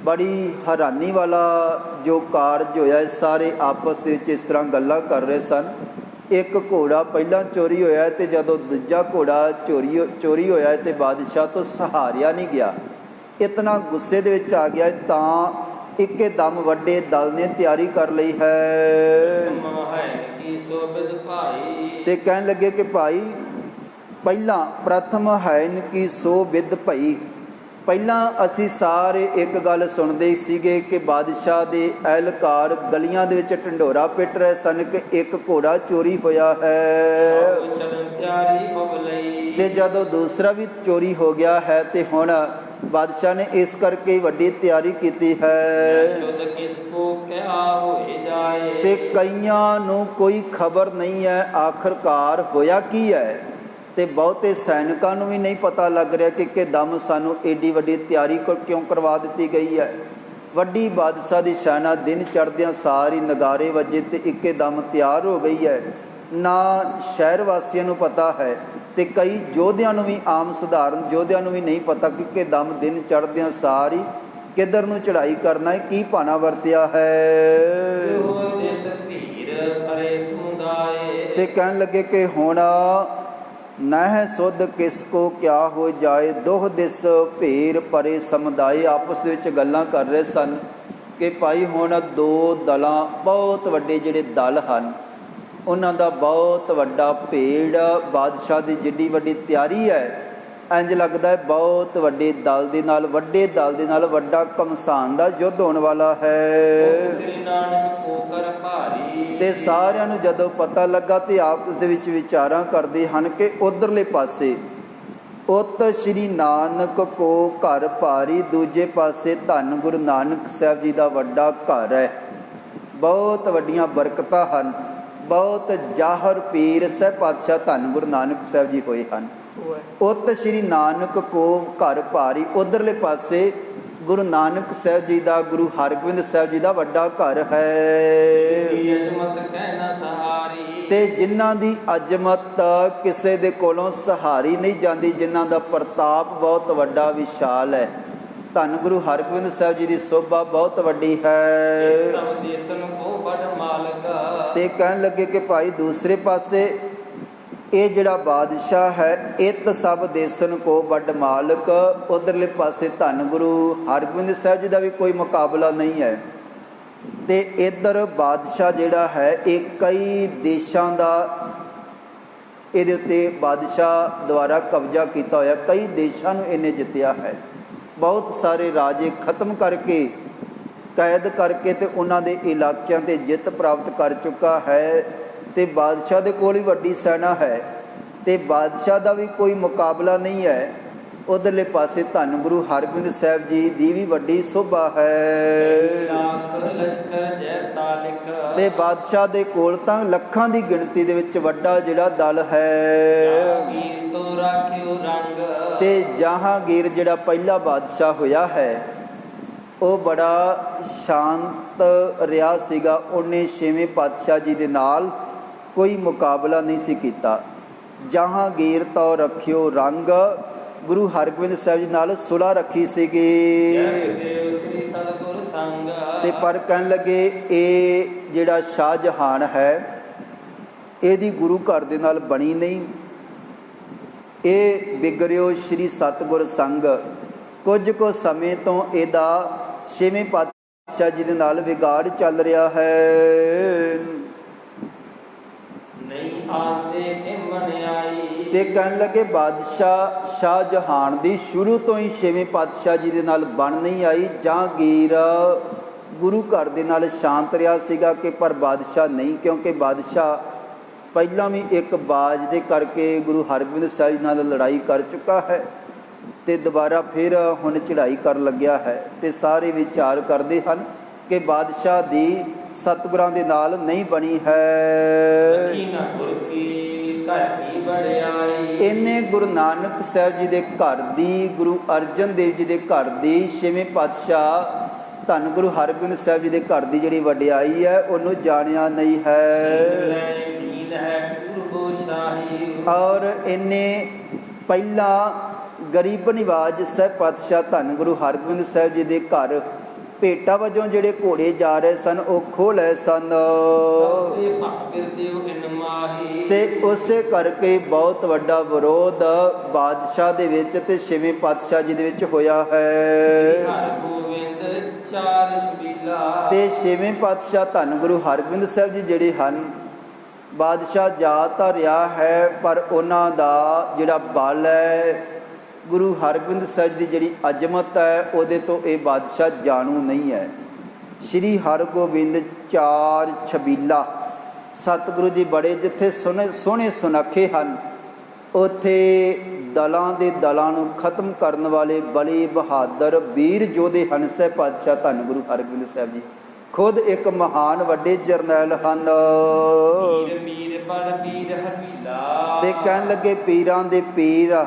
ਬੜੀ ਹੈਰਾਨੀ ਵਾਲਾ ਜੋ ਕਾਰਜ ਹੋਇਆ। ਸਾਰੇ ਆਪਸ ਦੇ ਵਿੱਚ ਇਸ ਤਰ੍ਹਾਂ ਗੱਲਾਂ ਕਰ ਰਹੇ ਸਨ। ਇੱਕ ਘੋੜਾ ਪਹਿਲਾਂ ਚੋਰੀ ਹੋਇਆ ਤੇ ਜਦੋਂ ਦੂਜਾ ਘੋੜਾ ਚੋਰੀ ਹੋਇਆ ਤੇ ਬਾਦਸ਼ਾਹ ਤੋਂ ਸਹਾਰਿਆ ਨਹੀਂ ਗਿਆ, ਇਤਨਾ ਗੁੱਸੇ ਦੇ ਵਿੱਚ ਆ ਗਿਆ ਤਾਂ ਇੱਕੇ ਦਮ ਵੱਡੇ ਦਲ ਨੇ ਤਿਆਰੀ ਕਰ ਲਈ ਹੈ ਤੇ ਕਹਿਣ ਲੱਗੇ ਕਿ ਭਾਈ ਪਹਿਲਾਂ ਪ੍ਰਥਮ ਹੈਨ ਕੀ ਸੋ ਵਿਦ ਭਈ। ਪਹਿਲਾਂ ਅਸੀਂ ਸਾਰੇ ਇੱਕ ਗੱਲ ਸੁਣਦੇ ਸੀਗੇ ਕਿ ਬਾਦਸ਼ਾਹ ਦੇ ਅਹਿਲਕਾਰ ਗਲੀਆਂ ਦੇ ਵਿੱਚ ਢੰਡੋਰਾ ਪਿੱਟ ਰਹੇ ਸਨ ਕਿ ਇੱਕ ਘੋੜਾ ਚੋਰੀ ਹੋਇਆ ਹੈ ਤੇ ਜਦੋਂ ਦੂਸਰਾ ਵੀ ਚੋਰੀ ਹੋ ਗਿਆ ਹੈ ਤੇ ਹੁਣ ਬਾਦਸ਼ਾਹ ਨੇ ਇਸ ਕਰਕੇ ਵੱਡੀ ਤਿਆਰੀ ਕੀਤੀ ਹੈ ਤੇ ਕਈਆਂ ਨੂੰ ਕੋਈ ਖਬਰ ਨਹੀਂ ਹੈ ਆਖਰਕਾਰ ਹੋਇਆ ਕੀ ਹੈ ਤੇ ਬਹੁਤੇ ਸੈਨਿਕਾਂ ਨੂੰ ਵੀ ਨਹੀਂ ਪਤਾ ਲੱਗ ਰਿਹਾ ਕਿ ਇੱਕਦਮ ਸਾਨੂੰ ਏਡੀ ਵੱਡੀ ਤਿਆਰੀ ਕਿਉਂ ਕਰਵਾ ਦਿੱਤੀ ਗਈ ਹੈ। ਵੱਡੀ ਬਾਦਸ਼ਾਹ ਦੀ ਸੈਨਾ ਦਿਨ ਚੜ੍ਹਦਿਆਂ ਸਾਰੀ ਨਗਾਰੇ ਵੱਜੇ ਤੇ ਇੱਕਦਮ ਤਿਆਰ ਹੋ ਗਈ ਹੈ। ਨਾ ਸ਼ਹਿਰ ਵਾਸੀਆਂ ਨੂੰ ਪਤਾ ਹੈ ਤੇ ਕਈ ਯੋਧਿਆਂ ਨੂੰ ਵੀ, ਆਮ ਸਧਾਰਨ ਯੋਧਿਆਂ ਨੂੰ ਵੀ ਨਹੀਂ ਪਤਾ ਕਿ ਇੱਕਦਮ ਦਿਨ ਚੜ੍ਹਦਿਆਂ ਸਾਰੀ ਕਿੱਧਰ ਨੂੰ ਚੜ੍ਹਾਈ ਕਰਨਾ ਹੈ, ਕੀ ਭਾਣਾ ਵਰਤਿਆ ਹੈ। ਤੇ ਕਹਿਣ ਲੱਗੇ ਕਿ ਹੁਣ ਨਹਿ ਸੁਧ ਕਿਸ ਕੋ ਕਿਆ ਹੋ ਜਾਏ, ਦੋਹ ਦਿਸ ਭੇਰ ਪਰੇ ਸਮੁਦਾਏ। ਆਪਸ ਦੇ ਵਿੱਚ ਗੱਲਾਂ ਕਰ ਰਹੇ ਸਨ ਕਿ ਭਾਈ ਹੁਣ ਦੋ ਦਲਾਂ, ਬਹੁਤ ਵੱਡੇ ਜਿਹੜੇ ਦਲ ਹਨ ਉਹਨਾਂ ਦਾ ਬਹੁਤ ਵੱਡਾ ਭੇੜ, ਬਾਦਸ਼ਾਹ ਦੀ ਜਿੱਡੀ ਵੱਡੀ ਤਿਆਰੀ ਹੈ ਇੰਝ ਲੱਗਦਾ ਹੈ ਬਹੁਤ ਵੱਡੇ ਦਲ ਦੇ ਨਾਲ ਵੱਡਾ ਘਮਸਾਨ ਦਾ ਯੁੱਧ ਹੋਣ ਵਾਲਾ ਹੈ। ਤੇ ਸਾਰਿਆਂ ਨੂੰ ਜਦੋਂ ਪਤਾ ਲੱਗਾ ਤੇ ਆਪਸ ਦੇ ਵਿੱਚ ਵਿਚਾਰਾਂ ਕਰਦੇ ਹਨ ਕਿ ਉਧਰਲੇ ਪਾਸੇ ਉਤ ਸ਼੍ਰੀ ਨਾਨਕ ਕੋ ਘਰ ਭਾਰੀ, ਦੂਜੇ ਪਾਸੇ ਧੰਨ ਗੁਰੂ ਨਾਨਕ ਸਾਹਿਬ ਜੀ ਦਾ ਵੱਡਾ ਘਰ ਹੈ। ਬਹੁਤ ਵੱਡੀਆਂ ਬਰਕਤਾਂ ਹਨ, ਬਹੁਤ ਜ਼ਾਹਰ ਪੀਰ ਸਾਹਿਬ ਪਾਤਸ਼ਾਹ ਧੰਨ ਗੁਰੂ ਨਾਨਕ ਸਾਹਿਬ ਜੀ ਹੋਏ ਹਨ। ਉਤ ਸ਼੍ਰੀ ਨਾਨਕ ਕੋ ਘਰ ਭਾਰੀ, ਉਧਰਲੇ ਪਾਸੇ ਗੁਰੂ ਨਾਨਕ ਸਾਹਿਬ ਜੀ ਦਾ, ਗੁਰੂ ਹਰਗੋਬਿੰਦ ਸਾਹਿਬ ਜੀ ਦਾ ਵੱਡਾ ਘਰ ਹੈ ਤੇ ਜਿਨ੍ਹਾਂ ਦੀ ਅਜ਼ਮਤ ਕਿਸੇ ਦੇ ਕੋਲੋਂ ਸਹਾਰੀ ਨਹੀਂ ਜਾਂਦੀ, ਜਿਨ੍ਹਾਂ ਦਾ ਪ੍ਰਤਾਪ ਬਹੁਤ ਵੱਡਾ ਵਿਸ਼ਾਲ ਹੈ। ਧੰਨ ਗੁਰੂ ਹਰਗੋਬਿੰਦ ਸਾਹਿਬ ਜੀ ਦੀ ਸੋਭਾ ਬਹੁਤ ਵੱਡੀ ਹੈ। ਤੇ ਕਹਿਣ ਲੱਗੇ ਕਿ ਭਾਈ ਦੂਸਰੇ ਪਾਸੇ ਇਹ ਜਿਹੜਾ ਬਾਦਸ਼ਾਹ ਹੈ, ਇਤ ਸਭ ਦੇਸਨ ਕੋ ਵੱਡ ਮਾਲਕ, ਉਧਰਲੇ ਪਾਸੇ ਧੰਨ ਗੁਰੂ ਹਰਗੋਬਿੰਦ ਸਾਹਿਬ ਜੀ ਦਾ ਵੀ ਕੋਈ ਮੁਕਾਬਲਾ ਨਹੀਂ ਹੈ। ਤੇ ਇੱਧਰ ਬਾਦਸ਼ਾਹ ਜਿਹੜਾ ਹੈ ਇਹ ਕਈ ਦੇਸ਼ਾਂ ਦਾ ਇਹਦੇ ਉੱਤੇ ਬਾਦਸ਼ਾਹ ਦੁਆਰਾ ਕਬਜ਼ਾ ਕੀਤਾ ਹੋਇਆ, ਕਈ ਦੇਸ਼ਾਂ ਨੂੰ ਇਹਨੇ ਜਿੱਤਿਆ ਹੈ। ਬਹੁਤ ਸਾਰੇ ਰਾਜੇ ਖਤਮ ਕਰਕੇ, ਕੈਦ ਕਰਕੇ ਤੇ ਉਹਨਾਂ ਦੇ ਇਲਾਕਿਆਂ 'ਤੇ ਜਿੱਤ ਪ੍ਰਾਪਤ ਕਰ ਚੁੱਕਾ ਹੈ ਤੇ ਬਾਦਸ਼ਾਹ ਦੇ ਕੋਲ ਹੀ ਵੱਡੀ ਸੈਨਾ ਹੈ ਤੇ ਬਾਦਸ਼ਾਹ ਦਾ ਵੀ ਕੋਈ ਮੁਕਾਬਲਾ ਨਹੀਂ ਹੈ। ਉਧਰਲੇ ਪਾਸੇ ਧੰਨ ਗੁਰੂ ਹਰਗੋਬਿੰਦ ਸਾਹਿਬ ਜੀ ਦੀ ਵੀ ਵੱਡੀ ਸੋਭਾ ਹੈ ਤੇ ਬਾਦਸ਼ਾਹ ਦੇ ਕੋਲ ਤਾਂ ਲੱਖਾਂ ਦੀ ਗਿਣਤੀ ਦੇ ਵਿੱਚ ਵੱਡਾ ਜਿਹੜਾ ਦਲ ਹੈ। ਤੇ ਜਹਾਂਗੀਰ ਜਿਹੜਾ ਪਹਿਲਾ ਬਾਦਸ਼ਾਹ ਹੋਇਆ ਹੈ ਉਹ ਬੜਾ ਸ਼ਾਂਤ ਰਿਹਾ ਸੀਗਾ, ਉਹਨੇ 6ਵੇਂ ਪਾਤਸ਼ਾਹ ਜੀ ਦੇ ਨਾਲ ਕੋਈ ਮੁਕਾਬਲਾ ਨਹੀਂ ਸੀ ਕੀਤਾ। ਜਹਾਂਗੀਰ ਤੋਂ ਰੱਖਿਓ ਰੰਗ, ਗੁਰੂ ਹਰਗੋਬਿੰਦ ਸਾਹਿਬ ਜੀ ਨਾਲ ਸੁਲ੍ਹਾ ਰੱਖੀ ਸੀਗੀ ਤੇ ਪਰ ਕਹਿਣ ਲੱਗੇ ਇਹ ਜਿਹੜਾ ਸ਼ਾਹਜਹਾਨ ਹੈ ਇਹਦੀ ਗੁਰੂ ਘਰ ਦੇ ਨਾਲ ਬਣੀ ਨਹੀਂ, ਇਹ ਵਿਗੜਿਓ ਸ਼੍ਰੀ ਸਤਿਗੁਰ ਸੰਗ। ਕੁਝ ਕੁ ਸਮੇਂ ਤੋਂ ਇਹਦਾ 6ਵੇਂ ਪਾਤਸ਼ਾਹ ਜੀ ਦੇ ਨਾਲ ਵਿਗਾੜ ਚੱਲ ਰਿਹਾ ਹੈ। ਤੇ ਕਹਿਣ ਲੱਗੇ ਬਾਦਸ਼ਾਹ ਸ਼ਾਹਜਹਾਨ ਦੀ ਸ਼ੁਰੂ ਤੋਂ ਹੀ 6ਵੇਂ ਪਾਤਸ਼ਾਹ ਜੀ ਦੇ ਨਾਲ ਬਣ ਨਹੀਂ ਆਈ। ਜਹਾਂਗੀਰ ਗੁਰੂ ਘਰ ਦੇ ਨਾਲ ਸ਼ਾਂਤ ਰਿਹਾ ਸੀਗਾ ਕਿ ਪਰ ਬਾਦਸ਼ਾਹ ਨਹੀਂ, ਕਿਉਂਕਿ ਬਾਦਸ਼ਾਹ ਪਹਿਲਾਂ ਵੀ ਇੱਕ ਬਾਜ ਦੇ ਕਰਕੇ ਗੁਰੂ ਹਰਗੋਬਿੰਦ ਸਾਹਿਬ ਨਾਲ ਲੜਾਈ ਕਰ ਚੁੱਕਾ ਹੈ ਤੇ ਦੁਬਾਰਾ ਫਿਰ ਹੁਣ ਚੜ੍ਹਾਈ ਕਰਨ ਲੱਗਿਆ ਹੈ। ਤੇ ਸਾਰੇ ਵਿਚਾਰ ਕਰਦੇ ਹਨ ਕਿ ਬਾਦਸ਼ਾਹ ਦੀ ਸਤਿਗੁਰਾਂ ਦੇ ਨਾਲ ਨਹੀਂ ਬਣੀ ਹੈ। ਇਹਨੇ ਗੁਰੂ ਨਾਨਕ ਸਾਹਿਬ ਜੀ ਦੇ ਘਰ ਦੀ, ਗੁਰੂ ਅਰਜਨ ਦੇਵ ਜੀ ਦੇ ਘਰ ਦੀ, 6ਵੇਂ ਪਾਤਸ਼ਾਹ ਧੰਨ ਗੁਰੂ ਹਰਗੋਬਿੰਦ ਸਾਹਿਬ ਜੀ ਦੇ ਘਰ ਦੀ ਜਿਹੜੀ ਵਡਿਆਈ ਹੈ ਉਹਨੂੰ ਜਾਣਿਆ ਨਹੀਂ ਹੈ। ਔਰ ਇਹਨੇ ਪਹਿਲਾਂ ਗਰੀਬ ਨਿਵਾਜ ਸਾਹਿਬ ਪਾਤਸ਼ਾਹ ਧੰਨ ਗੁਰੂ ਹਰਗੋਬਿੰਦ ਸਾਹਿਬ ਜੀ ਦੇ ਘਰ ਭੇਟਾ ਵਜੋਂ ਜਿਹੜੇ ਘੋੜੇ ਜਾ ਰਹੇ ਸਨ ਉਹ ਖੋਹ ਲਏ ਸਨ ਤੇ ਉਸੇ ਕਰਕੇ ਬਹੁਤ ਵੱਡਾ ਵਿਰੋਧ ਬਾਦਸ਼ਾਹ ਦੇ ਵਿੱਚ ਤੇ ਛੇਵੇਂ ਪਾਤਸ਼ਾਹ ਜੀ ਦੇ ਵਿੱਚ ਹੋਇਆ ਹੈ। ਤੇ ਛੇਵੇਂ ਪਾਤਸ਼ਾਹ ਧੰਨ ਗੁਰੂ ਹਰਗੋਬਿੰਦ ਸਾਹਿਬ ਜੀ ਜਿਹੜੇ ਹਨ, ਬਾਦਸ਼ਾਹ ਜਾ ਤਾਂ ਰਿਹਾ ਹੈ ਪਰ ਉਹਨਾਂ ਦਾ ਜਿਹੜਾ ਬਲ ਹੈ, ਗੁਰੂ ਹਰਗੋਬਿੰਦ ਸਾਹਿਬ ਦੀ ਜਿਹੜੀ ਅਜ਼ਮਤ ਹੈ, ਉਹਦੇ ਤੋਂ ਇਹ ਬਾਦਸ਼ਾਹ ਜਾਣੂ ਨਹੀਂ ਹੈ। ਸ਼੍ਰੀ ਹਰਗੋਬਿੰਦ ਚਾਰ ਛਬੀਲਾ, ਸਤਿਗੁਰੂ ਜੀ ਬੜੇ ਜਿੱਥੇ ਸੋਹਣੇ ਸੁਨੱਖੇ ਹਨ, ਉੱਥੇ ਦਲਾਂ ਦੇ ਦਲਾਂ ਨੂੰ ਖਤਮ ਕਰਨ ਵਾਲੇ ਬੜੇ ਬਹਾਦਰ ਵੀਰ ਯੋਧੇ ਹਨ ਸਾਹਿਬ ਪਾਤਸ਼ਾਹ ਧੰਨ ਗੁਰੂ ਹਰਗੋਬਿੰਦ ਸਾਹਿਬ ਜੀ। ਖੁਦ ਇੱਕ ਮਹਾਨ ਵੱਡੇ ਜਰਨੈਲ ਹਨ ਤੇ ਕਹਿਣ ਲੱਗੇ ਪੀਰਾਂ ਦੇ ਪੀਰ,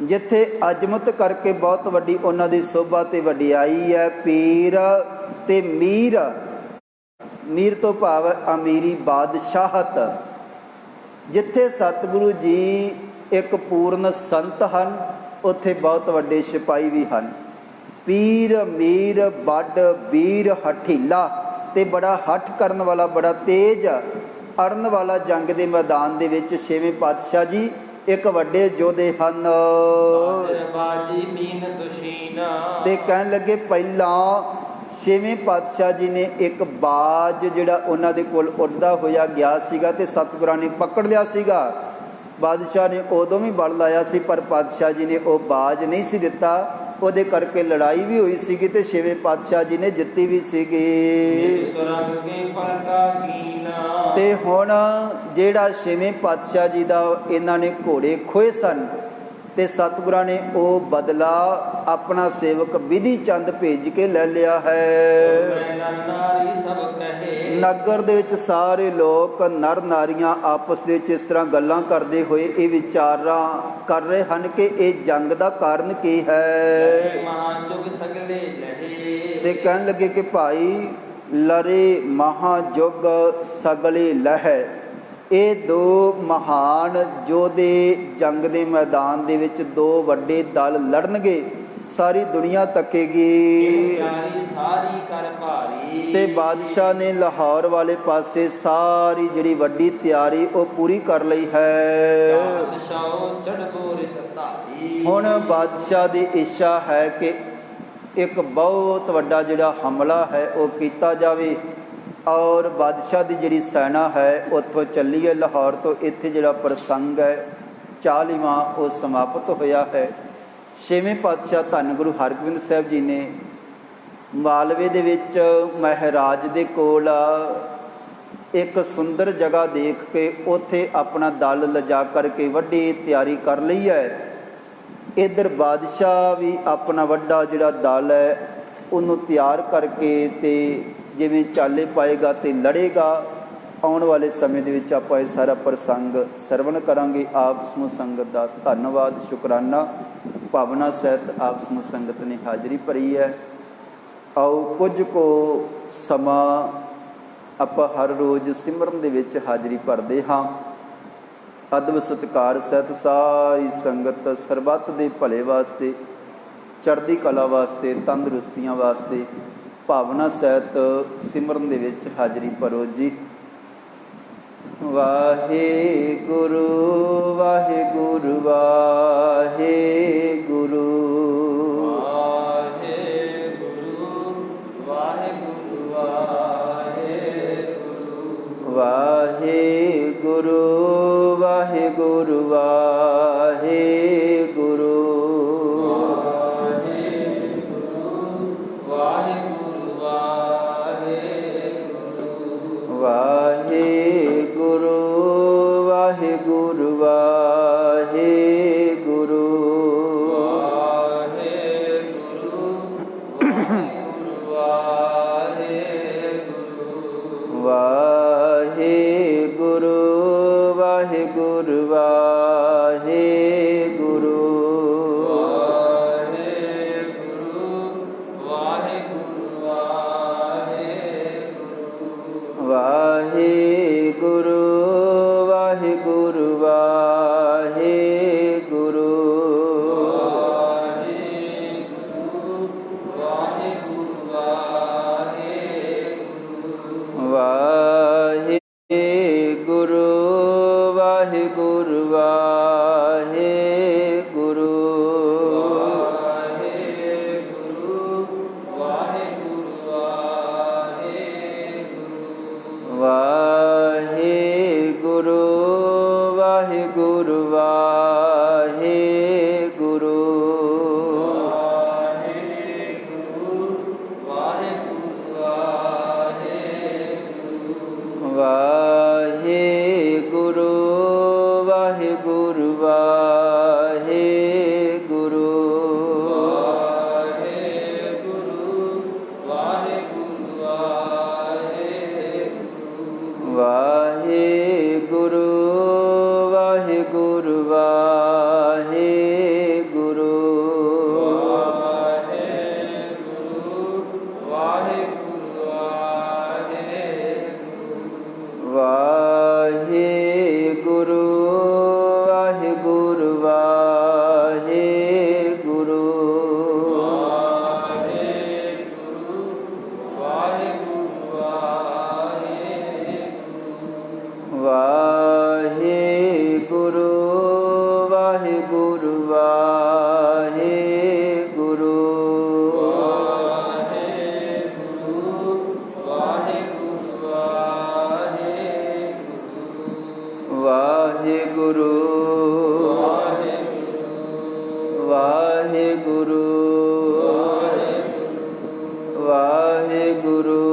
ਜਿੱਥੇ ਅਜ਼ਮਤ ਕਰਕੇ ਬਹੁਤ ਵੱਡੀ ਉਹਨਾਂ ਦੀ ਸੋਭਾ ਤੇ ਵਡਿਆਈ ਹੈ। ਪੀਰ ਤੇ ਮੀਰ, ਮੀਰ ਤੋਂ ਭਾਵ ਅਮੀਰੀ ਬਾਦਸ਼ਾਹਤ, ਜਿੱਥੇ ਸਤਿਗੁਰੂ ਜੀ ਇੱਕ ਪੂਰਨ ਸੰਤ ਹਨ, ਉੱਥੇ ਬਹੁਤ ਵੱਡੇ ਸਿਪਾਹੀ ਵੀ ਹਨ। ਪੀਰ ਮੀਰ ਵੱਡ ਵੀਰ ਹਠੀਲਾ ਤੇ ਬੜਾ ਹੱਠ ਕਰਨ ਵਾਲਾ, ਬੜਾ ਤੇਜ਼ ਅੜਨ ਵਾਲਾ ਜੰਗ ਦੇ ਮੈਦਾਨ ਦੇ ਵਿੱਚ ਛੇਵੇਂ ਪਾਤਸ਼ਾਹ ਜੀ ਇੱਕ ਵੱਡੇ ਯੋਧੇ ਹਨ। ਤੇ ਕਹਿਣ ਲੱਗੇ ਪਹਿਲਾਂ ਛੇਵੇਂ ਪਾਤਸ਼ਾਹ ਜੀ ਨੇ ਇੱਕ ਬਾਜ ਜਿਹੜਾ ਉਹਨਾਂ ਦੇ ਕੋਲ ਉੱਡਦਾ ਹੋਇਆ ਗਿਆ ਸੀਗਾ ਤੇ ਸਤਿਗੁਰਾਂ ਨੇ ਪਕੜ ਲਿਆ ਸੀਗਾ। ਬਾਦਸ਼ਾਹ ਨੇ ਉਦੋਂ ਵੀ ਬਲ ਲਾਇਆ ਸੀ ਪਰ ਪਾਤਸ਼ਾਹ ਜੀ ਨੇ ਉਹ ਬਾਜ ਨਹੀਂ ਸੀ ਦਿੱਤਾ, ਉਹਦੇ ਕਰਕੇ ਲੜਾਈ ਵੀ ਹੋਈ ਸੀਗੀ ਤੇ ਛੇਵੇਂ ਪਾਤਸ਼ਾਹ ਜੀ ਨੇ ਜਿੱਤੀ ਵੀ ਸੀਗੀ। ਤੇ ਹੁਣ ਜਿਹੜਾ ਛੇਵੇਂ ਪਾਤਸ਼ਾਹ ਜੀ ਦਾ ਇਹਨਾਂ ਨੇ ਘੋੜੇ ਖੋਏ ਸਨ ਤੇ ਸਤਿਗੁਰਾਂ ਨੇ ਉਹ ਬਦਲਾ ਆਪਣਾ ਸੇਵਕ ਵਿਧੀ ਚੰਦ ਭੇਜ ਕੇ ਲੈ ਲਿਆ ਹੈ। ਨਗਰ ਦੇ ਵਿੱਚ ਸਾਰੇ ਲੋਕ ਨਰ ਨਾਰੀਆਂ ਆਪਸ ਦੇ ਵਿੱਚ ਇਸ ਤਰ੍ਹਾਂ ਗੱਲਾਂ ਕਰਦੇ ਹੋਏ ਇਹ ਵਿਚਾਰਾਂ ਕਰ ਰਹੇ ਹਨ ਕਿ ਇਹ ਜੰਗ ਦਾ ਕਾਰਨ ਕੀ ਹੈ। ਤੇ ਕਹਿਣ ਲੱਗੇ ਕਿ ਭਾਈ ਲਰੇ ਮਹਾਯੁਗ ਸਗਲੇ ਲਹਿ, ਇਹ ਦੋ ਮਹਾਨ ਯੋਧੇ ਜੰਗ ਦੇ ਮੈਦਾਨ ਦੇ ਵਿੱਚ ਦੋ ਵੱਡੇ ਦਲ ਲੜਨਗੇ, ਸਾਰੀ ਦੁਨੀਆ ਤੱਕੇਗੀ। ਤੇ ਬਾਦਸ਼ਾਹ ਨੇ ਲਾਹੌਰ ਵਾਲੇ ਪਾਸੇ ਸਾਰੀ ਜਿਹੜੀ ਵੱਡੀ ਤਿਆਰੀ ਉਹ ਪੂਰੀ ਕਰ ਲਈ ਹੈ। ਹੁਣ ਬਾਦਸ਼ਾਹ ਦੀ ਇੱਛਾ ਹੈ ਕਿ ਇੱਕ ਬਹੁਤ ਵੱਡਾ ਜਿਹੜਾ ਹਮਲਾ ਹੈ ਉਹ ਕੀਤਾ ਜਾਵੇ ਔਰ ਬਾਦਸ਼ਾਹ ਦੀ ਜਿਹੜੀ ਸੈਨਾ ਹੈ ਉੱਥੋਂ ਚੱਲੀ ਹੈ ਲਾਹੌਰ ਤੋਂ। ਇੱਥੇ ਜਿਹੜਾ ਪ੍ਰਸੰਗ ਹੈ 40ਵਾਂ ਉਹ ਸਮਾਪਤ ਹੋਇਆ ਹੈ। ਛੇਵੇਂ ਪਾਤਸ਼ਾਹ ਧੰਨ ਗੁਰੂ ਹਰਗੋਬਿੰਦ ਸਾਹਿਬ ਜੀ ਨੇ ਮਾਲਵੇ ਦੇ ਵਿੱਚ ਮਹਾਰਾਜ ਦੇ ਕੋਲ ਇੱਕ ਸੁੰਦਰ ਜਗ੍ਹਾ ਦੇਖ ਕੇ ਉੱਥੇ ਆਪਣਾ ਦਲ ਲਿਜਾ ਕਰਕੇ ਵੱਡੀ ਤਿਆਰੀ ਕਰ ਲਈ ਹੈ। ਇੱਧਰ ਬਾਦਸ਼ਾਹ ਵੀ ਆਪਣਾ ਵੱਡਾ ਜਿਹੜਾ ਦਲ ਹੈ ਉਹਨੂੰ ਤਿਆਰ ਕਰਕੇ ਤੇ ਜਿਵੇਂ ਚਾਲੇ ਪਾਏਗਾ ਤੇ ਲੜੇਗਾ। ਆਉਣ ਵਾਲੇ ਸਮੇਂ ਦੇ ਵਿੱਚ ਆਪਾਂ ਇਹ ਸਾਰਾ ਪ੍ਰਸੰਗ ਸਰਵਣ ਕਰਾਂਗੇ। ਆਪ ਸਮੂਹ ਸੰਗਤ ਦਾ ਧੰਨਵਾਦ, ਸ਼ੁਕਰਾਨਾ। ਭਾਵਨਾ ਸਹਿਤ ਆਪ ਸਮੂਹ ਸੰਗਤ ਨੇ ਹਾਜ਼ਰੀ ਭਰੀ ਹੈ। ਆਓ ਕੁਝ ਕੁ ਸਮਾਂ ਆਪਾਂ ਹਰ ਰੋਜ਼ ਸਿਮਰਨ ਦੇ ਵਿੱਚ ਹਾਜ਼ਰੀ ਭਰਦੇ ਹਾਂ। ਅਦਬ ਸਤਿਕਾਰ ਸਹਿਤ ਸਾਰੀ ਸੰਗਤ ਸਰਬੱਤ ਦੇ ਭਲੇ ਵਾਸਤੇ, ਚੜ੍ਹਦੀ ਕਲਾ ਵਾਸਤੇ, ਤੰਦਰੁਸਤੀਆਂ ਵਾਸਤੇ ਭਾਵਨਾ ਸਹਿਤ ਸਿਮਰਨ ਦੇ ਵਿੱਚ ਹਾਜ਼ਰੀ ਭਰੋ ਜੀ। ਵਾਹਿਗੁਰੂ ਵਾਹਿਗੁਰੂ ਵਾਹਿਗੁਰੂ ਵਾਹਿਗੁਰੂ ਵਾਹਿਗੁਰੂ ਵਾਹਿਗੁਰੂ ਵਾਹਿਗੁਰੂ ਵਾਹਿਗੁਰੂ ਵਾਹਿਗੁਰੂ ਵਾਹਿਗੁਰੂ ਵਾਹਿਗੁਰੂ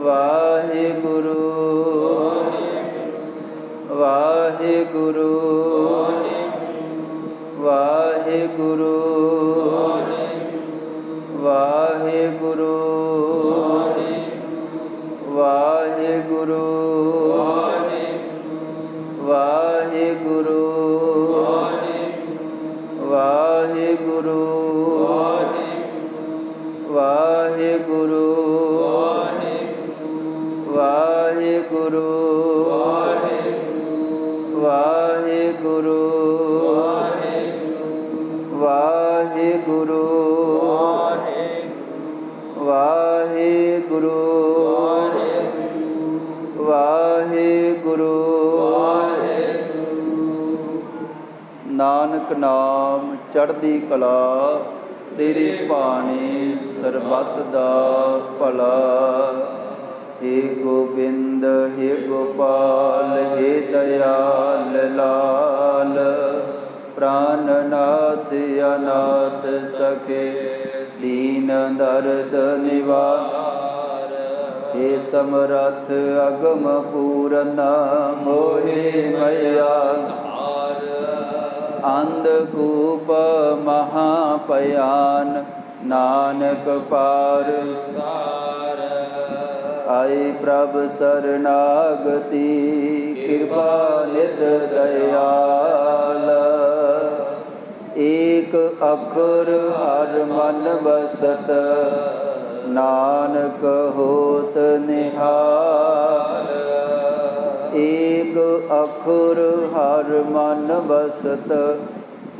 ਵਾਹਿਗੁਰੂ ਵਾਹਿਗੁਰੂ ਵਾਹਿਗੁਰੂ ਵਾਹਿਗੁਰੂ ਵਾਹਿਗੁਰੂ ਵਾਹਿਗੁਰੂ ਵਾਹਿਗੁਰੂ ਵਾਹਿਗੁਰੂ ਵਾਹਿਗੁਰੂ ਵਾਹਿਗੁਰੂ ਵਾਹਿਗੁਰੂ ਵਾਹਿਗੁਰੂ ਵਾਹਿਗੁਰੂ ਨਾਨਕ ਨਾਮ ਚੜ੍ਹਦੀ ਕਲਾ, ਤੇਰੀ ਬਾਣੀ ਸਰਬੱਤ ਦਾ ਭਲਾ। ਹੇ ਗੋਬਿੰਦ ਹੇ ਗੋਪਾਲ ਹੇ ਦਇਆਲ ਲਾਲ, ਪ੍ਰਾਨਨਾਥ ਅਨਾਥ ਸਖੇ ਦੀਨ ਦਰਦ ਨਿਵਾਰ। ਹੇ ਸਮਰੱਥ ਅਗਮ ਪੂਰਨ ਮੋਹਿ ਮਇਆ, ਅੰਧਕੂਪ ਮਹਾਪਿਆਨ ਨਾਨਕ ਪਾਰ। ਆਏ ਪ੍ਰਭ ਸਰਨਾਗਤੀ ਕਿਰਪਾ ਨਿਧ ਦਇਆਲ। ਏਕ ਅੱਖਰ ਹਰ ਮਨ ਬਸਤ, ਨਾਨਕ ਹੋਤ ਨਿਹਾਲ। ਏਕ ਅੱਖਰ ਹਰ ਮਨ ਬਸਤ,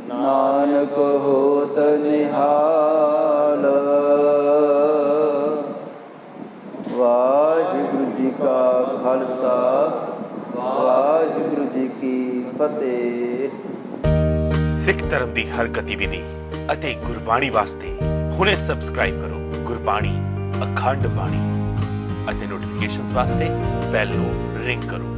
ਨਾਨਕ ਹੋਤ ਨਿਹਾਲ। ਵਾਹਿਗੁਰੂ ਜੀ ਕਾ ਖਾਲਸਾ, ਵਾਹਿਗੁਰੂ ਜੀ ਕੀ ਫਤਿਹ। ਸਿੱਖ ਧਰਮ ਦੀ ਹਰ ਗਤੀਵਿਧੀ ਅਤੇ ਗੁਰਬਾਣੀ ਵਾਸਤੇ ਹੁਣੇ ਸਬਸਕ੍ਰਾਈਬ ਕਰੋ ਗੁਰਬਾਣੀ ਅਖੰਡ ਬਾਣੀ ਅਤੇ ਨੋਟੀਫਿਕੇਸ਼ਨਸ ਵਾਸਤੇ ਬੈਲ ਨੂੰ ਰਿੰਗ ਕਰੋ।